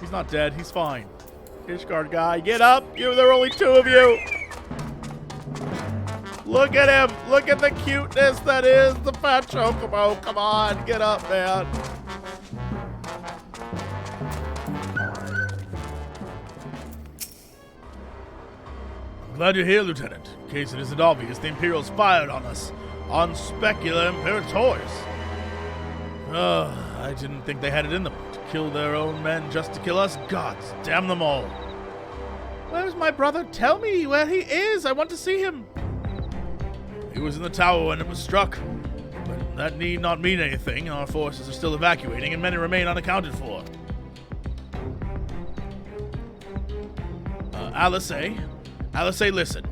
He's not dead. He's fine. Ishgard guy, get up. There are only two of you. Look at him. Look at the cuteness that is the fat chocobo. Come on, get up, man. Glad you're here, Lieutenant. In case it isn't obvious, the Imperials fired on us. On Specula Imperators. I didn't think they had it in them to kill their own men just to kill us. Gods damn them all. Where's my brother? Tell me where he is. I want to see him. He was in the tower when it was struck. But that need not mean anything. Our forces are still evacuating and many remain unaccounted for. Alice, listen.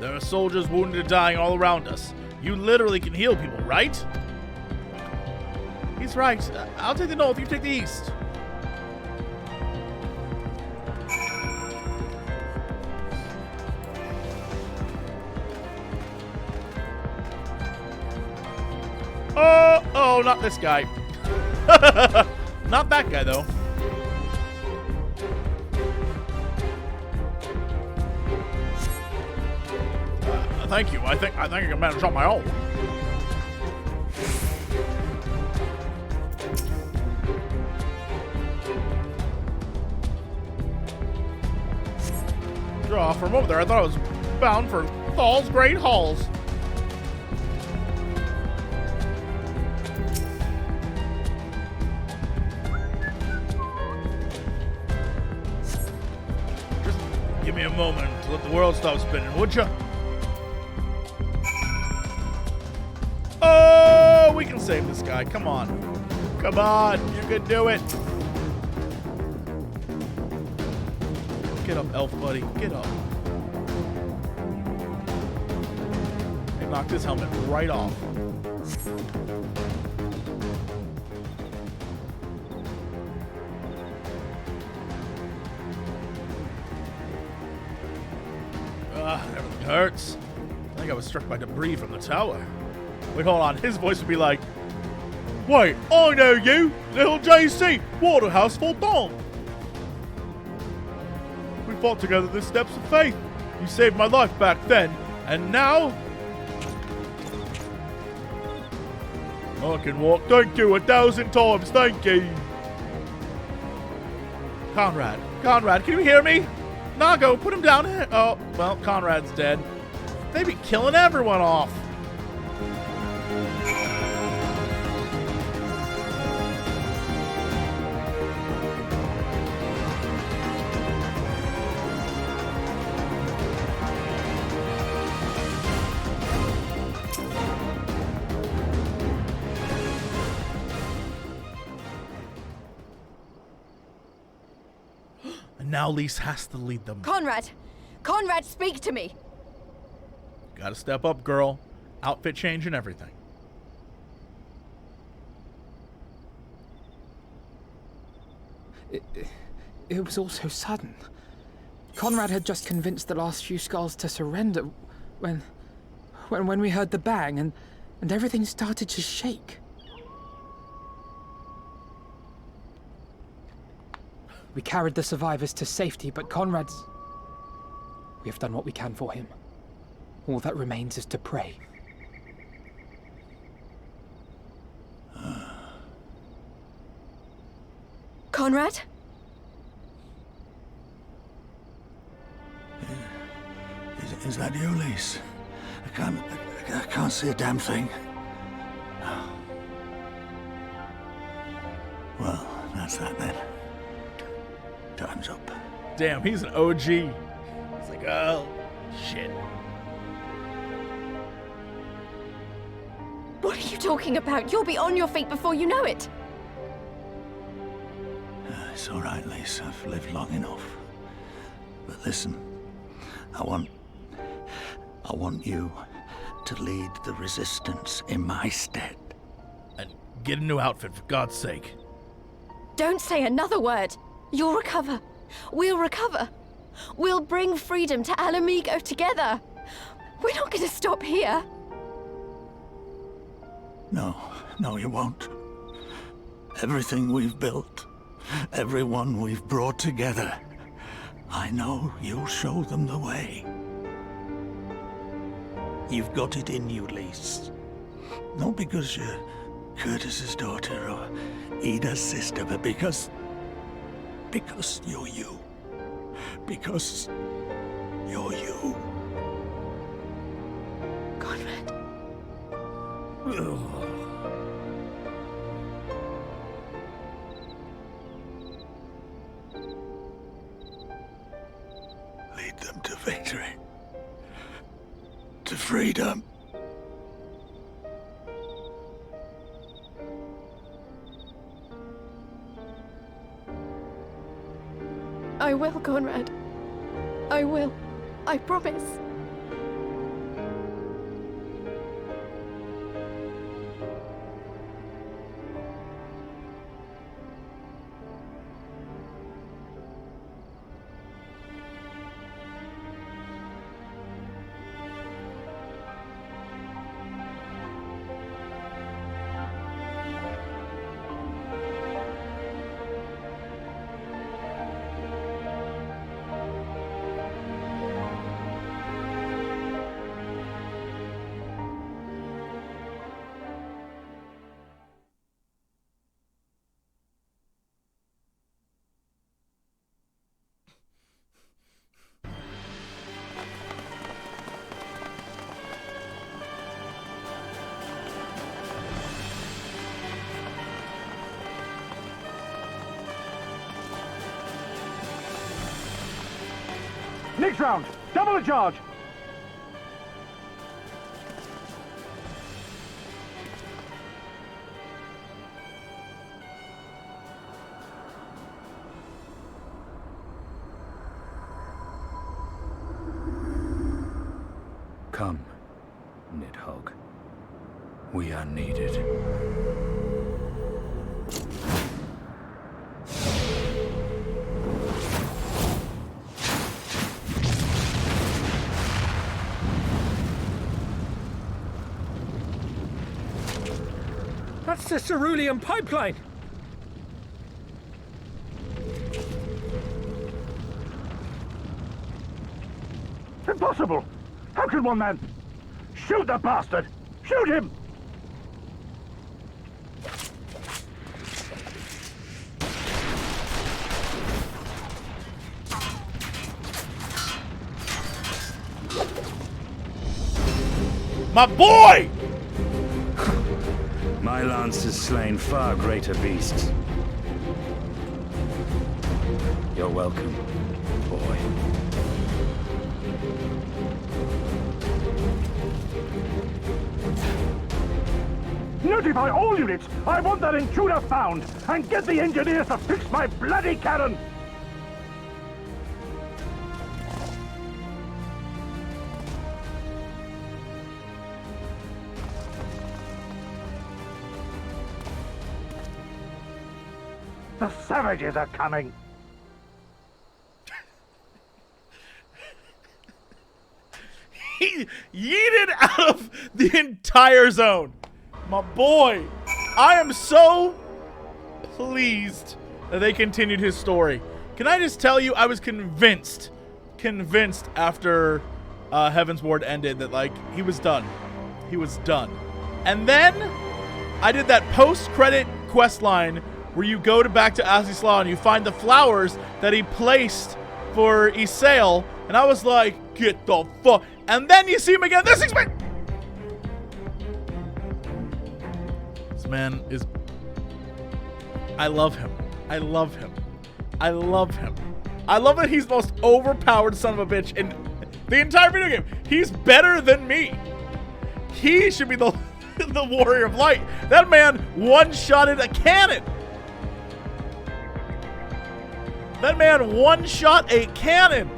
There are soldiers wounded and dying all around us. You literally can heal people, right? He's right. I'll take the north, you take the east. Oh, not this guy. Not that guy, though. thank you. I think I can manage on my own. For a moment there, I thought I was bound for Thal's Great Halls. Just give me a moment to let the world stop spinning, would ya? Oh, we can save this guy. Come on. Come on, you can do it. Get up, elf buddy. Get up. They knocked his helmet right off. Everything hurts. I think I was struck by debris from the tower. Wait, hold on. His voice would be like, wait, I know you, little JC, Waterhouse Fulton. We fought together the steps of faith. You saved my life back then, and now I can walk. Thank you 1,000 times. Thank you. Conrad, can you hear me? Nago, put him down here. Oh, well, Conrad's dead. They be killing everyone off. Now Lise has to lead them. Conrad! Conrad, speak to me! Gotta step up, girl. Outfit change and everything. It was all so sudden. Conrad had just convinced the last few skulls to surrender when we heard the bang and everything started to shake. We carried the survivors to safety, but Conrad's... We have done what we can for him. All that remains is to pray. Conrad? Is that you, Lise? I can't see a damn thing. Well, that's that then. Time's up. Damn, he's an OG. He's like, oh, shit. What are you talking about? You'll be on your feet before you know it. It's all right, Lise. I've lived long enough. But listen, I want you to lead the resistance in my stead. And get a new outfit, for God's sake. Don't say another word. You'll recover. We'll recover. We'll bring freedom to Alamigo together. We're not going to stop here. No, you won't. Everything we've built, everyone we've brought together, I know you'll show them the way. You've got it in you, Lise. Not because you're Curtis's daughter or Ida's sister, but because you're you. Because you're you. Conrad. Lead them to victory. To freedom. I will, Conrad. I will. I promise. 6 rounds! Double the charge! Come, Nidhogg. We are needed. That's the cerulean pipeline! Impossible! How can one man... Shoot the bastard! Shoot him! My boy! My lance has slain far greater beasts. You're welcome, boy. Notify all units! I want that intruder found! And get the engineers to fix my bloody cannon! The savages are coming! He yeeted out of the entire zone. My boy, I am so pleased that they continued his story. Can I just tell you, I was convinced after Heaven's Ward ended that, like, he was done. He was done. And then I did that post-credit quest line where you go back to Azizla and you find the flowers that he placed for Isael, and I was like, get the fuck. And then you see him again. This man is... I love him. I love him. I love him. I love that he's the most overpowered son of a bitch in the entire video game. He's better than me. He should be the Warrior of Light. That man one-shotted a cannon. That man one-shot a cannon.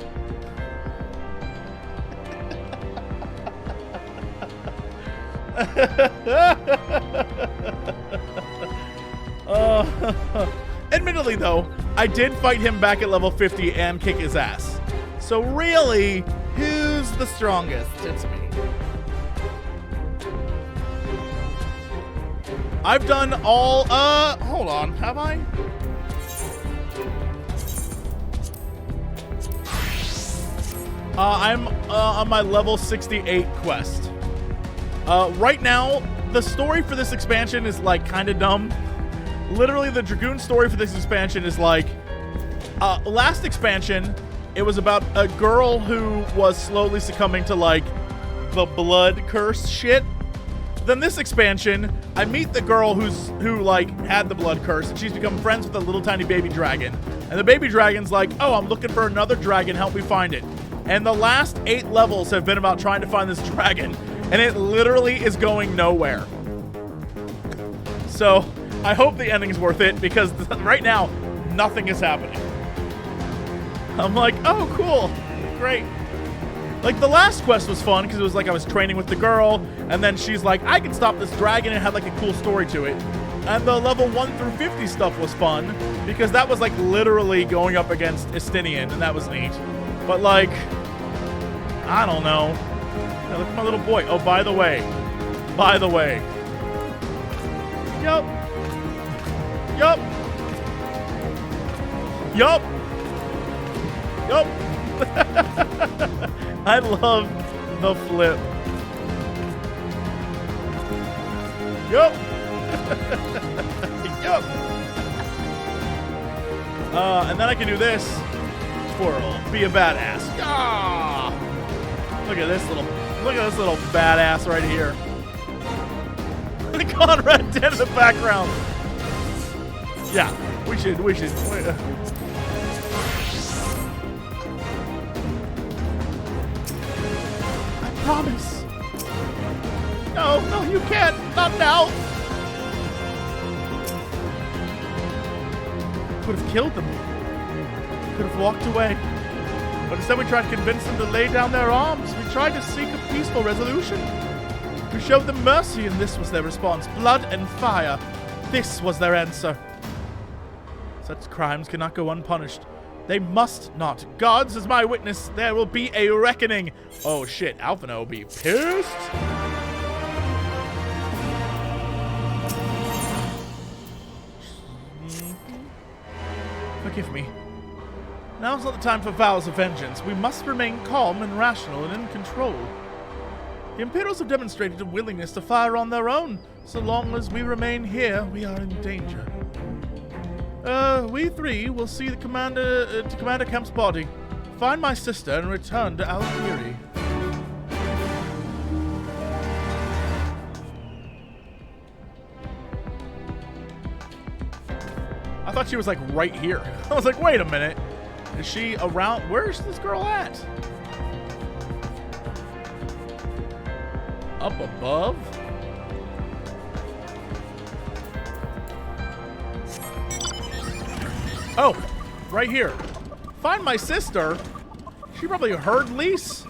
Admittedly, though, I did fight him back at level 50 and kick his ass. So really, who's the strongest? It's me. I've done all, hold on, have I? I'm on my level 68 quest. Right now, the story for this expansion is, like, kind of dumb. Literally, the Dragoon story for this expansion is, like, last expansion, it was about a girl who was slowly succumbing to, like, the blood curse shit. Then this expansion, I meet the girl who like had the blood curse, and she's become friends with a little tiny baby dragon. And the baby dragon's like, oh, I'm looking for another dragon, help me find it. And the last 8 levels have been about trying to find this dragon, and it literally is going nowhere. So I hope the ending's worth it, because right now, nothing is happening. I'm like, oh, cool, great. Like, the last quest was fun, because it was like I was training with the girl, and then she's like, I can stop this dragon, and it had like a cool story to it. And the level 1 through 50 stuff was fun, because that was like literally going up against Estinian, and that was neat. But like, I don't know. Hey, look at my little boy. Oh, by the way. Yup. I love the flip. Yup. Yup. And then I can do this. Twirl. Be a badass. Ah! Look at this little badass right here. Conrad dead in the background. Yeah, we should. promise. No, no, you can't. Not now. Could have killed them. Could have walked away. But instead we tried to convince them to lay down their arms. We tried to seek a peaceful resolution. We showed them mercy, and this was their response. Blood and fire. This was their answer. Such crimes cannot go unpunished. They must not. Gods is my witness. There will be a reckoning. Oh shit, Alphino will be pissed. Forgive me. Now's not the time for vows of vengeance. We must remain calm and rational and in control. The Imperials have demonstrated a willingness to fire on their own. So long as we remain here, we are in danger. We three will see the Commander Kemp's body, find my sister, and return to Algieri. I thought she was like right here. I was like, wait a minute. Is she around? Where's this girl at? Up above? Oh, right here. Find my sister? She probably heard Lise.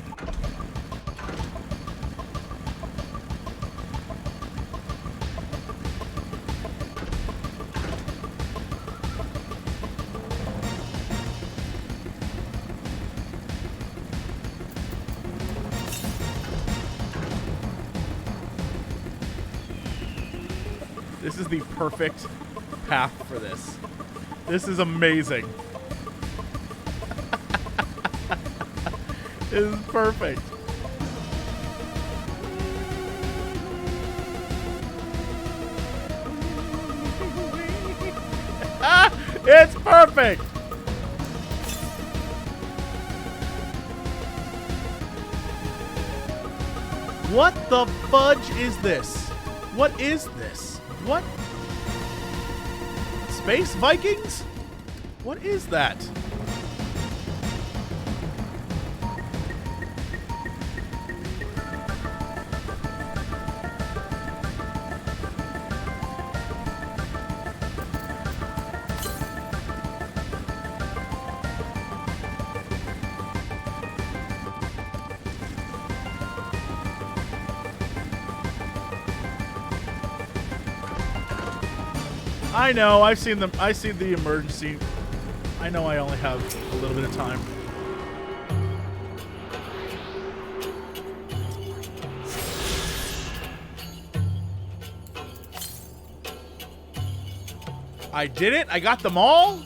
This is the perfect path for this. This is amazing. This is perfect. It's perfect. What the fudge is this? What is this? What? Space Vikings? What is that? I know, I've seen them. I see the emergency. I know I only have a little bit of time. I did it? I got them all?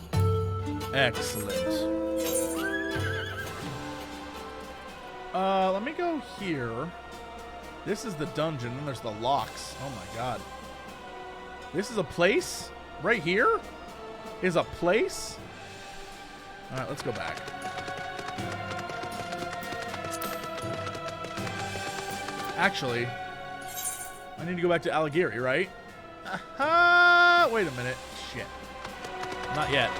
Excellent. Let me go here. This is the dungeon, and there's the locks. Oh my god. This is a place? Right here is a place? Alright, let's go back. Actually, I need to go back to Algieri, right? Wait a minute. Shit. Not yet.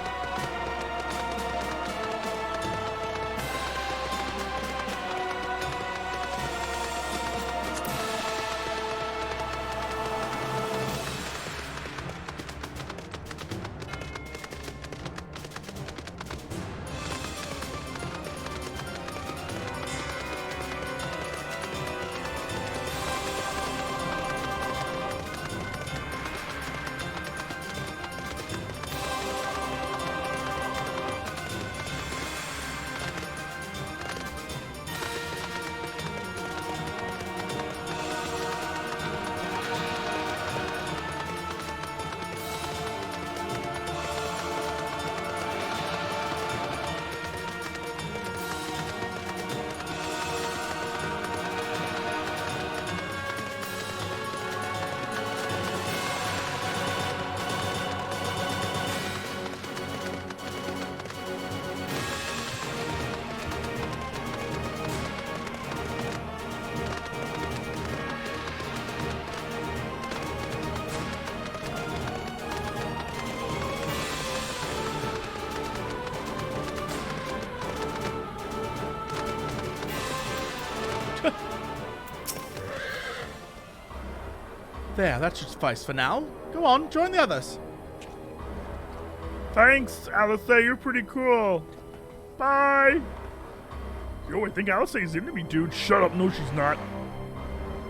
There, that should suffice for now. Go on, join the others. Thanks, Alistair. You're pretty cool. Bye. Yo, I think Alistair's into me, dude. Shut up. No, she's not.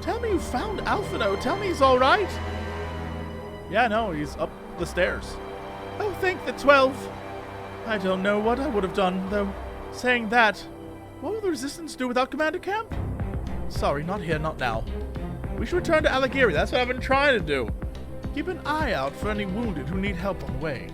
Tell me you found Alfredo. Tell me he's all right. Yeah, no, he's up the stairs. Oh, thank the 12. I don't know what I would have done, though. Saying that, what will the Resistance do without Commander Camp? Sorry, not here, not now. We should return to Alagiri. That's what I've been trying to do. Keep an eye out for any wounded who need help on the way.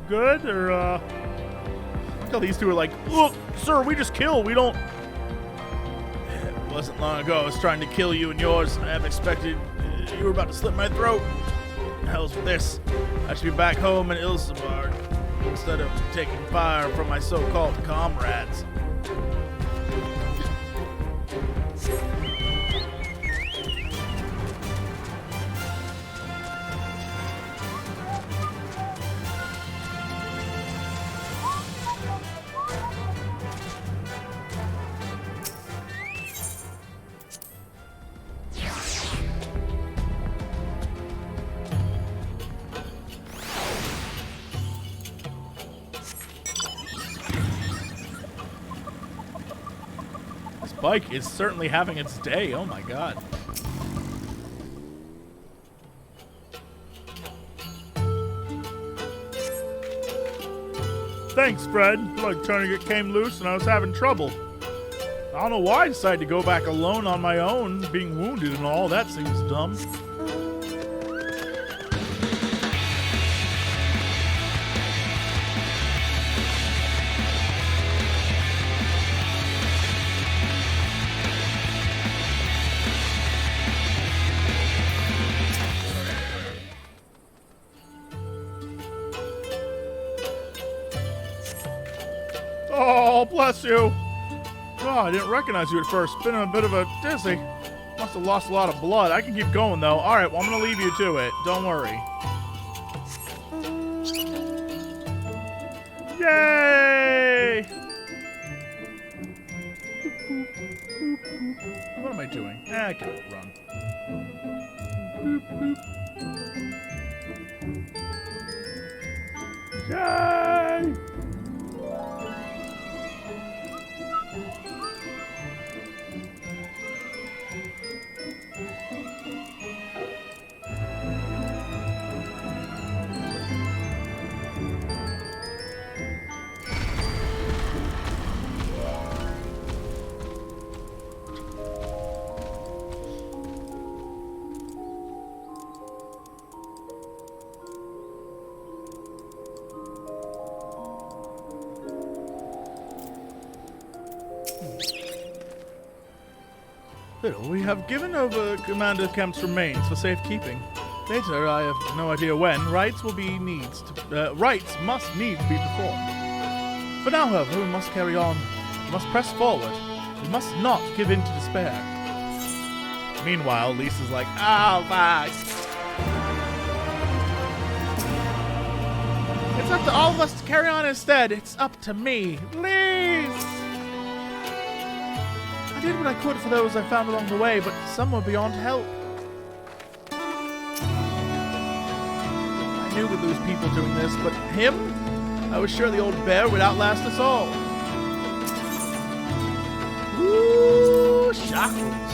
Good, or, look how these two are like, look, sir, we just kill, we don't... It wasn't long ago I was trying to kill you and yours, and I haven't expected you were about to slit my throat. The hell's with this? I should be back home in Ilsamar, instead of taking fire from my so-called comrades. Bike is certainly having its day. Oh my god. Thanks, Fred. Like trying to get came loose and I was having trouble. I don't know why I decided to go back alone on my own, being wounded and all. That seems dumb. Oh, bless you. Oh, I didn't recognize you at first. Been in a bit of a dizzy. Must have lost a lot of blood. I can keep going, though. All right, well, I'm going to leave you to it. Don't worry. Yay! What am I doing? I can run. Yay! We have given over Commander Camp's remains for safekeeping. Later, I have no idea when, rites must needs be performed. For now, however, we must carry on. We must press forward. We must not give in to despair. Meanwhile, Lisa's like, oh, fuck. It's up to all of us to carry on instead. It's up to me. Lise! I did what I could for those I found along the way, but some were beyond help. I knew we'd lose people doing this, but him? I was sure the old bear would outlast us all. Ooh, chakrams.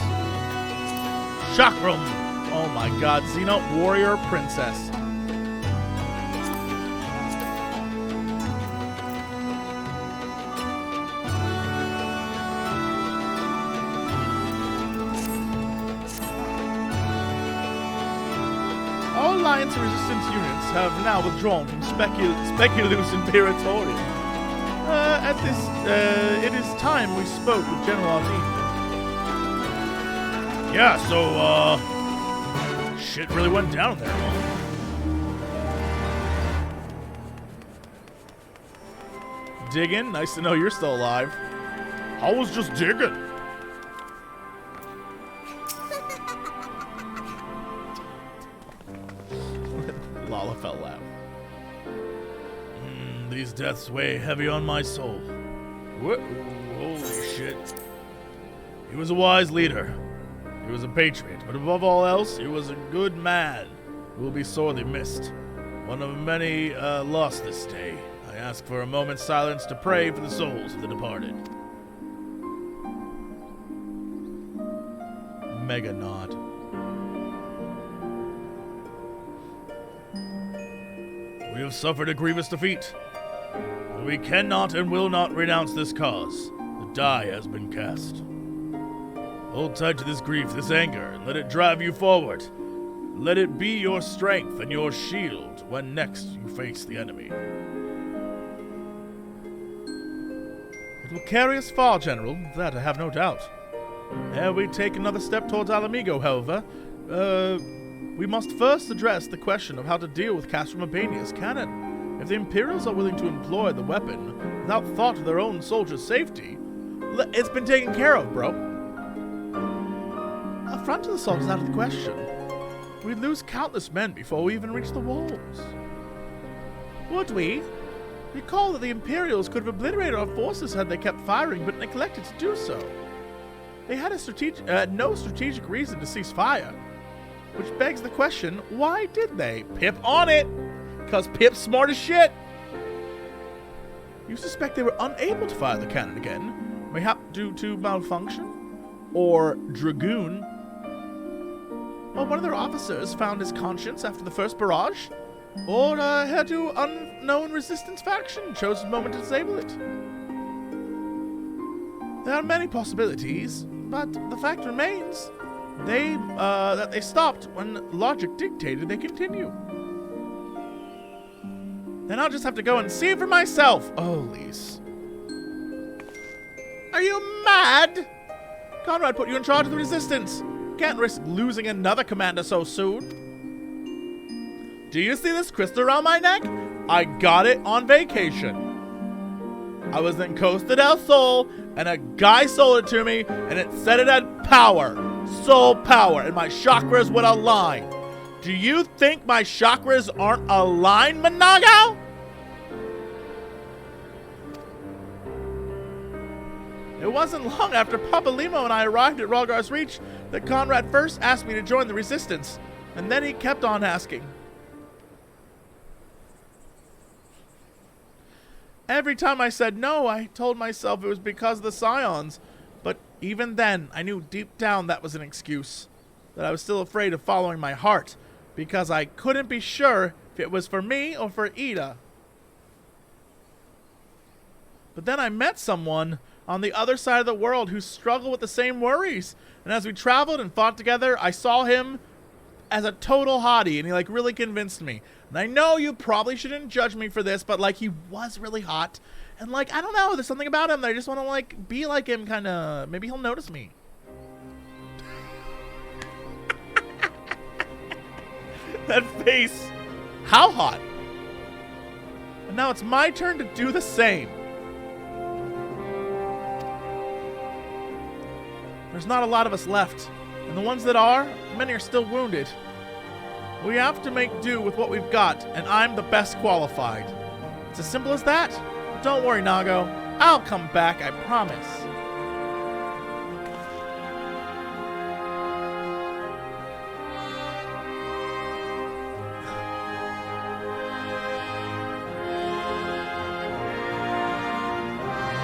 Chakram! Oh my god, Xenote Warrior Princess. Alliance and Resistance units have now withdrawn from Speculus Imperatorium. It is time we spoke with General Armine. Yeah, so, shit really went down there, huh? Digging? Nice to know you're still alive. I was just digging. Lalafell laugh. These deaths weigh heavy on my soul. What? Holy shit. He was a wise leader. He was a patriot, but above all else, he was a good man who will be sorely missed. One of many lost this day. I ask for a moment's silence to pray for the souls of the departed. Mega nod. We have suffered a grievous defeat, but we cannot and will not renounce this cause. The die has been cast. Hold tight to this grief, this anger, and let it drive you forward. Let it be your strength and your shield when next you face the enemy. It will carry us far, General, that I have no doubt. Ere we take another step towards Alamigo, however, we must first address the question of how to deal with Castrum Urbania's cannon. If the Imperials are willing to employ the weapon without thought of their own soldiers' safety, it's been taken care of, bro. A frontal assault is out of the question. We'd lose countless men before we even reach the walls. Would we? Recall that the Imperials could have obliterated our forces had they kept firing, but neglected to do so. They had no strategic reason to cease fire. Which begs the question, why did they? Pip on it! Because Pip's smart as shit! You suspect they were unable to fire the cannon again, mayhap due to malfunction? Or Dragoon? Or one of their officers found his conscience after the first barrage? Or head to unknown resistance faction chose a moment to disable it? There are many possibilities, but the fact remains that they stopped when logic dictated they continue. Then I'll just have to go and see it for myself. Oh, Lise. Are you mad? Conrad put you in charge of the resistance. Can't risk losing another commander so soon. Do you see this crystal around my neck? I got it on vacation. I was in Costa del Sol, and a guy sold it to me, and it said it had power. Soul power, and my chakras would align. Do you think my chakras aren't aligned, Manago? It wasn't long after Papa Limo and I arrived at Ralgar's Reach that Conrad first asked me to join the resistance, and then he kept on asking. Every time I said no, I told myself it was because of the Scions, but even then, I knew deep down that was an excuse, that I was still afraid of following my heart, because I couldn't be sure if it was for me or for Ida. But then I met someone on the other side of the world who struggled with the same worries, and as we traveled and fought together, I saw him as a total hottie, and he really convinced me. And I know you probably shouldn't judge me for this, but he was really hot. And I don't know, there's something about him that I just want to be like him, kind of. Maybe he'll notice me. That face. How hot. And now it's my turn to do the same. There's not a lot of us left. And the ones that are, many are still wounded. We have to make do with what we've got, and I'm the best qualified. It's as simple as that. Don't worry, Nago. I'll come back, I promise.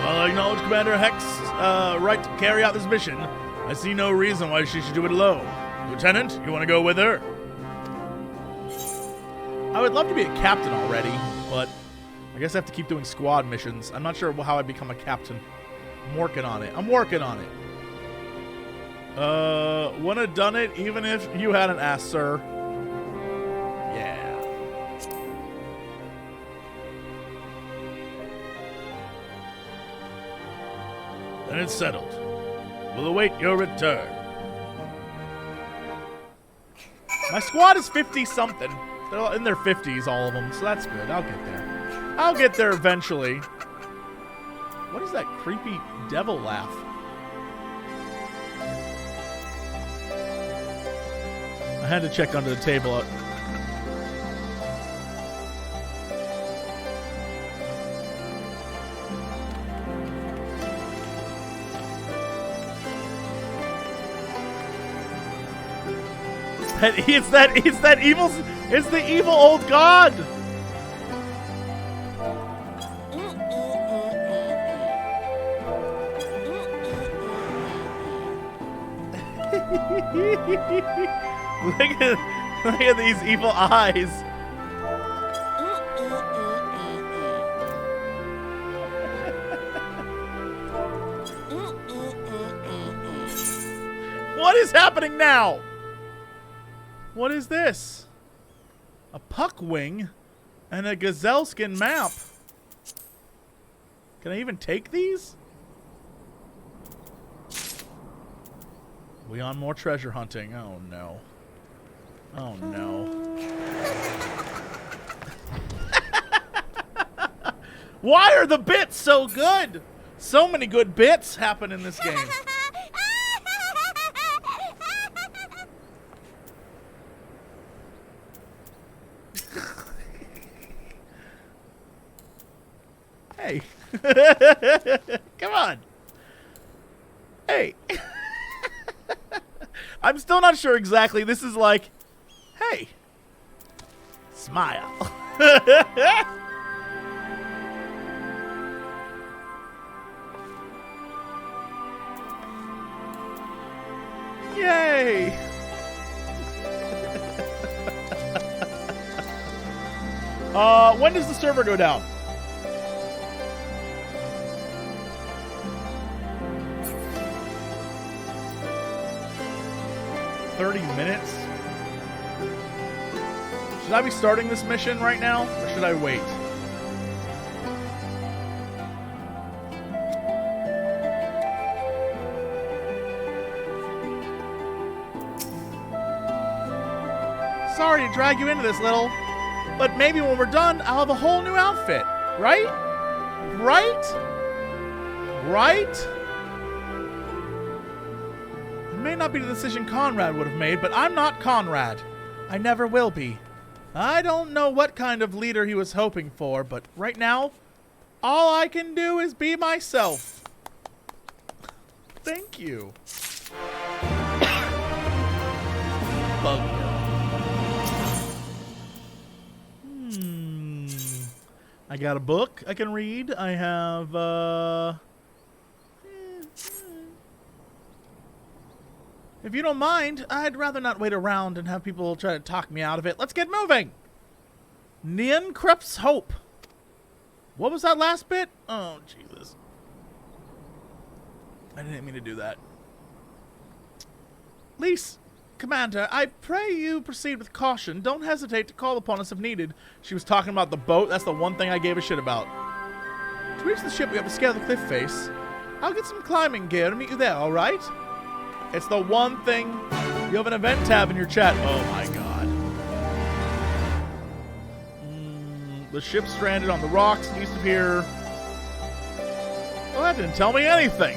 Well, I acknowledge Commander Heck's right to carry out this mission. I see no reason why she should do it alone. Lieutenant, you want to go with her? I would love to be a captain already, but I guess I have to keep doing squad missions. I'm not sure how I become a captain. I'm working on it. Wouldn't have done it even if you hadn't asked, sir. Then it's settled. We'll await your return. My squad is 50-something. They're in their 50s, all of them, so that's good. I'll get there. I'll get there eventually. What is that creepy devil laugh? I had to check under the table. It's the evil old god. look at these evil eyes. What is happening now? What is this? A puck wing and a gazelle skin map. Can I even take these? We on more treasure hunting. Oh no. Oh no. Why are the bits so good? So many good bits happen in this game. Hey. Come on. Hey. I'm still not sure exactly. This is like, hey. Smile. Yay. When does the server go down? Minutes? Should I be starting this mission right now, or should I wait? Sorry to drag you into this, little, but maybe when we're done, I'll have a whole new outfit, right? Right? May not be the decision Conrad would have made, but I'm not Conrad. I never will be. I don't know what kind of leader he was hoping for, but right now, all I can do is be myself. Thank you. Bug girl. I got a book I can read. I have, if you don't mind, I'd rather not wait around and have people try to talk me out of it. Let's get moving! Nien Krep's Hope. What was that last bit? Oh, Jesus. I didn't mean to do that. Lise, Commander, I pray you proceed with caution. Don't hesitate to call upon us if needed. She was talking about the boat. That's the one thing I gave a shit about. To reach the ship, we have to scale the cliff face. I'll get some climbing gear and meet you there, alright? It's the one thing. You have an event tab in your chat. Oh my god. The ship's stranded on the rocks east of here. Well, that didn't tell me anything.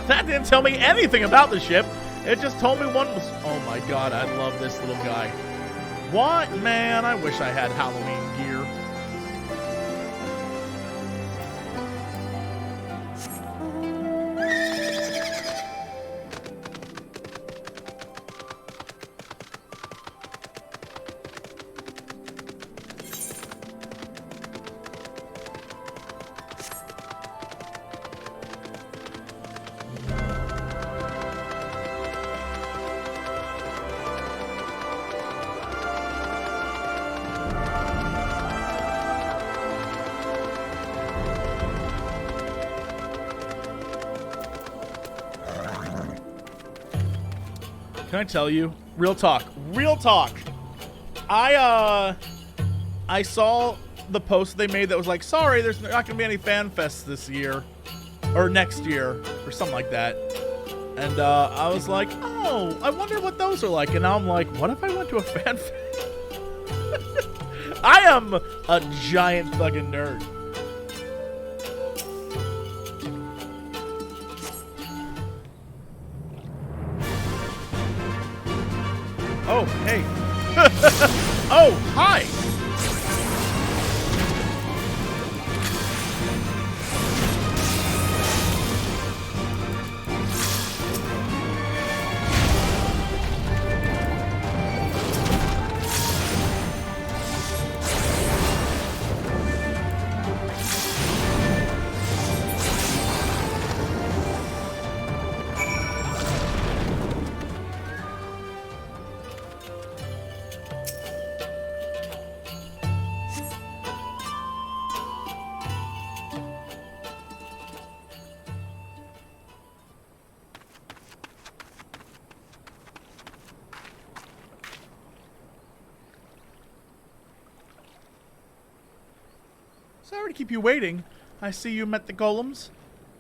That didn't tell me anything about the ship. It just told me one was... Oh my god, I love this little guy. What? Man, I wish I had Halloween gear. Can I tell you? Real talk. I saw the post they made that was like, sorry, there's not going to be any fan fests this year. or next year, or something like that. And I was like, oh, I wonder what those are like. And now I'm like, what if I went to a fanfic? I am a giant fucking nerd. Oh, hey. Oh, hi. Sorry to keep you waiting. I see you met the golems.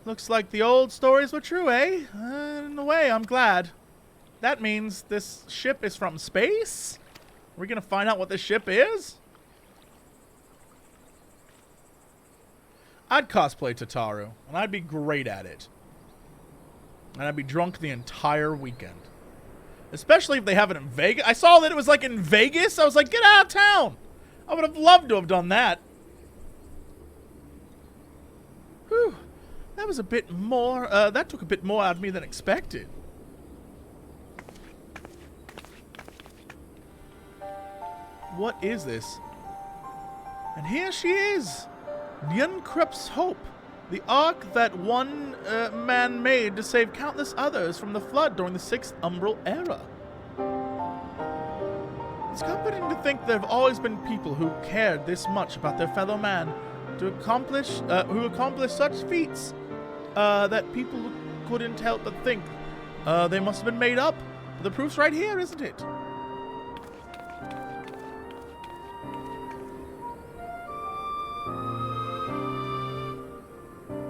Looks like the old stories were true, eh? In a way, I'm glad. That means this ship is from space? Are we gonna find out what this ship is? I'd cosplay Tataru, and I'd be great at it. And I'd be drunk the entire weekend. Especially if they have it in Vegas. I saw that it was like in Vegas. I was like, get out of town! I would have loved to have done that. Whew. That was a bit more, that took a bit more out of me than expected. What is this? And here she is! Nyenkrup's Hope, the ark that one man made to save countless others from the flood during the 6th Umbral Era. It's comforting to think there have always been people who cared this much about their fellow man, to accomplish, who accomplished such feats that people couldn't help but think they must have been made up. The proof's right here, isn't it?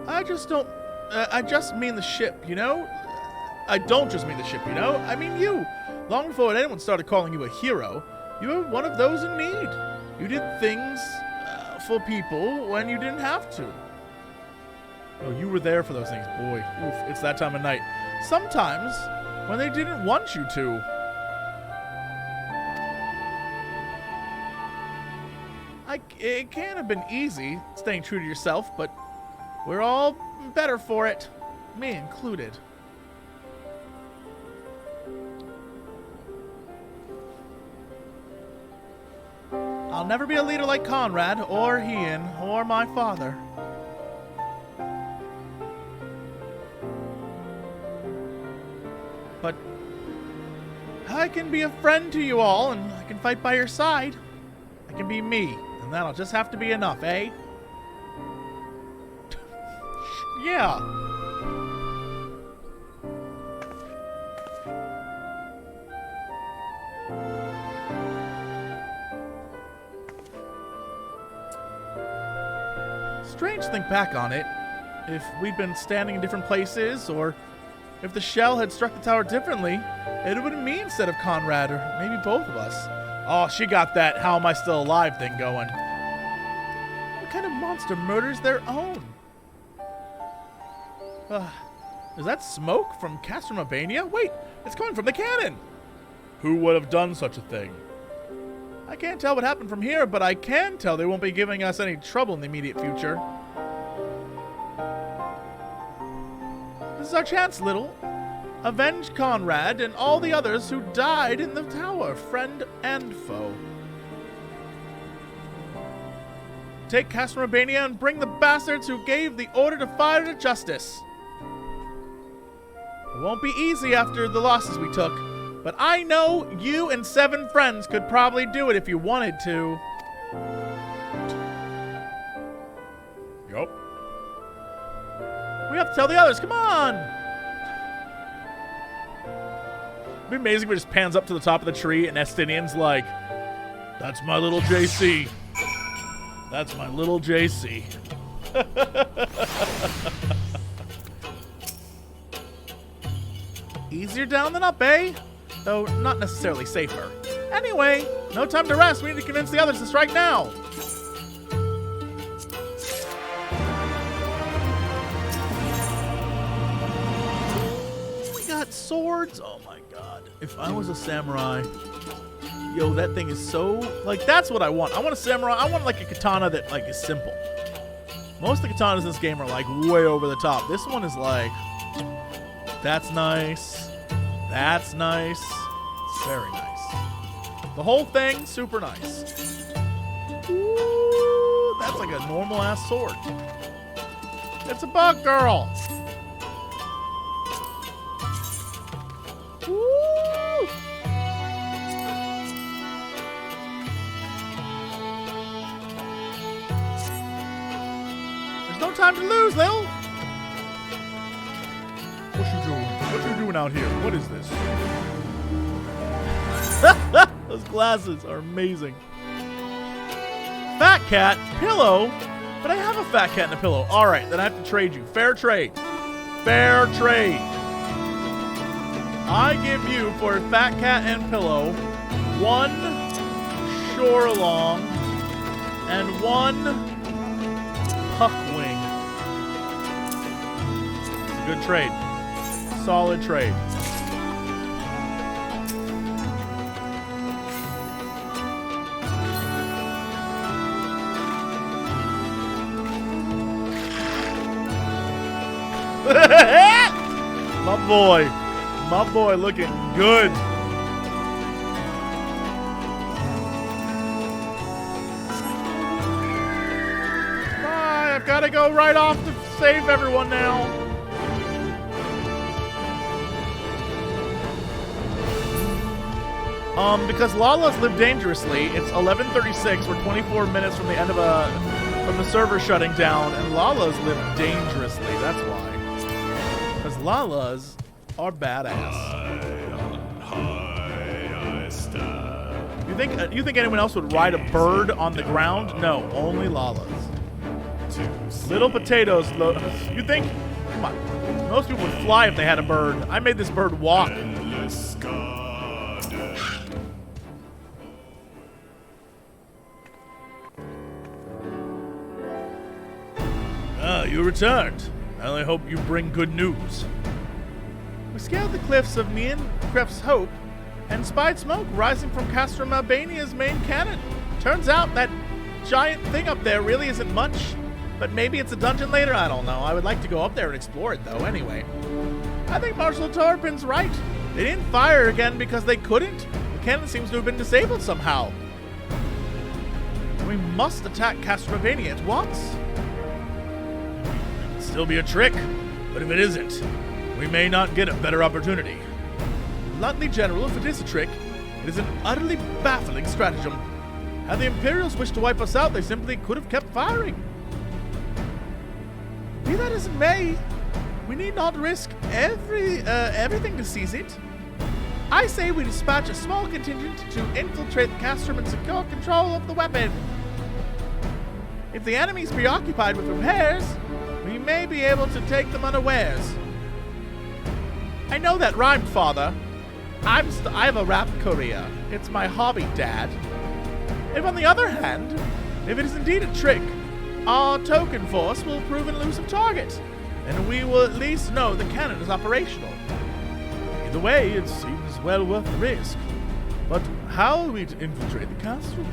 I just mean the ship, you know? I don't just mean the ship, you know? I mean you. Long before anyone started calling you a hero, you were one of those in need. You did things for people when you didn't have to. Oh, you were there for those things. Boy, oof, it's that time of night. Sometimes when they didn't want you to. It can't have been easy staying true to yourself, but we're all better for it, me included. I'll never be a leader like Conrad, or Ian, or my father. But I can be a friend to you all, and I can fight by your side. I can be me, and that'll just have to be enough, eh? Yeah. Strange to think back on it. If we'd been standing in different places, or if the shell had struck the tower differently, it would have been me instead of Conrad, or maybe both of us. Oh, she got that how am I still alive thing going. What kind of monster murders their own? Is that smoke from Castrum, Albania? Wait, it's coming from the cannon! Who would have done such a thing? I can't tell what happened from here, but I can tell they won't be giving us any trouble in the immediate future. This is our chance, Little. Avenge Conrad and all the others who died in the tower, friend and foe. Take Castrum, Albania and bring the bastards who gave the order to fire to justice. It won't be easy after the losses we took, but I know you and 7 friends could probably do it if you wanted to. Yup. We have to tell the others, come on! It'd be amazing if it just pans up to the top of the tree and Estinian's like, that's my little JC. That's my little JC. Easier down than up, eh? Though not necessarily safer. Anyway, no time to rest. We need to convince the others to strike now. We got swords. Oh my god. If I was a samurai, yo, that thing is so, like, that's what I want. I want a samurai. I want like a katana that like is simple. Most of the katanas in this game are like way over the top. This one is like, that's nice. That's nice. Very nice. The whole thing, super nice. Ooh, that's like a normal ass sword. It's a bug girl. Woo! There's no time to lose, Lil. What you doing? What you doing out here? What is this? Those glasses are amazing. Fat cat, pillow. But I have a fat cat and a pillow. All right, then I have to trade you. Fair trade. Fair trade. I give you for a fat cat and pillow 1 shore long and 1 puck wing. It's a good trade. Solid trade. My boy looking good. Bye, I've got to go right off to save everyone now. Because Lalas live dangerously, it's 11:36. We're 24 minutes from the end of from the server shutting down, and Lalas live dangerously. That's why. Because Lalas are badass. You think anyone else would ride a bird on the ground? No, only Lalas. Little potatoes. You think? Come on. Most people would fly if they had a bird. I made this bird walk. You returned. I only hope you bring good news. We scaled the cliffs of Cref's Hope and spied smoke rising from Castrum, Albania's main cannon. Turns out that giant thing up there really isn't much, but maybe it's a dungeon later, I don't know. I would like to go up there and explore it, though, anyway. I think Marshal Torpin's right. They didn't fire again because they couldn't. The cannon seems to have been disabled somehow. We must attack Castrum, Albania at once. Still be a trick, but if it isn't, we may not get a better opportunity. Bluntly, General, if it is a trick, it is an utterly baffling stratagem. Had the Imperials wished to wipe us out, they simply could have kept firing. Be that as it may, we need not risk everything to seize it. I say we dispatch a small contingent to infiltrate the Castrum and secure control of the weapon. If the enemy's preoccupied with repairs, we may be able to take them unawares. I know that rhymed, Father. I have a rap career. It's my hobby, Dad. If on the other hand, if it is indeed a trick, our token force will prove an elusive target, and we will at least know the cannon is operational. Either way, it seems well worth the risk. But how are we to infiltrate the Castrum?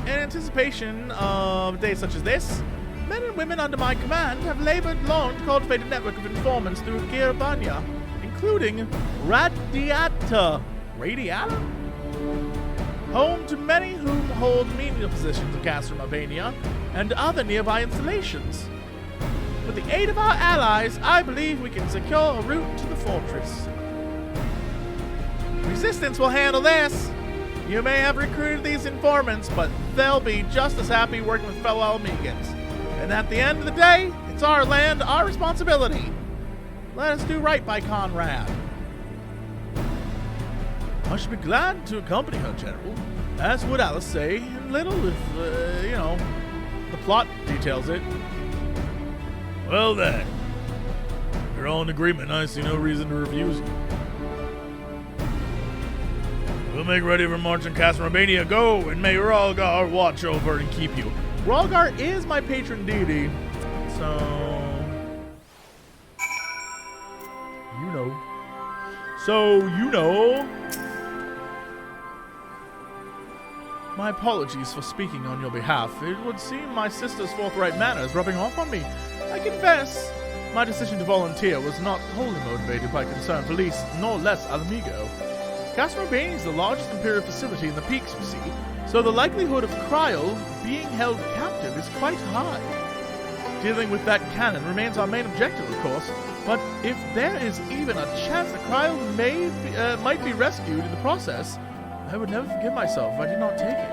In anticipation of days such as this, men and women under my command have labored long to cultivate a network of informants through Kiribania, including Radiata, home to many whom hold menial positions in Castrum, Albania, and other nearby installations. With the aid of our allies, I believe we can secure a route to the fortress. Resistance will handle this. You may have recruited these informants, but they'll be just as happy working with fellow Almegans. And at the end of the day, it's our land, our responsibility. Let us do right by Conrad. I should be glad to accompany her, General, as would Alice say, and little if, the plot details it. Well then, You're all in agreement. I see no reason to refuse you. We'll make ready for march on Cox Omnimedia. Go, and may Ralgar watch over and keep you. Ralgar is my patron deity, so you know. My apologies for speaking on your behalf. It would seem my sister's forthright manner is rubbing off on me. I confess, my decision to volunteer was not wholly motivated by concern for least, nor less Alamigo. Cox Omnimedia is the largest Imperial facility in the Peaks, you see, so the likelihood of Kryl being held captive is quite high. Dealing with that cannon remains our main objective, of course, but if there is even a chance that Kryl might be rescued in the process, I would never forgive myself if I did not take it.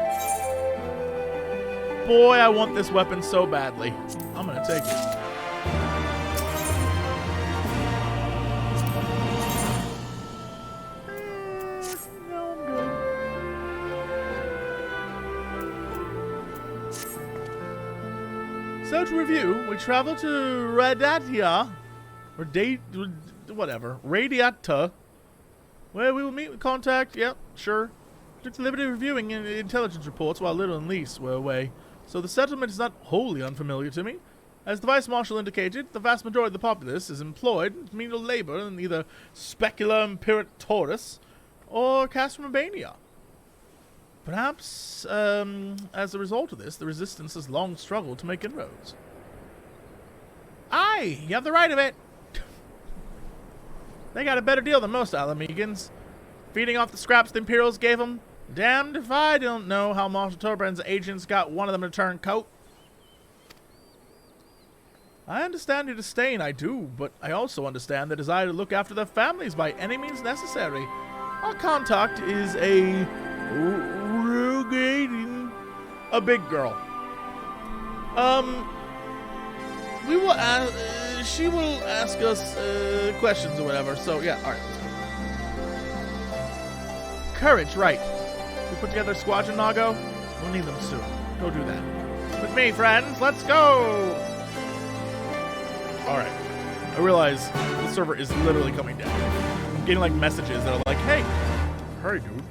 Boy, I want this weapon so badly. I'm gonna take it. So to review, we travel to Radiata, Radiata, where we will meet with contact. Yep, sure. Took the liberty of reviewing intelligence reports while Little and Lise were away, so the settlement is not wholly unfamiliar to me. As the Vice Marshal indicated, the vast majority of the populace is employed in menial labor in either Specula Imperatorus or Cox Omnimedia. Perhaps, as a result of this, the Resistance has long struggled to make inroads. Aye, you have the right of it. They got a better deal than most Alamegans. Feeding off the scraps the Imperials gave them. Damned if I don't know how Marshal Torbrand's agents got one of them to turn coat. I understand your disdain, I do, but I also understand the desire to look after their families by any means necessary. Our contact is a big girl. We will she will ask us questions or whatever, so yeah, alright, let's go. Courage, right. We put together a squadron, Nago? We'll need them soon. Go do that. With me, friends, let's go! Alright. I realize the server is literally coming down. I'm getting like messages that are like, hey, hurry, dude.